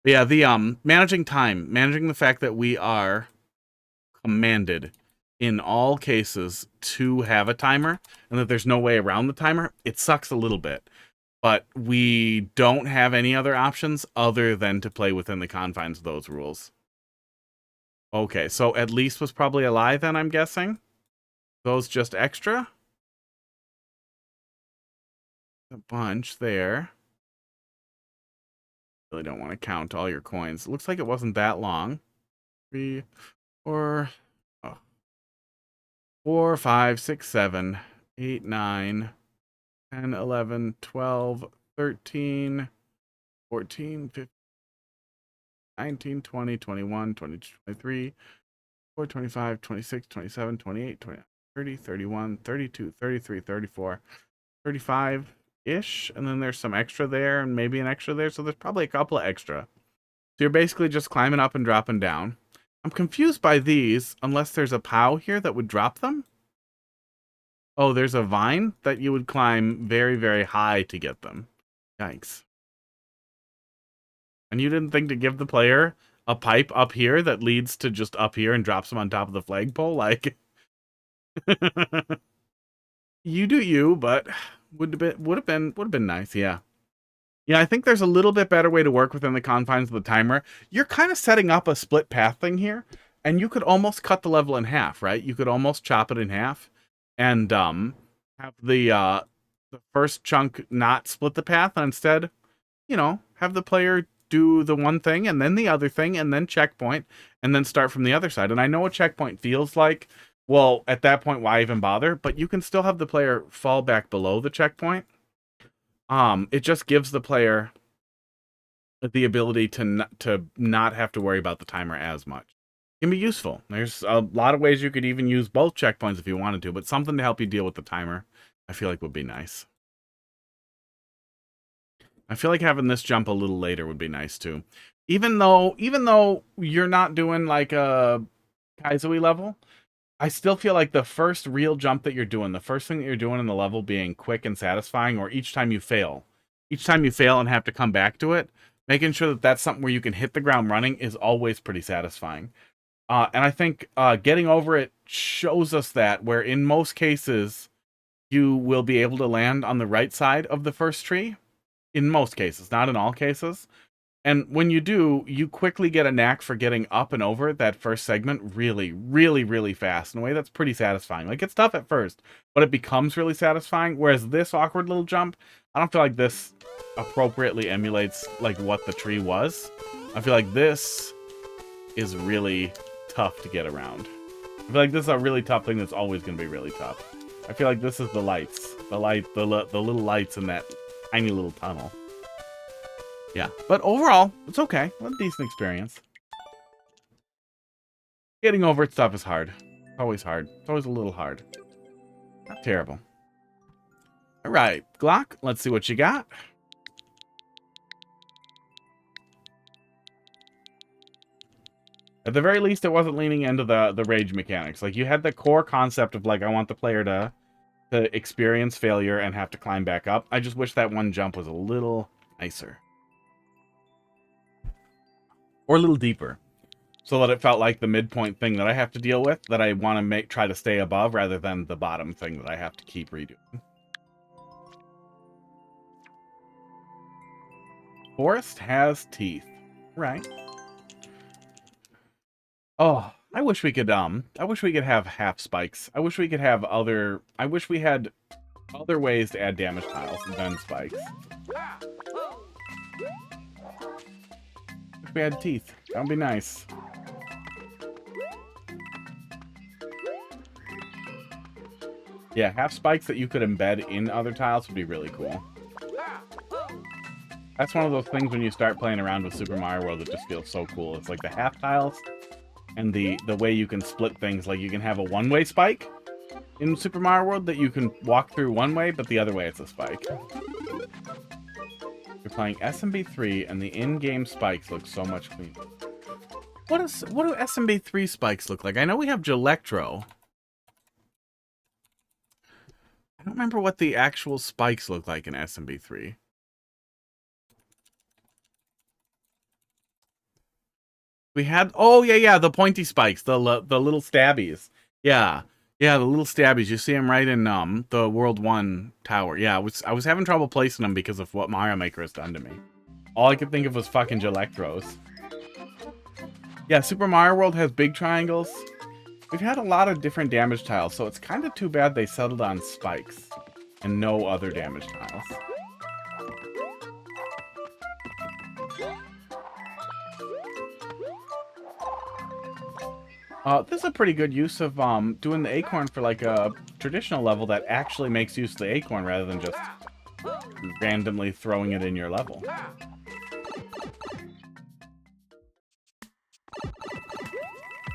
Yeah, the managing time, managing the fact that we are commanded in all cases to have a timer, and that there's no way around the timer, it sucks a little bit. But we don't have any other options other than to play within the confines of those rules. Okay, so at least was probably a lie then, I'm guessing. Those just extra. A bunch there. Really don't want to count all your coins. It looks like it wasn't that long. 3, 4, 4, 5, 6, 7, 8, 9, 10, 11, 12, 13, 14, 15, 19, 20, 21, 22, 23, 24, 25, 26, 27, 28, 29, 30, 31, 32, 33, 34, 35-ish. And then there's some extra there and maybe an extra there. So there's probably a couple of extra. So you're basically just climbing up and dropping down. I'm confused by these unless there's a POW here that would drop them. Oh, there's a vine that you would climb very, very high to get them. Yikes. And you didn't think to give the player a pipe up here that leads to just up here and drops them on top of the flagpole? Like, you do you, but would have been nice, yeah. Yeah, I think there's a little bit better way to work within the confines of the timer. You're kind of setting up a split path thing here, and you could almost cut the level in half, right? You could almost chop it in half and have the the first chunk not split the path, and instead, you know, have the player do the one thing and then the other thing and then checkpoint and then start from the other side. And I know a checkpoint feels like, well, at that point, why even bother? But you can still have the player fall back below the checkpoint. It just gives the player the ability to not have to worry about the timer as much. It can be useful. There's a lot of ways you could even use both checkpoints if you wanted to, but something to help you deal with the timer, I feel like would be nice. I feel like having this jump a little later would be nice too. Even though you're not doing like a Kaizui level, I still feel like the first real jump that you're doing, the first thing that you're doing in the level being quick and satisfying, or each time you fail and have to come back to it, making sure that that's something where you can hit the ground running is always pretty satisfying. And I think getting over it shows us that, where in most cases, you will be able to land on the right side of the first tree. In most cases, not in all cases. And when you do, you quickly get a knack for getting up and over that first segment really, really, really fast in a way that's pretty satisfying. Like, it's tough at first, but it becomes really satisfying. Whereas this awkward little jump, I don't feel like this appropriately emulates like what the tree was. I feel like this is really tough to get around. I feel like this is a really tough thing that's always going to be really tough. I feel like this is the lights. The little lights in that tiny little tunnel. Yeah, but overall, it's okay. A decent experience. Getting over stuff is hard. It's always hard. It's always a little hard. Not terrible. All right, Glok, let's see what you got. At the very least, it wasn't leaning into the rage mechanics. Like, you had the core concept of, like, I want the player to experience failure and have to climb back up. I just wish that one jump was a little nicer. Or a little deeper. So that it felt like the midpoint thing that I have to deal with, that I want to try to stay above, rather than the bottom thing that I have to keep redoing. Forest has teeth. Right. Oh, I wish we could have half spikes. I wish we had other ways to add damage tiles than spikes. Wish we had teeth. That would be nice. Yeah, half spikes that you could embed in other tiles would be really cool. That's one of those things when you start playing around with Super Mario World that just feels so cool. It's like the half tiles and the way you can split things. Like, you can have a one-way spike in Super Mario World that you can walk through one way, but the other way it's a spike. You're playing SMB3 and the in-game spikes look so much cleaner. What do SMB3 spikes look like? I know we have Gelectro. I don't remember what the actual spikes look like in SMB3. We had, oh yeah, the pointy spikes, the little stabbies. Yeah, the little stabbies. You see them right in the World 1 tower. Yeah, I was having trouble placing them because of what Mario Maker has done to me. All I could think of was fucking Gelectros. Yeah, Super Mario World has big triangles. We've had a lot of different damage tiles, so it's kind of too bad they settled on spikes and no other damage tiles. This is a pretty good use of doing the acorn for like a traditional level that actually makes use of the acorn rather than just randomly throwing it in your level.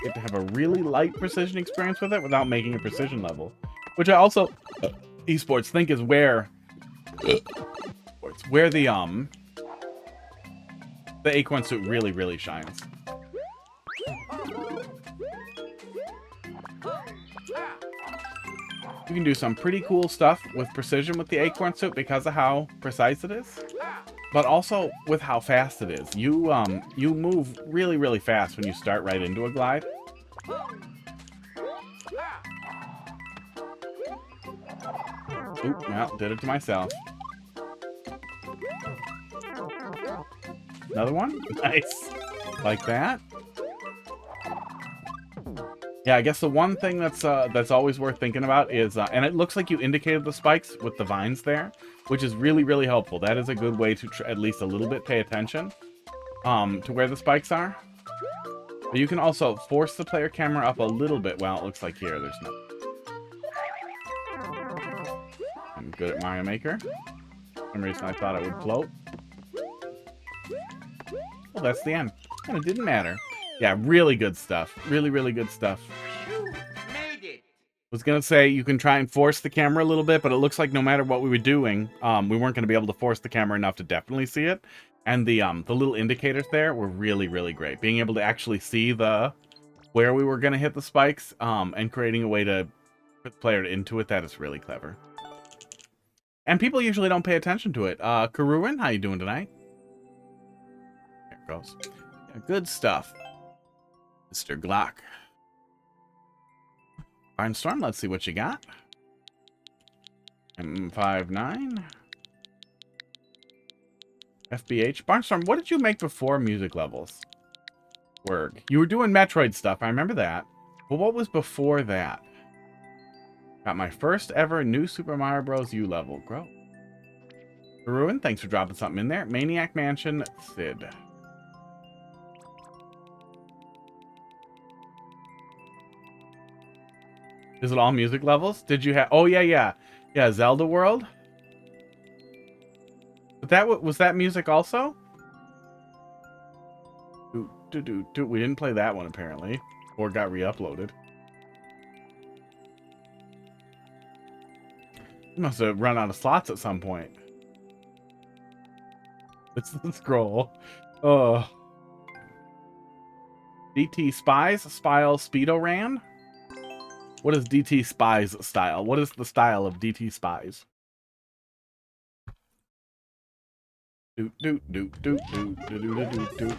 Get to have a really light precision experience with it without making a precision level, which I also esports think is where the acorn suit really shines. You can do some pretty cool stuff with precision with the acorn suit because of how precise it is, but also with how fast it is. You move really fast when you start right into a glide. Oop, well, did it to myself. Another one? Nice. Like that. Yeah, I guess the one thing that's always worth thinking about is, and it looks like you indicated the spikes with the vines there, which is really, really helpful. That is a good way to at least a little bit pay attention to where the spikes are. But you can also force the player camera up a little bit. Well, it looks like here, there's no. I'm good at Mario Maker. For some reason I thought it would float. Well, that's the end. And it didn't matter. Yeah, really good stuff. Really, really good stuff. You made it. Was gonna say you can try and force the camera a little bit, but it looks like no matter what we were doing, we weren't gonna be able to force the camera enough to definitely see it. And the little indicators there were really, really great. Being able to actually see where we were gonna hit the spikes, and creating a way to put the player into it, that is really clever. And people usually don't pay attention to it. Karuin, how you doing tonight? There it goes. Yeah, good stuff. Mr. Glok. Barnstorm, let's see what you got. M59. FBH. Barnstorm, what did you make before music levels? Word. You were doing Metroid stuff, I remember that. But what was before that? Got my first ever new Super Mario Bros. U level. Grow. Ruin, thanks for dropping something in there. Maniac Mansion, Sid. Is it all music levels? Did you have... Oh, yeah. Yeah, Zelda World? But that was that music also? We didn't play that one, apparently. Or got re-uploaded. You must have run out of slots at some point. Let's scroll. Oh. DT Spies? Spile Speedo Ran? What is DT Spies style? What is the style of DT Spies? Doot doot doot doot doot doot doot doot doot.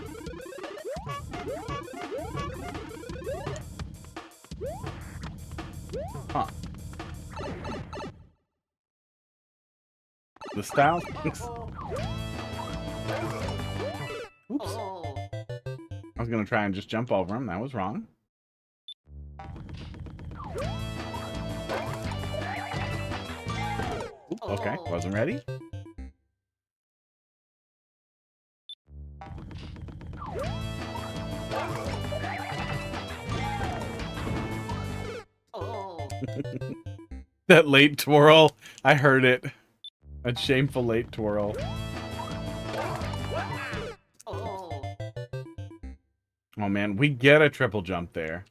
Huh. The style? Oops. I was gonna try and just jump over him. That was wrong. Oops, okay, wasn't ready. That late twirl, I heard it. That shameful late twirl. Oh man, we get a triple jump there.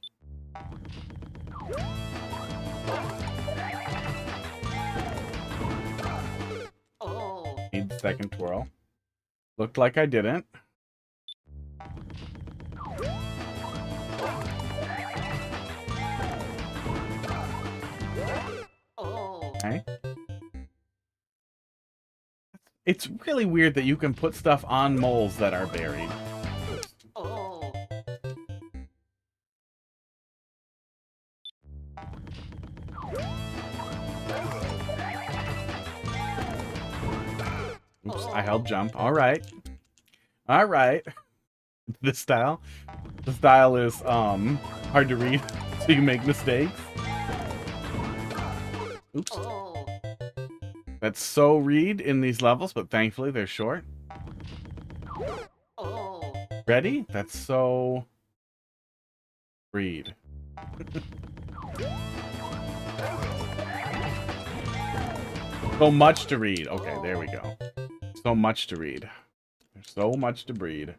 Need the second twirl. Looked like I didn't. Okay. It's really weird that you can put stuff on moles that are buried. Oops, I held jump. All right. All right. This style. The style is hard to read, so you make mistakes. Oops. That's so read in these levels, but thankfully they're short. Ready? That's so read. So much to read. Okay, there we go. So much to read. There's so much to breed.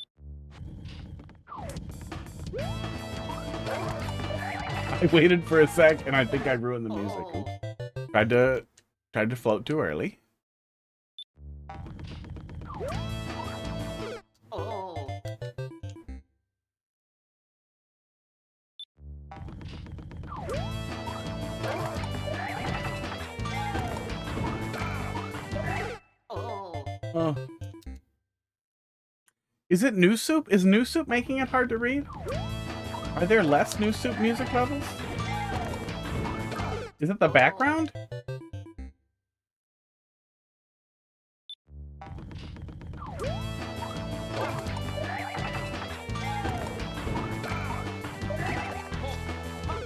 I waited for a sec and I think I ruined the music. Oops. Tried to float too early. Oh. Is it New Soup? Is New Soup making it hard to read? Are there less New Soup music levels? Is it the background?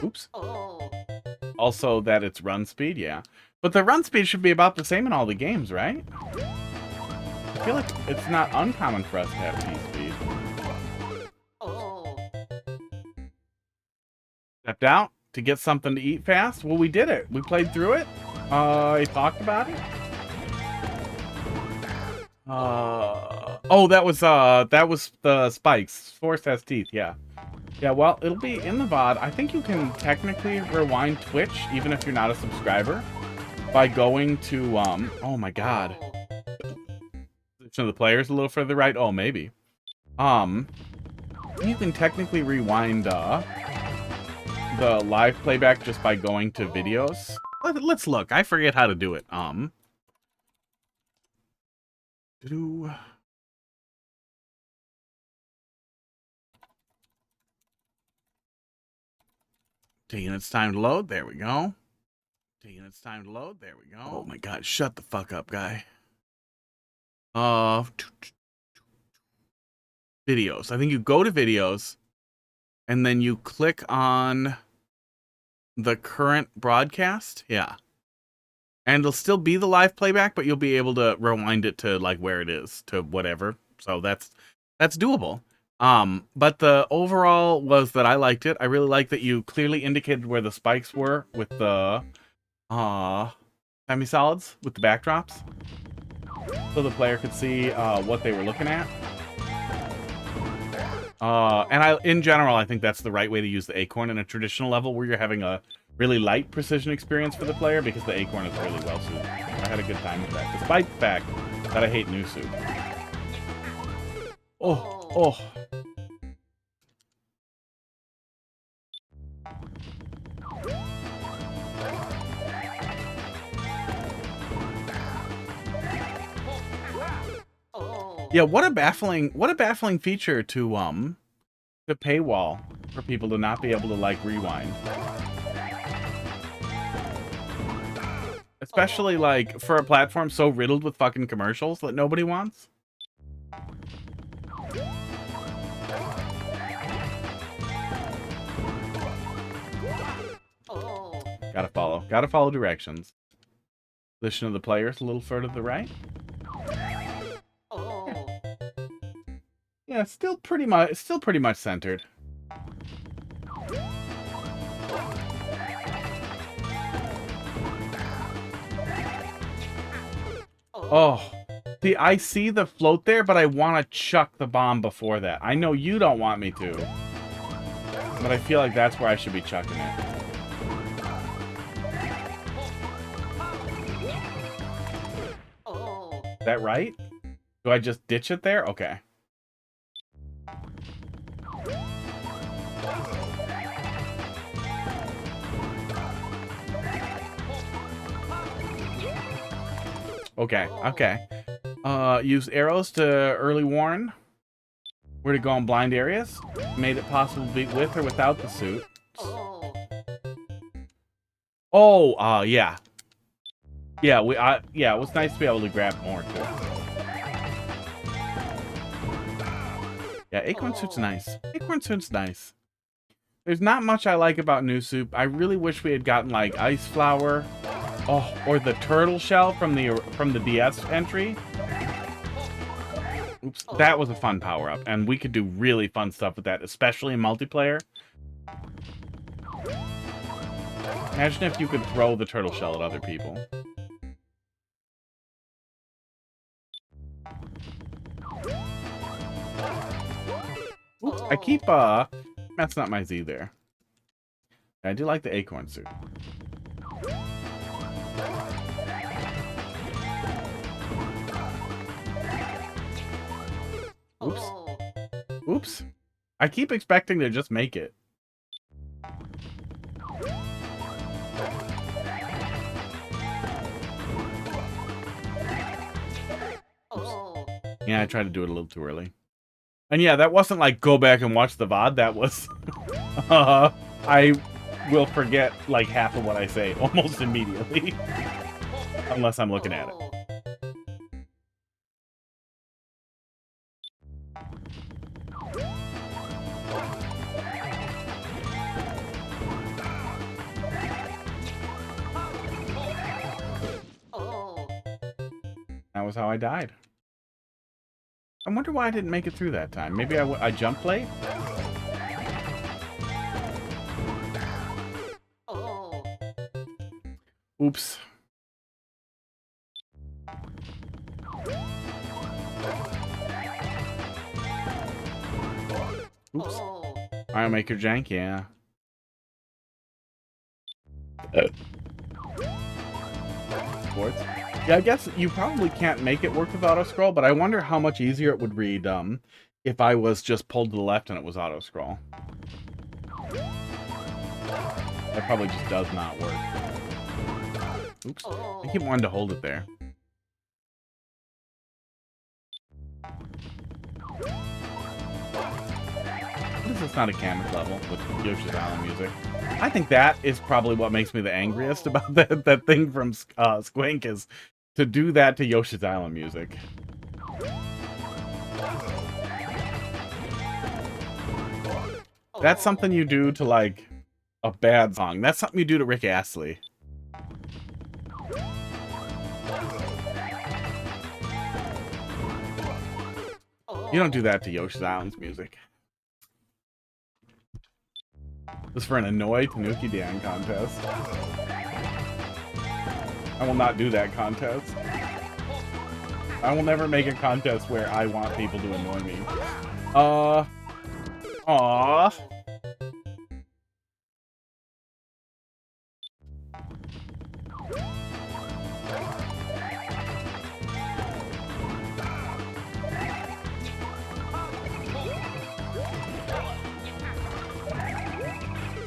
Oops. Also that it's run speed, yeah. But the run speed should be about the same in all the games, right? I feel like it's not uncommon for us to have T-speed. Stepped out to get something to eat fast. Well, we did it. We played through it. I talked about it. Oh, that was the spikes. Force has teeth, yeah. Yeah, well, it'll be in the VOD. I think you can technically rewind Twitch, even if you're not a subscriber, by going to, oh my god. Position of the players a little further right? Oh, maybe. You can technically rewind, the live playback just by going to videos. Let's look. I forget how to do it. Taking its time to load. There we go. Taking its time to load. There we go. Oh my god, shut the fuck up, guy. Videos. I think you go to videos and then you click on the current broadcast. Yeah. And it'll still be the live playback, but you'll be able to rewind it to like where it is, to whatever. So that's doable. But the overall was that I liked it. I really like that you clearly indicated where the spikes were with the semi-solids, with the backdrops. So the player could see what they were looking at. And in general, I think that's the right way to use the acorn in a traditional level where you're having a really light precision experience for the player, because the acorn is really well suited. I had a good time with that, despite the fact that I hate new soup. Oh. Yeah, what a baffling feature to paywall for people to not be able to like rewind. Especially like for a platform so riddled with fucking commercials that nobody wants. Gotta follow directions. Position of the players a little further to the right. Yeah, still pretty much centered. Oh, see, I see the float there, but I want to chuck the bomb before that. I know you don't want me to, but I feel like that's where I should be chucking it. Is that right? Do I just ditch it there? Okay. Okay. Use arrows to early warn where to go in blind areas. Made it possible to beat with or without the suit. Oh, yeah. Yeah, it was nice to be able to grab more too. Yeah, Acorn Suit's nice. Acorn Suit's nice. There's not much I like about New Soup. I really wish we had gotten like Ice Flower. Oh, or the turtle shell from the DS entry. Oops, that was a fun power-up, and we could do really fun stuff with that, especially in multiplayer. Imagine if you could throw the turtle shell at other people. Oops, I keep messing up my Z there. I do like the Acorn Suit. Oops. I keep expecting to just make it. Oops. Yeah, I tried to do it a little too early. And yeah, that wasn't like go back and watch the VOD. That was... I will forget like half of what I say almost immediately. Unless I'm looking at it. that was how I died. I wonder why I didn't make it through that time. Maybe I jumped late? Oops. Oops. I'll make your jank, yeah. Sports. Yeah, I guess you probably can't make it work with auto-scroll, but I wonder how much easier it would read if I was just pulled to the left and it was auto-scroll. That probably just does not work. Oops. I keep wanting to hold it there. What is this not a Kamek level with Yoshi's Island music? I think that is probably what makes me the angriest about that thing from Squink is to do that to Yoshi's Island music. That's something you do to, like, a bad song. That's something you do to Rick Astley. You don't do that to Yoshi's Island's music. This is for an Annoy Tanuki Dan contest. I will not do that contest. I will never make a contest where I want people to annoy me. Aww.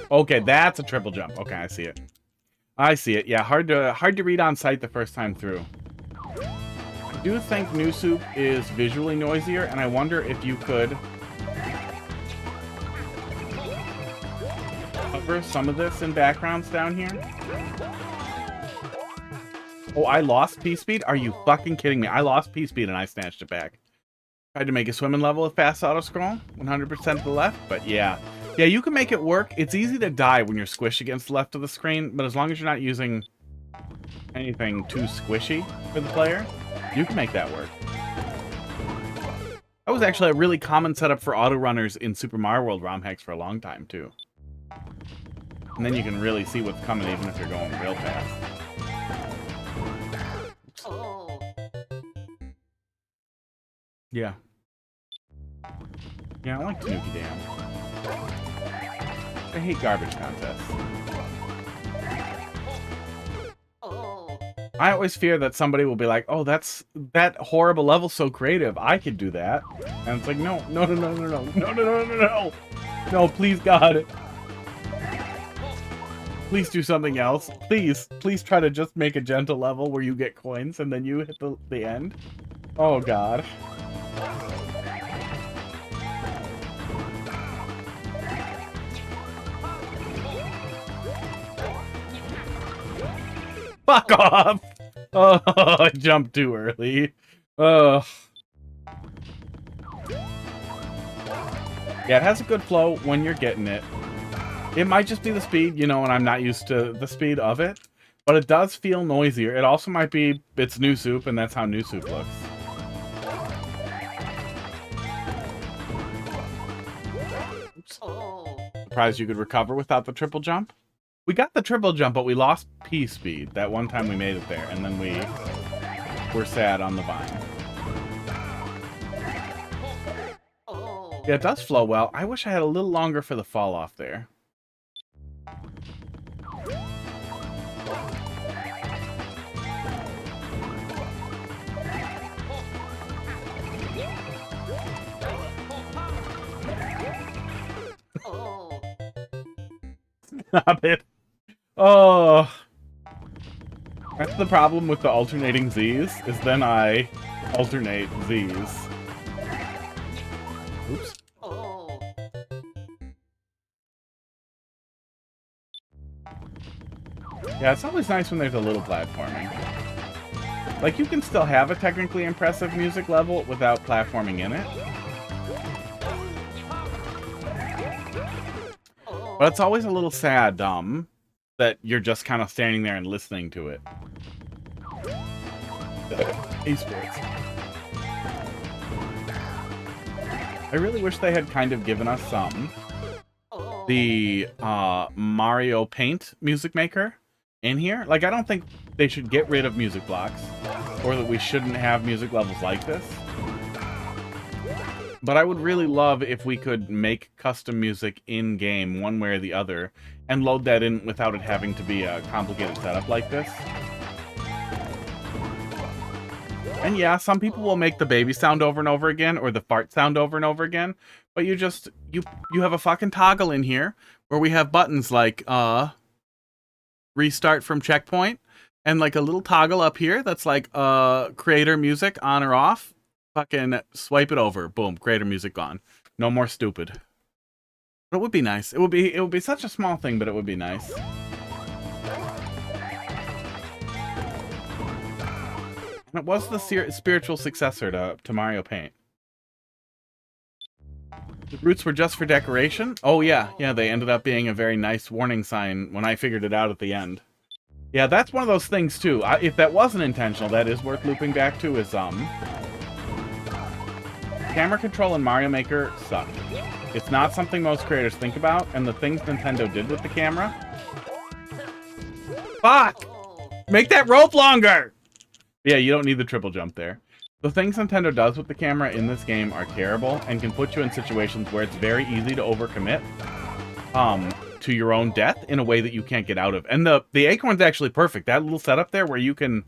Okay, that's a triple jump. Okay, I see it. I see it. Yeah, hard to read on sight the first time through. I do think New Soup is visually noisier, and I wonder if you could cover some of this in backgrounds down here. Oh, I lost P-Speed? Are you fucking kidding me? I lost P-Speed and I snatched it back. Tried to make a swimming level with fast auto-scroll, 100% to the left, but yeah. Yeah, you can make it work. It's easy to die when you're squished against the left of the screen, but as long as you're not using anything too squishy for the player, you can make that work. That was actually a really common setup for auto runners in Super Mario World ROM hacks for a long time, too. And then you can really see what's coming even if you're going real fast. Oops. Yeah. Yeah, I like Tanuki Dam. I hate garbage contests. I always fear that somebody will be like, oh, that horrible level's so creative. I could do that. And it's like, no. No, please, God. Please do something else. Please try to just make a gentle level where you get coins and then you hit the end. Oh, God. Fuck off! Oh, I jumped too early. Ugh. Yeah, it has a good flow when you're getting it. It might just be the speed, you know, and I'm not used to the speed of it. But it does feel noisier. It also might be it's New Soup, and that's how New Soup looks. Oops. Surprised you could recover without the triple jump? We got the triple jump, but we lost P-Speed that one time we made it there, and then we were sad on the vine. Yeah, it does flow well. I wish I had a little longer for the fall off there. Stop it. Oh. That's the problem with the alternating Z's, is then I alternate Z's. Oops. Yeah, it's always nice when there's a little platforming. Like, you can still have a technically impressive music level without platforming in it. But it's always a little sad, that you're just kind of standing there and listening to it. Esports. I really wish they had kind of given us the Mario Paint music maker in here. Like, I don't think they should get rid of music blocks, or that we shouldn't have music levels like this. But I would really love if we could make custom music in-game one way or the other, and load that in without it having to be a complicated setup like this. And yeah, some people will make the baby sound over and over again, or the fart sound over and over again, but you have a fucking toggle in here where we have buttons like restart from checkpoint, and like a little toggle up here that's like creator music on or off. Fucking swipe it over, boom, creator music gone. No more stupid. But it would be nice. It would be such a small thing, but it would be nice. And it was the spiritual successor to Mario Paint. The roots were just for decoration? Oh yeah, they ended up being a very nice warning sign when I figured it out at the end. Yeah, that's one of those things too. If that wasn't intentional, that is worth looping back to, is camera control in Mario Maker sucked. It's not something most creators think about, and the things Nintendo did with the camera... Fuck! Make that rope longer! Yeah, you don't need the triple jump there. The things Nintendo does with the camera in this game are terrible, and can put you in situations where it's very easy to overcommit to your own death in a way that you can't get out of. And the acorn's actually perfect. That little setup there where you can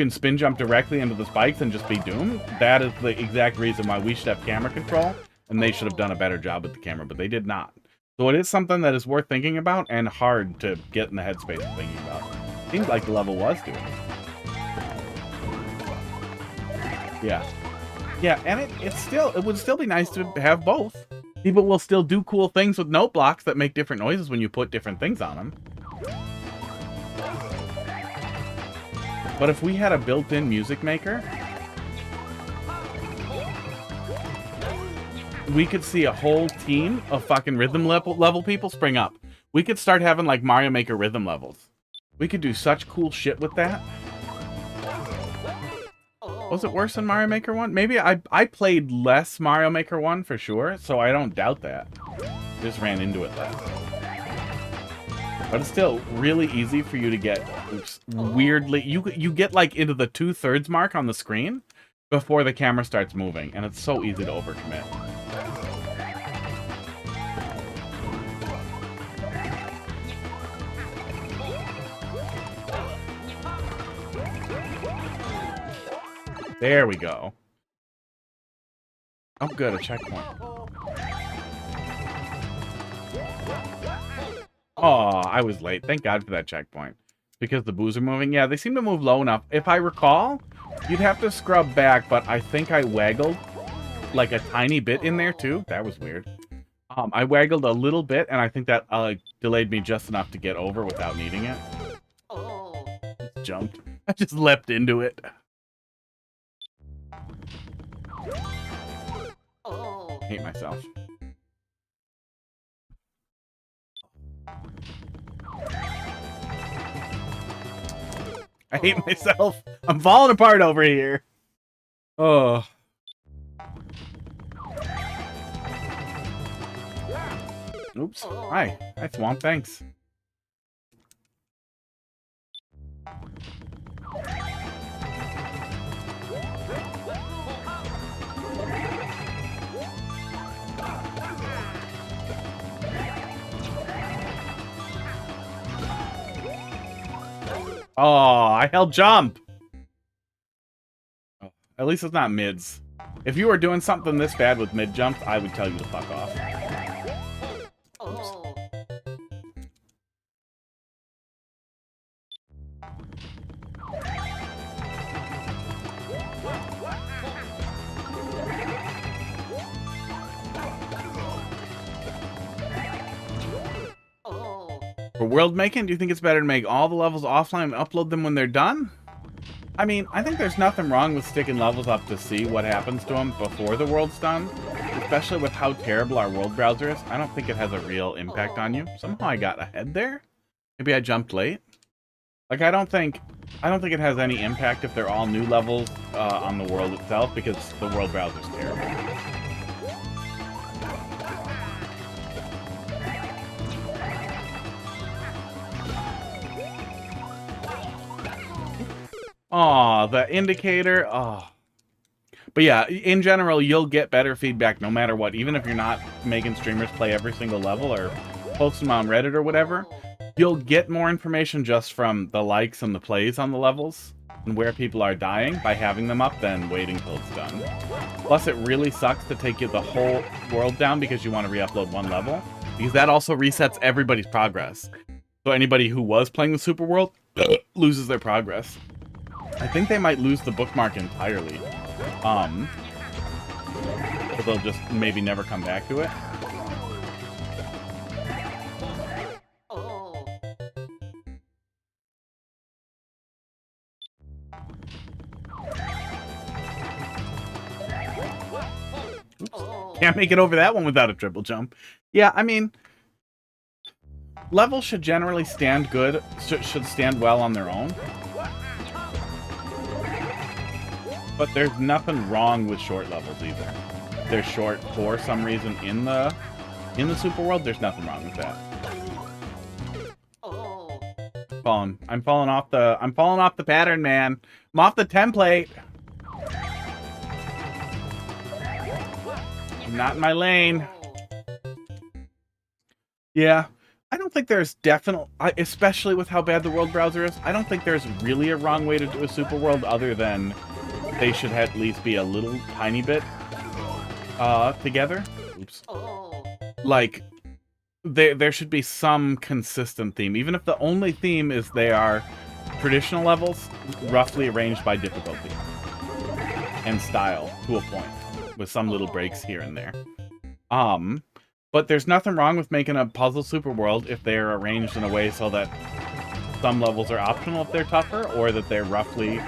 spin jump directly into the spikes and just be doomed. That is the exact reason why we should have camera control, and they should have done a better job with the camera, but they did not. So it is something that is worth thinking about and hard to get in the headspace of thinking about. Seems like the level was doing it. Yeah. Yeah, and it would still be nice to have both. People will still do cool things with note blocks that make different noises when you put different things on them. But if we had a built-in music maker, we could see a whole team of fucking rhythm level people spring up. We could start having like Mario Maker rhythm levels. We could do such cool shit with that. Was it worse than Mario Maker 1? Maybe I played less Mario Maker 1 for sure, so I don't doubt that. Just ran into it less. But it's still really easy for you to get weirdly... You get like into the 2/3 mark on the screen before the camera starts moving, and it's so easy to overcommit. There we go. Oh, good, a checkpoint. Oh, I was late. Thank God for that checkpoint. Because the boos are moving. Yeah, they seem to move low enough. If I recall, you'd have to scrub back, but I think I waggled like a tiny bit in there too. That was weird. I waggled a little bit, and I think that delayed me just enough to get over without needing it. Just jumped. I just leapt into it. I hate myself. I hate myself. I'm falling apart over here. Oh. Oops. Hi. Hi, Swamp. Thanks. Oh, I held jump. Oh, at least it's not mids. If you were doing something this bad with mid jumps, I would tell you to fuck off. Oops. For world making, do you think it's better to make all the levels offline and upload them when they're done? I mean, I think there's nothing wrong with sticking levels up to see what happens to them before the world's done. Especially with how terrible our world browser is. I don't think it has a real impact on you. Somehow I got ahead there. Maybe I jumped late. Like, I don't think I don't think it has any impact if they're all new levels on the world itself, because the world browser's terrible. Aw, the indicator. Oh. But yeah, in general, you'll get better feedback no matter what. Even if you're not making streamers play every single level or post them on Reddit or whatever, you'll get more information just from the likes and the plays on the levels and where people are dying by having them up than waiting till it's done. Plus, it really sucks to take you the whole world down because you want to re-upload one level, because that also resets everybody's progress. So anybody who was playing the Super World loses their progress. I think they might lose the bookmark entirely. But they'll just maybe never come back to it. Oops. Can't make it over that one without a triple jump. Yeah, I mean, levels should generally stand good, should stand well on their own. But there's nothing wrong with short levels either. If they're short for some reason in the Super World, there's nothing wrong with that. I'm falling off the pattern, man. I'm off the template. I'm not in my lane. Yeah, I don't think there's especially with how bad the world browser is, I don't think there's really a wrong way to do a Super World other than they should at least be a little tiny bit together. Oops. Like, there should be some consistent theme, even if the only theme is they are traditional levels, roughly arranged by difficulty and style to a point, with some little breaks here and there. But there's nothing wrong with making a puzzle Super World if they're arranged in a way so that some levels are optional if they're tougher, or that they're roughly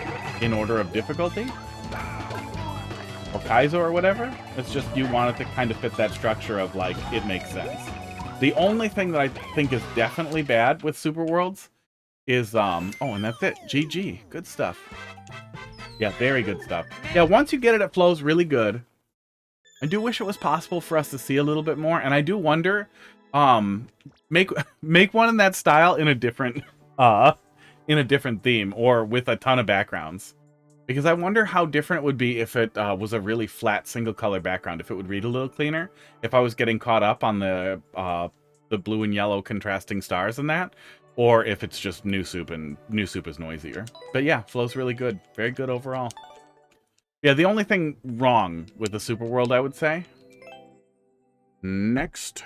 in order of difficulty, or Kaizo or whatever. It's just you want it to kind of fit that structure of, like, it makes sense. The only thing that I think is definitely bad with Super Worlds is, oh, and that's it. GG. Good stuff. Yeah, very good stuff. Yeah, once you get it, it flows really good. I do wish it was possible for us to see a little bit more, and I do wonder, make one in that style in a different theme, or with a ton of backgrounds. Because I wonder how different it would be if it was a really flat single color background, if it would read a little cleaner, if I was getting caught up on the blue and yellow contrasting stars and that, or if it's just new soup and new soup is noisier. But yeah, flows really good. Very good overall. Yeah, the only thing wrong with the Super World, I would say. Next.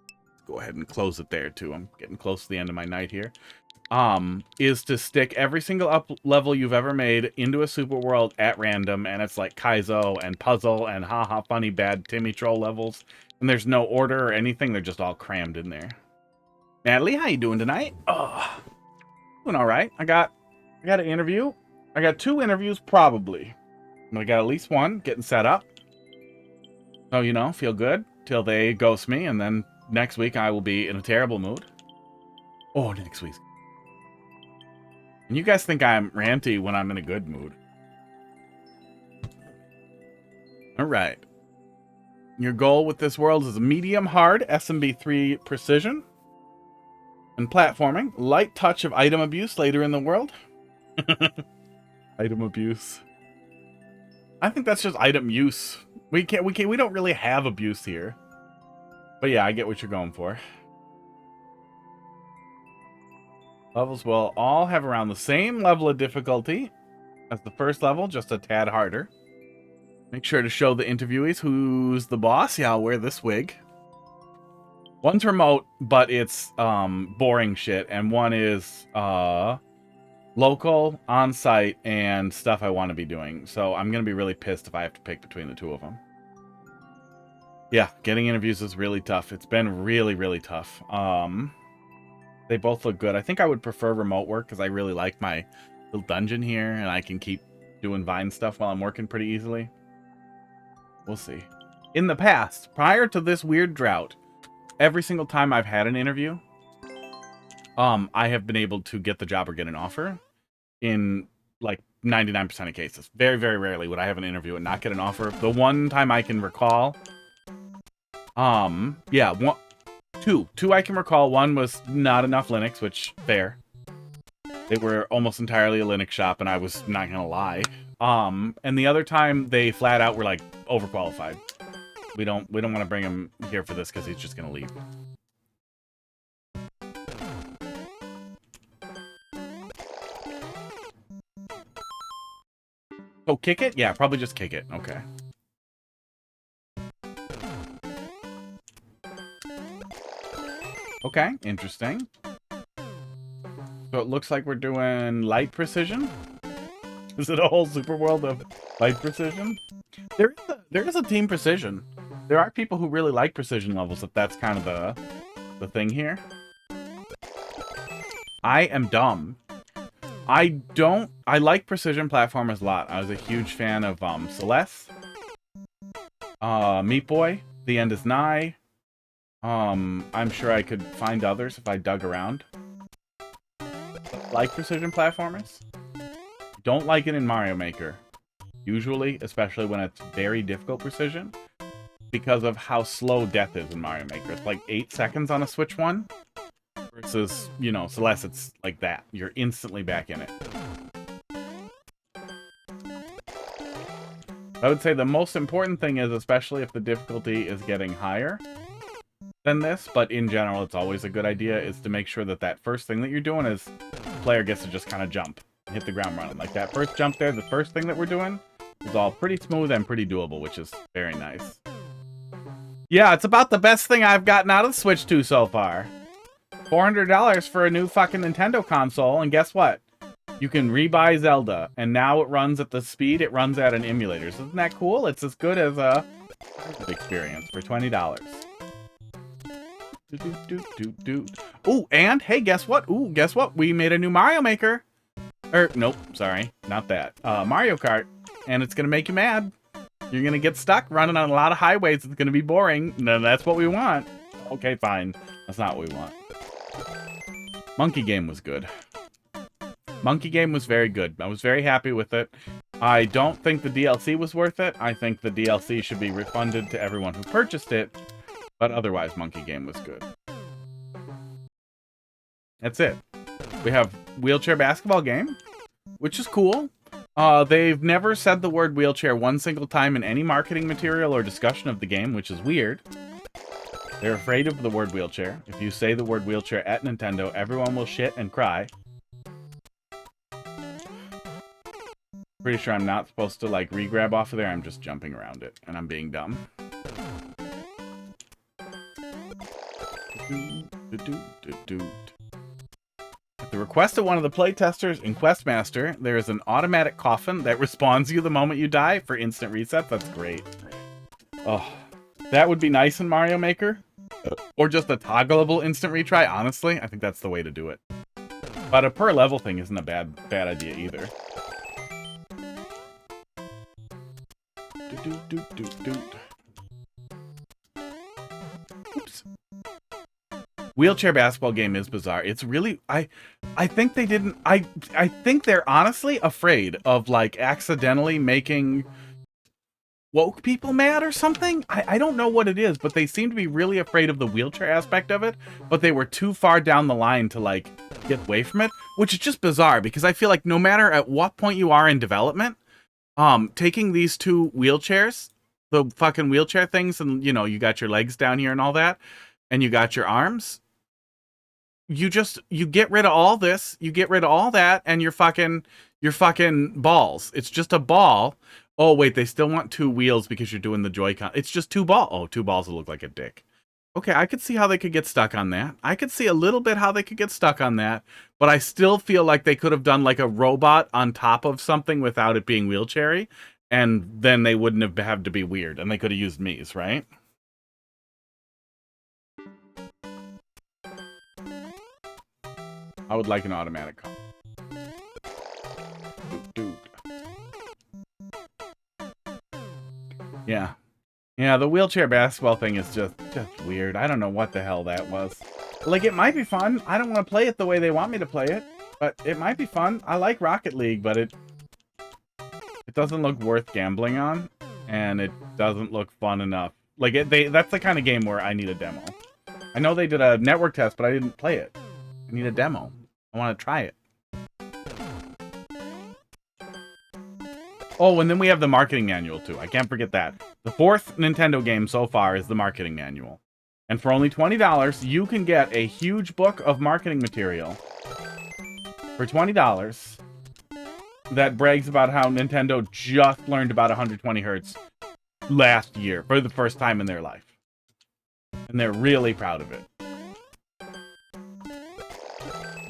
Let's go ahead and close it there too. I'm getting close to the end of my night here. Is to stick every single up level you've ever made into a Super World at random, and it's like Kaizo and puzzle and haha funny bad Timmy troll levels, and there's no order or anything, they're just all crammed in there. Natalie, how you doing tonight? Oh, doing all right. I got an interview. I got 2 interviews probably. I got at least 1 getting set up. So, you know, feel good till they ghost me, and then next week I will be in a terrible mood. Oh, next week. And you guys think I'm ranty when I'm in a good mood. Alright. Your goal with this world is a medium hard SMB3 precision and platforming. Light touch of item abuse later in the world. Item abuse. I think that's just item use. We don't really have abuse here. But yeah, I get what you're going for. Levels will all have around the same level of difficulty as the first level, just a tad harder. Make sure to show the interviewees who's the boss. Yeah, I'll wear this wig. One's remote, but it's boring shit, and one is local, on-site, and stuff I want to be doing. So I'm going to be really pissed if I have to pick between the 2 of them. Yeah, getting interviews is really tough. It's been really, really tough. They both look good. I think I would prefer remote work because I really like my little dungeon here, and I can keep doing Vine stuff while I'm working pretty easily. We'll see. In the past, prior to this weird drought, every single time I've had an interview, I have been able to get the job or get an offer. in like 99% of cases. Very, very rarely would I have an interview and not get an offer. The one time I can recall, yeah, two I can recall. One was not enough Linux, which fair. They were almost entirely a Linux shop, and I was not gonna lie. And the other time they flat out were like overqualified. We don't want to bring him here for this because he's just gonna leave. Oh, kick it? Yeah, probably just kick it. Okay. Okay, interesting. So it looks like we're doing light precision. Is it a whole super world of light precision? There is a team precision. There are people who really like precision levels, if that's kind of the thing here. I am dumb. I like precision platformers a lot. I was a huge fan of Celeste, Meat Boy, The End Is Nigh. I'm sure I could find others if I dug around. Like precision platformers. Don't like it in Mario Maker. Usually, especially when it's very difficult precision, because of how slow death is in Mario Maker. It's like 8 seconds on a Switch 1. Versus, you know, Celeste, it's like that. You're instantly back in it. I would say the most important thing is, especially if the difficulty is getting higher than this, but in general, it's always a good idea, is to make sure that that first thing that you're doing is the player gets to just kind of jump, hit the ground running. Like that first jump there, the first thing that we're doing is all pretty smooth and pretty doable, which is very nice. Yeah, it's about the best thing I've gotten out of the Switch 2 so far. $400 for a new fucking Nintendo console, and guess what? You can rebuy Zelda, and now it runs at the speed it runs at in emulators. Isn't that cool? It's as good as a experience for $20. Ooh, and hey, guess what? Ooh, guess what? We made a new Mario Maker. Nope, sorry, not that. Mario Kart, and it's gonna make you mad. You're gonna get stuck running on a lot of highways. It's gonna be boring. No, that's what we want. Okay, fine. That's not what we want. Monkey Game was good. Monkey Game was very good. I was very happy with it. I don't think the DLC was worth it. I think the DLC should be refunded to everyone who purchased it. But otherwise, Monkey Game was good. That's it. We have Wheelchair Basketball Game, which is cool. They've never said the word wheelchair one single time in any marketing material or discussion of the game, which is weird. They're afraid of the word wheelchair. If you say the word wheelchair at Nintendo, everyone will shit and cry. Pretty sure I'm not supposed to, like, re-grab off of there. I'm just jumping around it, and I'm being dumb. At the request of one of the playtesters in Questmaster, there is an automatic coffin that respawns you the moment you die for instant resets. That's great. Oh, that would be nice in Mario Maker. Or just a toggleable instant retry. Honestly, I think that's the way to do it. But a per level thing isn't a bad idea either. Oops. Wheelchair Basketball Game is bizarre. It's really, I think they didn't, I think they're honestly afraid of, like, accidentally making woke people mad or something. I don't know what it is, but they seem to be really afraid of the wheelchair aspect of it, but they were too far down the line to, like, get away from it, which is just bizarre, because I feel like no matter at what point you are in development, taking these two wheelchairs, the fucking wheelchair things, and, you know, you got your legs down here and all that, and you got your arms, you get rid of all this, you get rid of all that, and your fucking balls. It's just a ball. Oh, wait, they still want two wheels because you're doing the Joy-Con. It's just two balls. Oh, two balls will look like a dick. Okay, I could see how they could get stuck on that. I could see a little bit how they could get stuck on that, but I still feel like they could have done, like, a robot on top of something without it being wheelchairy, and then they wouldn't have had to be weird, and they could have used Mii's, right? I would like an automatic call. Dude. Yeah. Yeah, the wheelchair basketball thing is just weird. I don't know what the hell that was. Like, it might be fun. I don't want to play it the way they want me to play it. But it might be fun. I like Rocket League, but it doesn't look worth gambling on, and it doesn't look fun enough. Like, that's the kind of game where I need a demo. I know they did a network test, but I didn't play it. I need a demo. I want to try it. Oh, and then we have the marketing manual, too. I can't forget that. The 4th Nintendo game so far is the marketing manual. And for only $20, you can get a huge book of marketing material for $20 that brags about how Nintendo just learned about 120 hertz last year for the first time in their life. And they're really proud of it.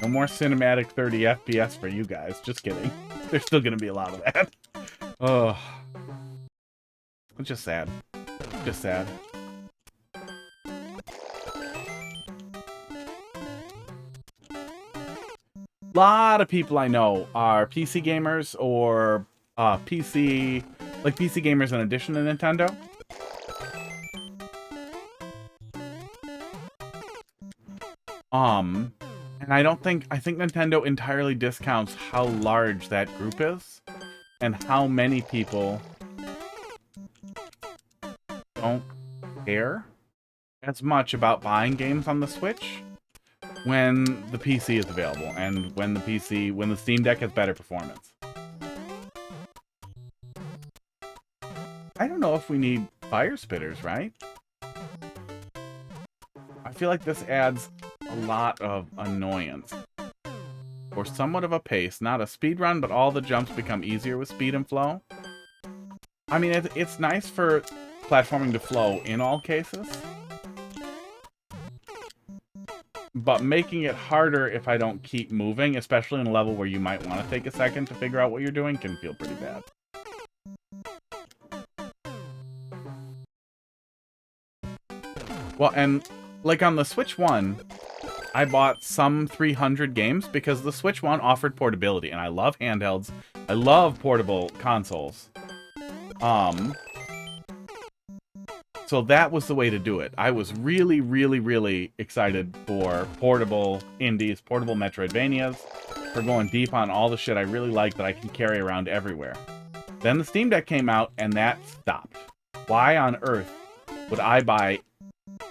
No more cinematic 30 FPS for you guys. Just kidding. There's still going to be a lot of that. Oh. It's just sad. Just sad. A lot of people I know are PC gamers or PC gamers in addition to Nintendo. And I think Nintendo entirely discounts how large that group is and how many people don't care as much about buying games on the Switch when the PC is available and when the Steam Deck has better performance. I don't know if we need fire spitters, right? I feel like this adds a lot of annoyance. Or somewhat of a pace. Not a speed run, but all the jumps become easier with speed and flow. I mean, it's nice for platforming to flow in all cases. But making it harder if I don't keep moving, especially in a level where you might want to take a second to figure out what you're doing, can feel pretty bad. Well, and like on the Switch 1, I bought some 300 games because the Switch 1 offered portability, and I love handhelds. I love portable consoles. So that was the way to do it. I was really, really, really excited for portable indies, portable Metroidvanias, for going deep on all the shit I really like that I can carry around everywhere. Then the Steam Deck came out, and that stopped. Why on earth would I buy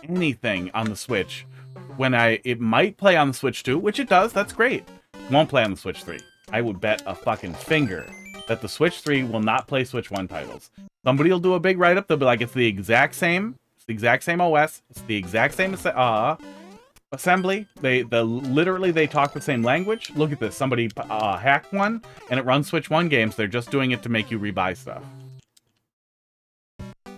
anything on the Switch when it might play on the Switch 2, which it does, that's great. It won't play on the Switch 3. I would bet a fucking finger that the Switch 3 will not play Switch 1 titles. Somebody will do a big write-up, they'll be like, it's the exact same OS, it's the exact same assembly, literally they talk the same language. Look at this, somebody hacked one, and it runs Switch 1 games, they're just doing it to make you rebuy stuff.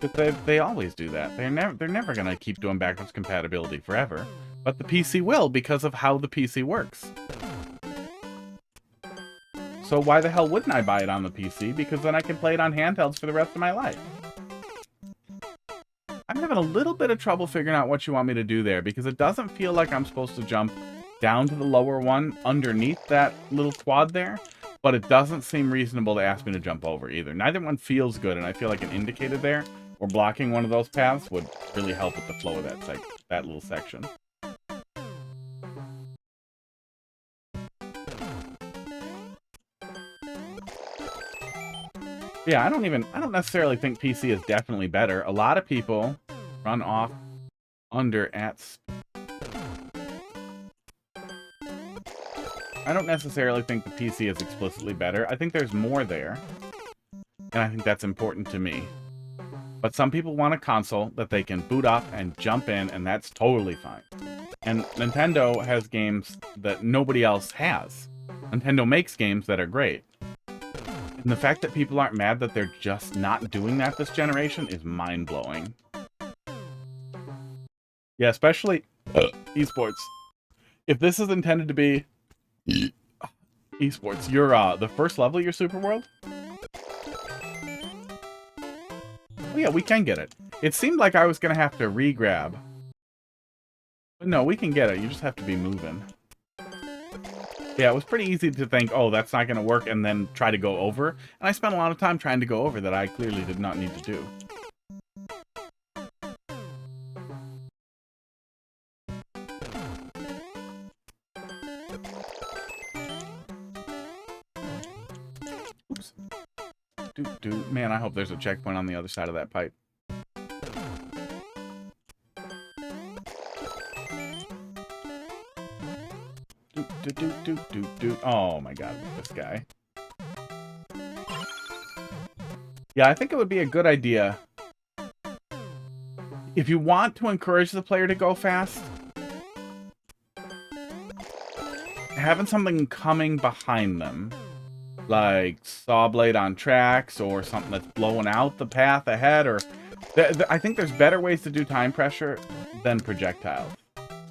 But they always do that. They're never gonna keep doing backwards compatibility forever. But the PC will because of how the PC works. So why the hell wouldn't I buy it on the PC? Because then I can play it on handhelds for the rest of my life. I'm having a little bit of trouble figuring out what you want me to do there because it doesn't feel like I'm supposed to jump down to the lower one underneath that little quad there. But it doesn't seem reasonable to ask me to jump over either. Neither one feels good, and I feel like an indicator there or blocking one of those paths would really help with the flow of that little section. Yeah, I don't necessarily think PC is definitely better. A lot of people run off under at... I don't necessarily think the PC is explicitly better. I think there's more there. And I think that's important to me. But some people want a console that they can boot up and jump in, and that's totally fine. And Nintendo has games that nobody else has. Nintendo makes games that are great. And the fact that people aren't mad that they're just not doing that this generation is mind-blowing. Yeah, especially esports. If this is intended to be esports, you're the first level of your Super World? Oh yeah, we can get it. It seemed like I was going to have to re-grab. But no, we can get it. You just have to be moving. Yeah, it was pretty easy to think, oh, that's not going to work, and then try to go over. And I spent a lot of time trying to go over that I clearly did not need to do. Man, I hope there's a checkpoint on the other side of that pipe. Oh my god, this guy. Yeah, I think it would be a good idea. If you want to encourage the player to go fast, having something coming behind them, like saw blade on tracks or something that's blowing out the path ahead, or I think there's better ways to do time pressure than projectiles.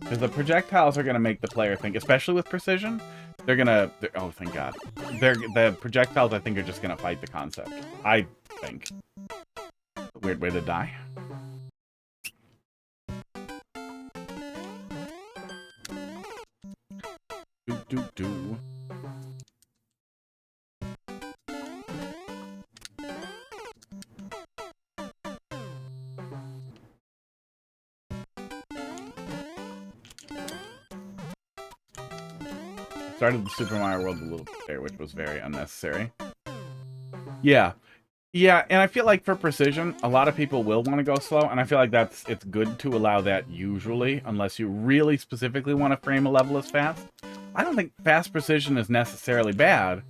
Because the projectiles are going to make the player think, especially with precision, oh, thank God. The projectiles, I think, are just going to fight the concept. I think. Weird way to die. Do. Started the Super Mario World a little bit there, which was very unnecessary. Yeah, and I feel like for precision, a lot of people will want to go slow, and I feel like it's good to allow that usually, unless you really specifically want to frame a level as fast. I don't think fast precision is necessarily bad,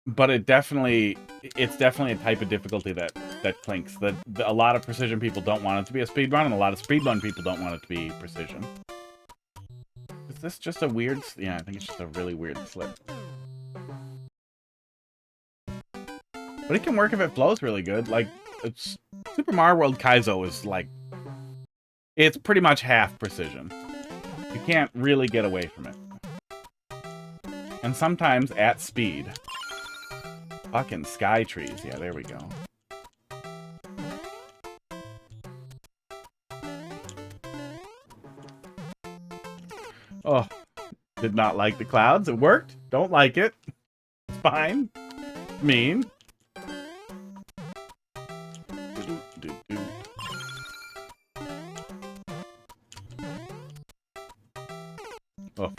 but it's definitely a type of difficulty that clinks. A lot of precision people don't want it to be a speedrun, and a lot of speedrun people don't want it to be precision. Is this just a weird... Yeah, I think it's just a really weird slip. But it can work if it flows really good. Like, it's... Super Mario World Kaizo is like... It's pretty much half precision. You can't really get away from it. And sometimes at speed. Fucking sky trees. Yeah, there we go. Oh, did not like the clouds. It worked. Don't like it. It's fine. Mean. Oh.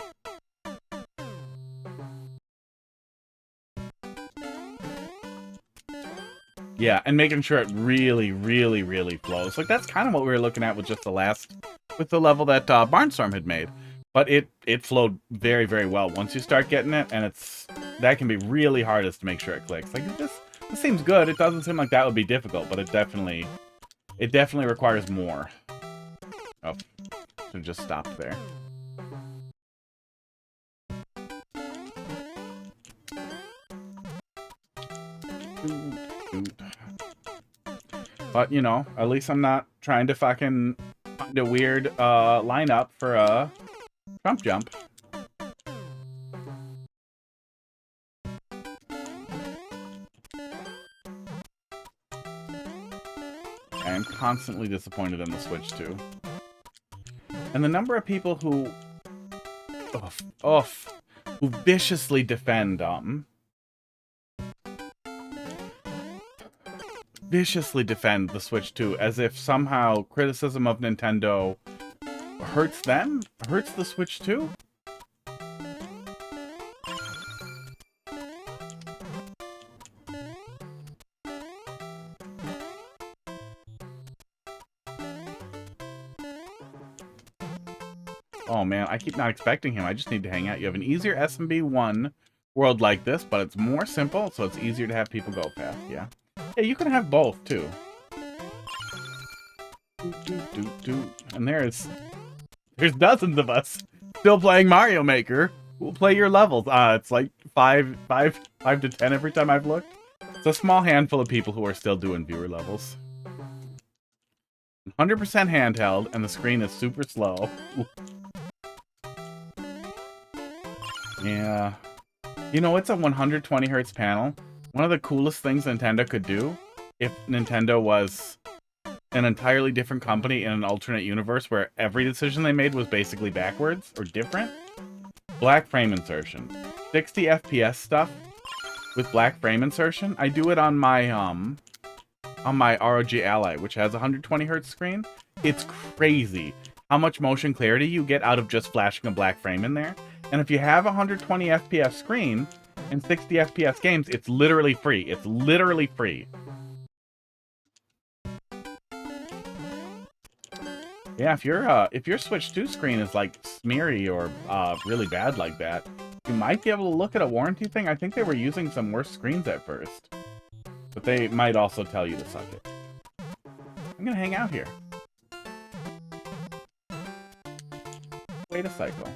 Yeah, and making sure it really, really, really flows. Like, that's kind of what we were looking at with just with the level that Barnstorm had made. But it flowed very, very well once you start getting it, and that can be really hardest to make sure it clicks. Like, this seems good. It doesn't seem like that would be difficult, but it definitely requires more. Oh, should just stop there. But, you know, at least I'm not trying to fucking find a weird lineup for a Trump jump. I am constantly disappointed in the Switch 2. And the number of people who viciously defend the Switch 2 as if somehow criticism of Nintendo hurts them? Hurts the Switch 2? Oh man, I keep not expecting him. I just need to hang out. You have an easier SMB1 world like this, but it's more simple, so it's easier to have people go fast, yeah. Yeah, you can have both, too. And there's dozens of us still playing Mario Maker. We'll play your levels. It's like 5 to 10 every time I've looked. It's a small handful of people who are still doing viewer levels. 100% handheld, and the screen is super slow. Yeah. You know, it's a 120 hertz panel. One of the coolest things Nintendo could do, if Nintendo was an entirely different company in an alternate universe where every decision they made was basically backwards or different, black frame insertion. 60 FPS stuff with black frame insertion. I do it on my ROG Ally, which has a 120 hertz screen. It's crazy how much motion clarity you get out of just flashing a black frame in there. And if you have a 120 FPS screen, in 60 FPS games, it's literally free. It's literally free. Yeah, if your Switch 2 screen is like smeary or really bad like that, you might be able to look at a warranty thing. I think they were using some worse screens at first, but they might also tell you to suck it. I'm gonna hang out here. Wait a cycle.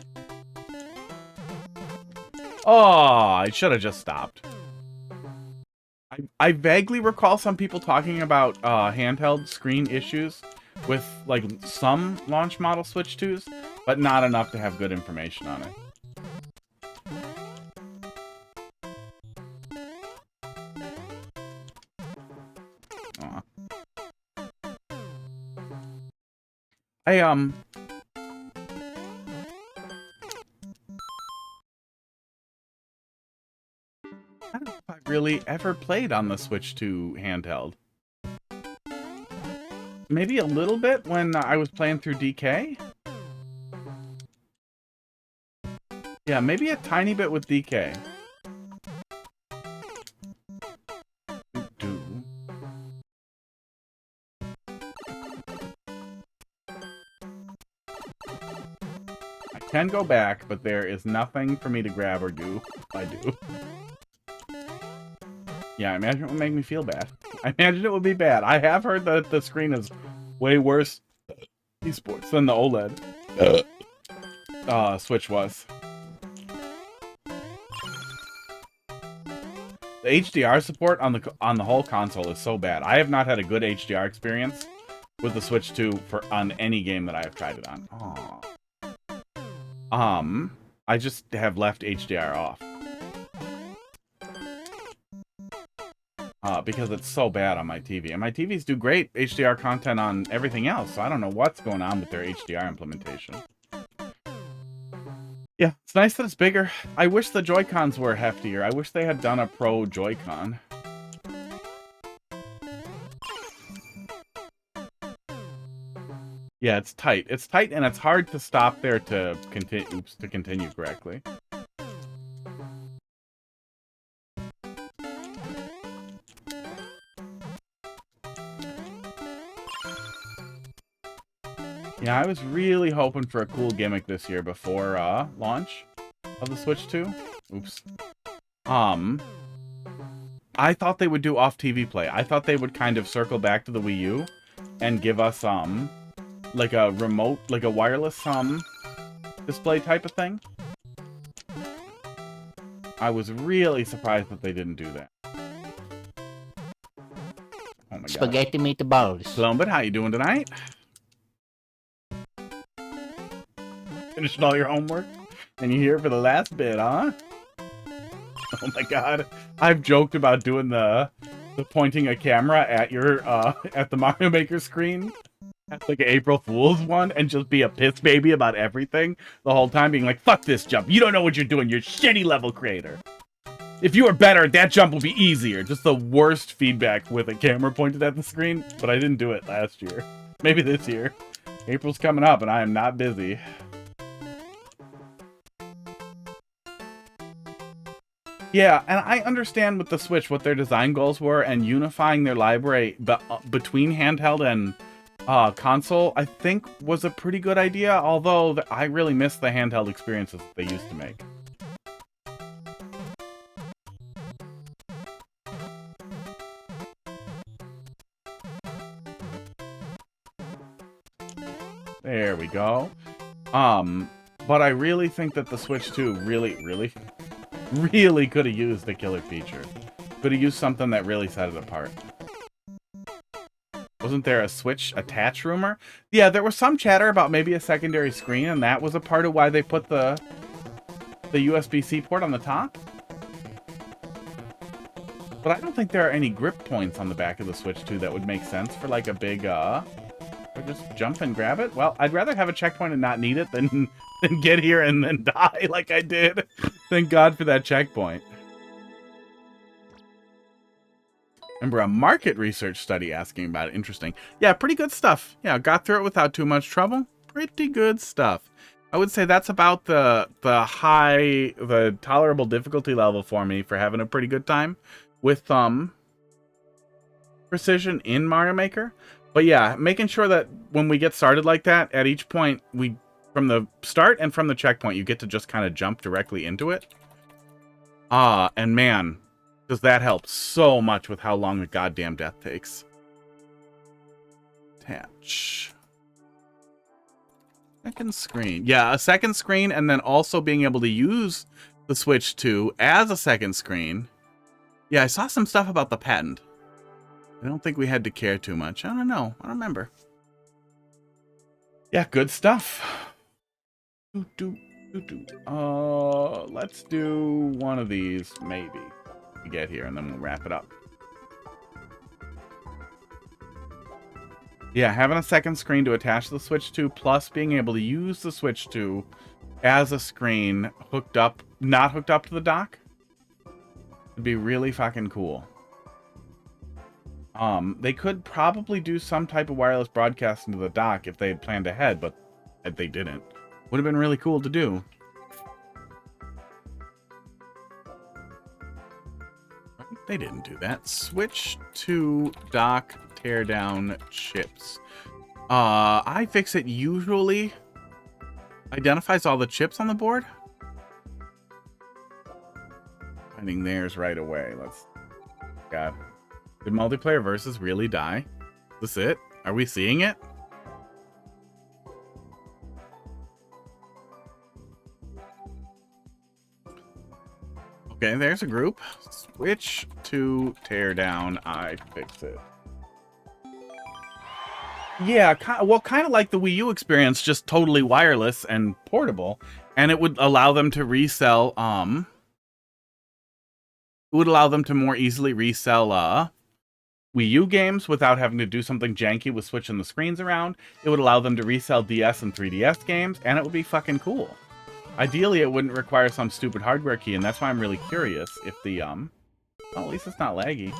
Oh, I should have just stopped. I vaguely recall some people talking about handheld screen issues with like some launch model Switch 2s, but not enough to have good information on it. Aw. I don't know if I really ever played on the Switch 2 handheld. Maybe a little bit when I was playing through DK. Yeah, maybe a tiny bit with DK. I can go back, but there is nothing for me to grab or do if I do. Yeah, I imagine it would make me feel bad. I imagine it would be bad. I have heard that the screen is way worse esports than the OLED Switch was. The HDR support on the whole console is so bad. I have not had a good HDR experience with the Switch 2 on any game that I have tried it on. Aww. I just have left HDR off. Because it's so bad on my TV. And my TVs do great HDR content on everything else, so I don't know what's going on with their HDR implementation. Yeah, it's nice that it's bigger. I wish the Joy-Cons were heftier. I wish they had done a Pro Joy-Con. Yeah, it's tight. It's tight, and it's hard to stop there to continue correctly. Yeah, I was really hoping for a cool gimmick this year before launch of the Switch 2. Oops. I thought they would do off-TV play. I thought they would kind of circle back to the Wii U and give us like a remote, like a wireless display type of thing. I was really surprised that they didn't do that. Oh my god. Spaghetti meatballs. Slombit, how you doing tonight? Finishing all your homework? And you're here for the last bit, huh? Oh my god. I've joked about doing the pointing a camera at your at the Mario Maker screen. That's like an April Fool's one, and just be a piss baby about everything the whole time, being like, fuck this jump. You don't know what you're doing. You're a shitty level creator. If you were better, that jump will be easier. Just the worst feedback with a camera pointed at the screen, but I didn't do it last year. Maybe this year. April's coming up, and I am not busy. Yeah, and I understand with the Switch what their design goals were, and unifying their library between handheld and console, I think, was a pretty good idea, although I really miss the handheld experiences that they used to make. There we go. But I really think that the Switch 2 really could have used a killer feature. Could have used something that really set it apart. Wasn't there a Switch attach rumor? Yeah, there was some chatter about maybe a secondary screen, and that was a part of why they put the USB-C port on the top. But I don't think there are any grip points on the back of the Switch 2 that would make sense for like a big, or just jump and grab it. Well, I'd rather have a checkpoint and not need it than get here and then die like I did. Thank God for that checkpoint. Remember a market research study asking about it. Interesting. Yeah, pretty good stuff. Yeah, got through it without too much trouble. Pretty good stuff. I would say that's about the tolerable difficulty level for me for having a pretty good time with precision in Mario Maker. But yeah, making sure that when we get started like that, at each point, from the start and from the checkpoint, you get to just kind of jump directly into it. And man, does that help so much with how long the goddamn death takes. Attach. Second screen. Yeah, a second screen, and then also being able to use the Switch 2 as a second screen. Yeah, I saw some stuff about the patent. I don't think we had to care too much. I don't know. I don't remember. Yeah, good stuff. Let's do one of these, maybe. We get here, and then we'll wrap it up. Yeah, having a second screen to attach the Switch to, plus being able to use the Switch 2 as a screen hooked up, not hooked up to the dock, would be really fucking cool. They could probably do some type of wireless broadcasting to the dock if they had planned ahead, but they didn't. Would have been really cool to do. They didn't do that. Switch to dock teardown chips. iFixit usually identifies all the chips on the board. Finding theirs right away. Let's. God. Did Multiplayer Versus really die? Is this it? Are we seeing it? Okay, there's a group. Switch to teardown iFixit. Yeah, well, kind of like the Wii U experience, just totally wireless and portable, and it would allow them to resell. It would allow them to more easily resell Wii U games without having to do something janky with switching the screens around. It would allow them to resell DS and 3DS games, and it would be fucking cool. Ideally, it wouldn't require some stupid hardware key, and that's why I'm really curious if the oh, at least it's not laggy.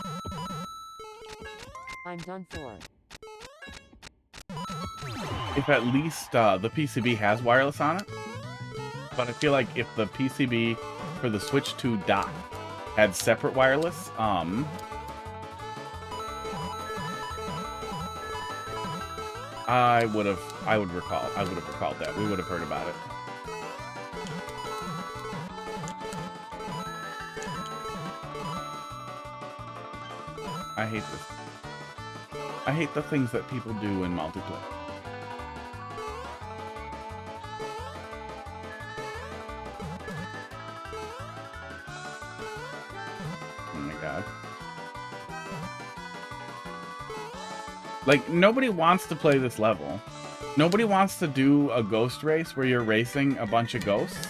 I'm done for. If at least the PCB has wireless on it. But I feel like if the PCB for the Switch 2 dock had separate wireless, I would have recalled that. We would have heard about it. I hate this. I hate the things that people do in multiplayer. Oh my god. Like, nobody wants to play this level. Nobody wants to do a ghost race where you're racing a bunch of ghosts,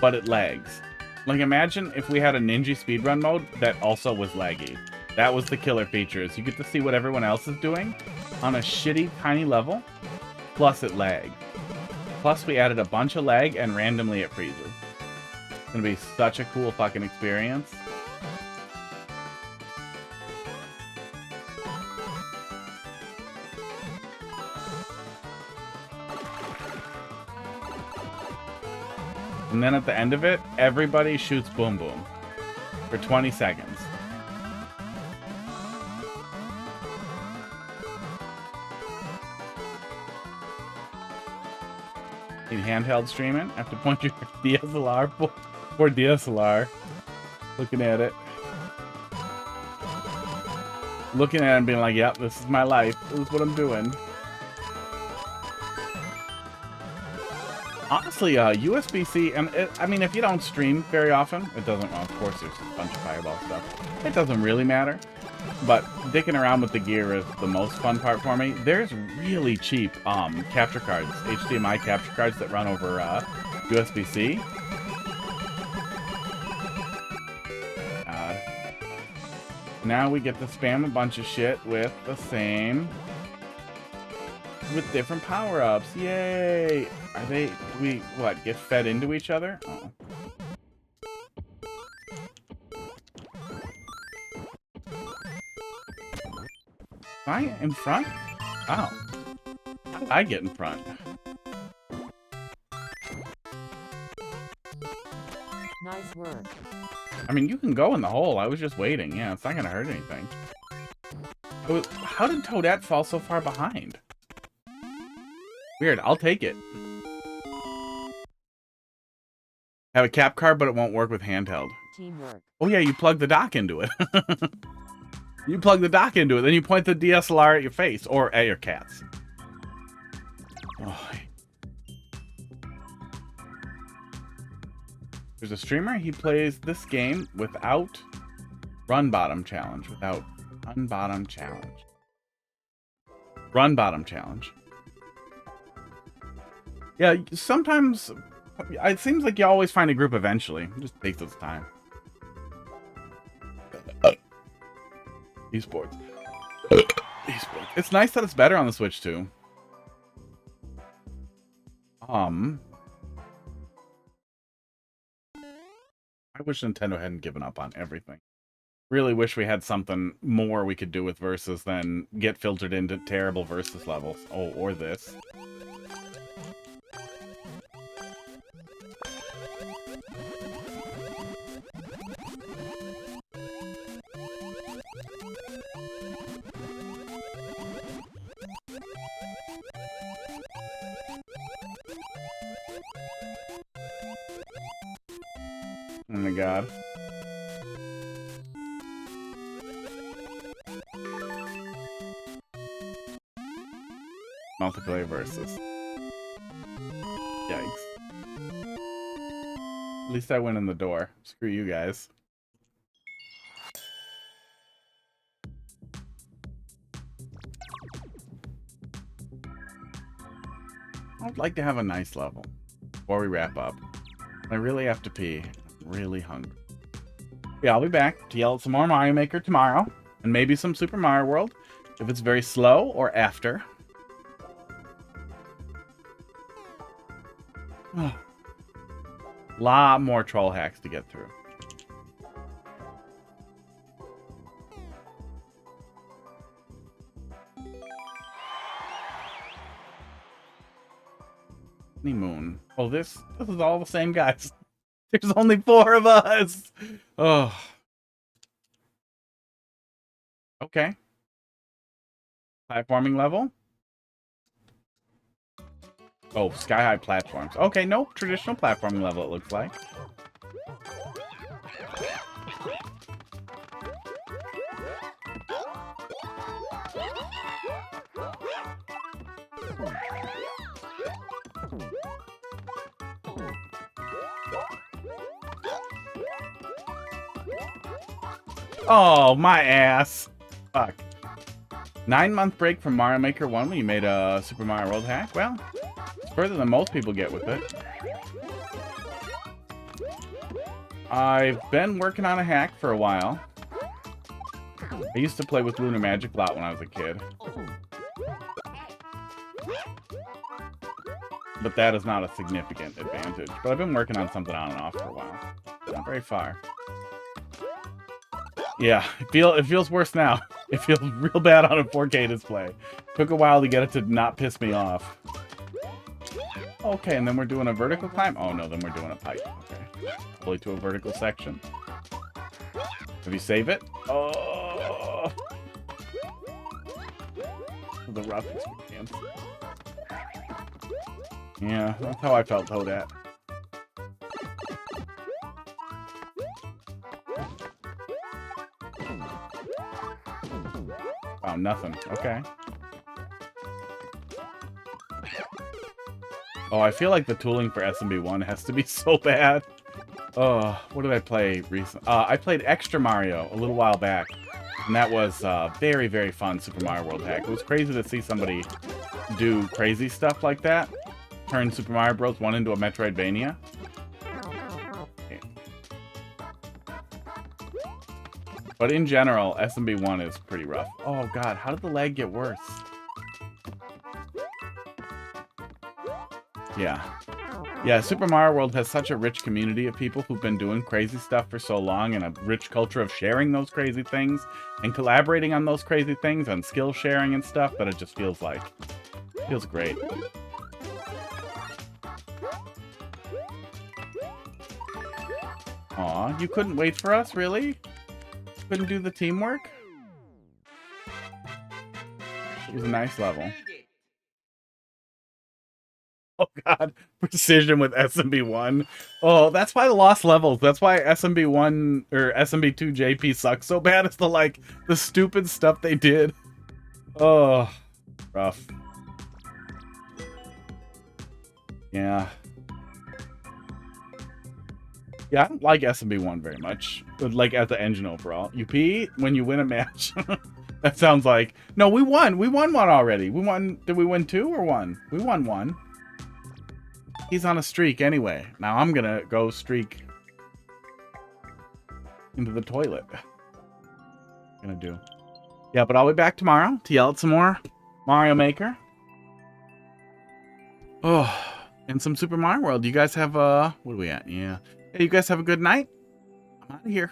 but it lags. Like, imagine if we had a ninja speedrun mode that also was laggy. That was the killer features. You get to see what everyone else is doing on a shitty, tiny level, plus it lagged. Plus we added a bunch of lag and randomly it freezes. It's gonna be such a cool fucking experience. And then at the end of it, everybody shoots Boom Boom for 20 seconds. In handheld streaming, have to point your DSLR for DSLR. Looking at it. Looking at it and being like, yep, this is my life. This is what I'm doing. Honestly, USB-C, and I mean, if you don't stream very often, it doesn't, well, of course, there's a bunch of Fireball stuff. It doesn't really matter. But dicking around with the gear is the most fun part for me. There's really cheap capture cards, HDMI capture cards that run over USB-C. Now we get to spam a bunch of shit with the same, with different power-ups. Yay! Are they, do we, what, get fed into each other? Oh. Am I in front? Oh. How did I get in front? Nice work. I mean, you can go in the hole. I was just waiting. Yeah, it's not going to hurt anything. How did Toadette fall so far behind? Weird. I'll take it. Have a cap card, but it won't work with handheld. Teamwork. Oh, yeah, you plug the dock into it. You plug the dock into it, then you point the DSLR at your face, or at your cats. Oh. There's a streamer, he plays this game without run bottom challenge. Without run bottom challenge. Run bottom challenge. Yeah, sometimes it seems like you always find a group eventually. It just takes its time. Esports. Esports. It's nice that it's better on the Switch too. I wish Nintendo hadn't given up on everything. Really wish we had something more we could do with Versus than get filtered into terrible Versus levels. Oh, or this. Oh my god. Multiplayer Versus. Yikes. At least I went in the door. Screw you guys. I'd like to have a nice level before we wrap up. I really have to pee. I'm really hungry. Yeah, I'll be back to yell at some more Mario Maker tomorrow. And maybe some Super Mario World if it's very slow or after. Lot more troll hacks to get through. Moon. Oh, this is all the same guys. There's only 4 of us. Oh. Okay. Platforming level. Oh, Skyhigh platforms. Okay, no traditional platforming level, it looks like. Oh, my ass. Fuck. 9-month break from Mario Maker 1 when you made a Super Mario World hack? Well, it's further than most people get with it. I've been working on a hack for a while. I used to play with Lunar Magic a lot when I was a kid. But that is not a significant advantage. But I've been working on something on and off for a while. Not very far. Yeah, it feels worse now. It feels real bad on a 4K display. Took a while to get it to not piss me off. Okay, and then we're doing a vertical climb? Oh no, then we're doing a pipe. Okay. Probably to a vertical section. Have you save it? Oh! The rough experience. Yeah, that's how I felt Toadette. Wow, nothing. Okay. Oh, I feel like the tooling for SMB1 has to be so bad. Oh, what did I play recently? I played Extra Mario a little while back. And that was very, very fun Super Mario World hack. It was crazy to see somebody do crazy stuff like that. Turn Super Mario Bros. 1 into a Metroidvania. Okay. But in general, SMB1 is pretty rough. Oh god, how did the lag get worse? Yeah. Yeah, Super Mario World has such a rich community of people who've been doing crazy stuff for so long, and a rich culture of sharing those crazy things and collaborating on those crazy things and skill sharing and stuff, that it just feels like. Feels great. Aw, you couldn't wait for us, really? Couldn't do the teamwork? It was a nice level. Made it. Oh god, precision with SMB1. Oh, that's why the lost levels. That's why SMB1 or SMB2 JP sucks so bad. It's the stupid stuff they did. Oh, rough. Yeah. Yeah, I don't like SMB1 very much. But like as the engine overall. UP, when you win a match. That sounds like... No, we won. We won one already. We won... Did we win 2 or 1? We won 1. He's on a streak anyway. Now I'm gonna go streak into the toilet. Gonna do. Yeah, but I'll be back tomorrow to yell at some more Mario Maker. Oh, and some Super Mario World. You guys have what are we at? Yeah. Hey, you guys have a good night. I'm out of here.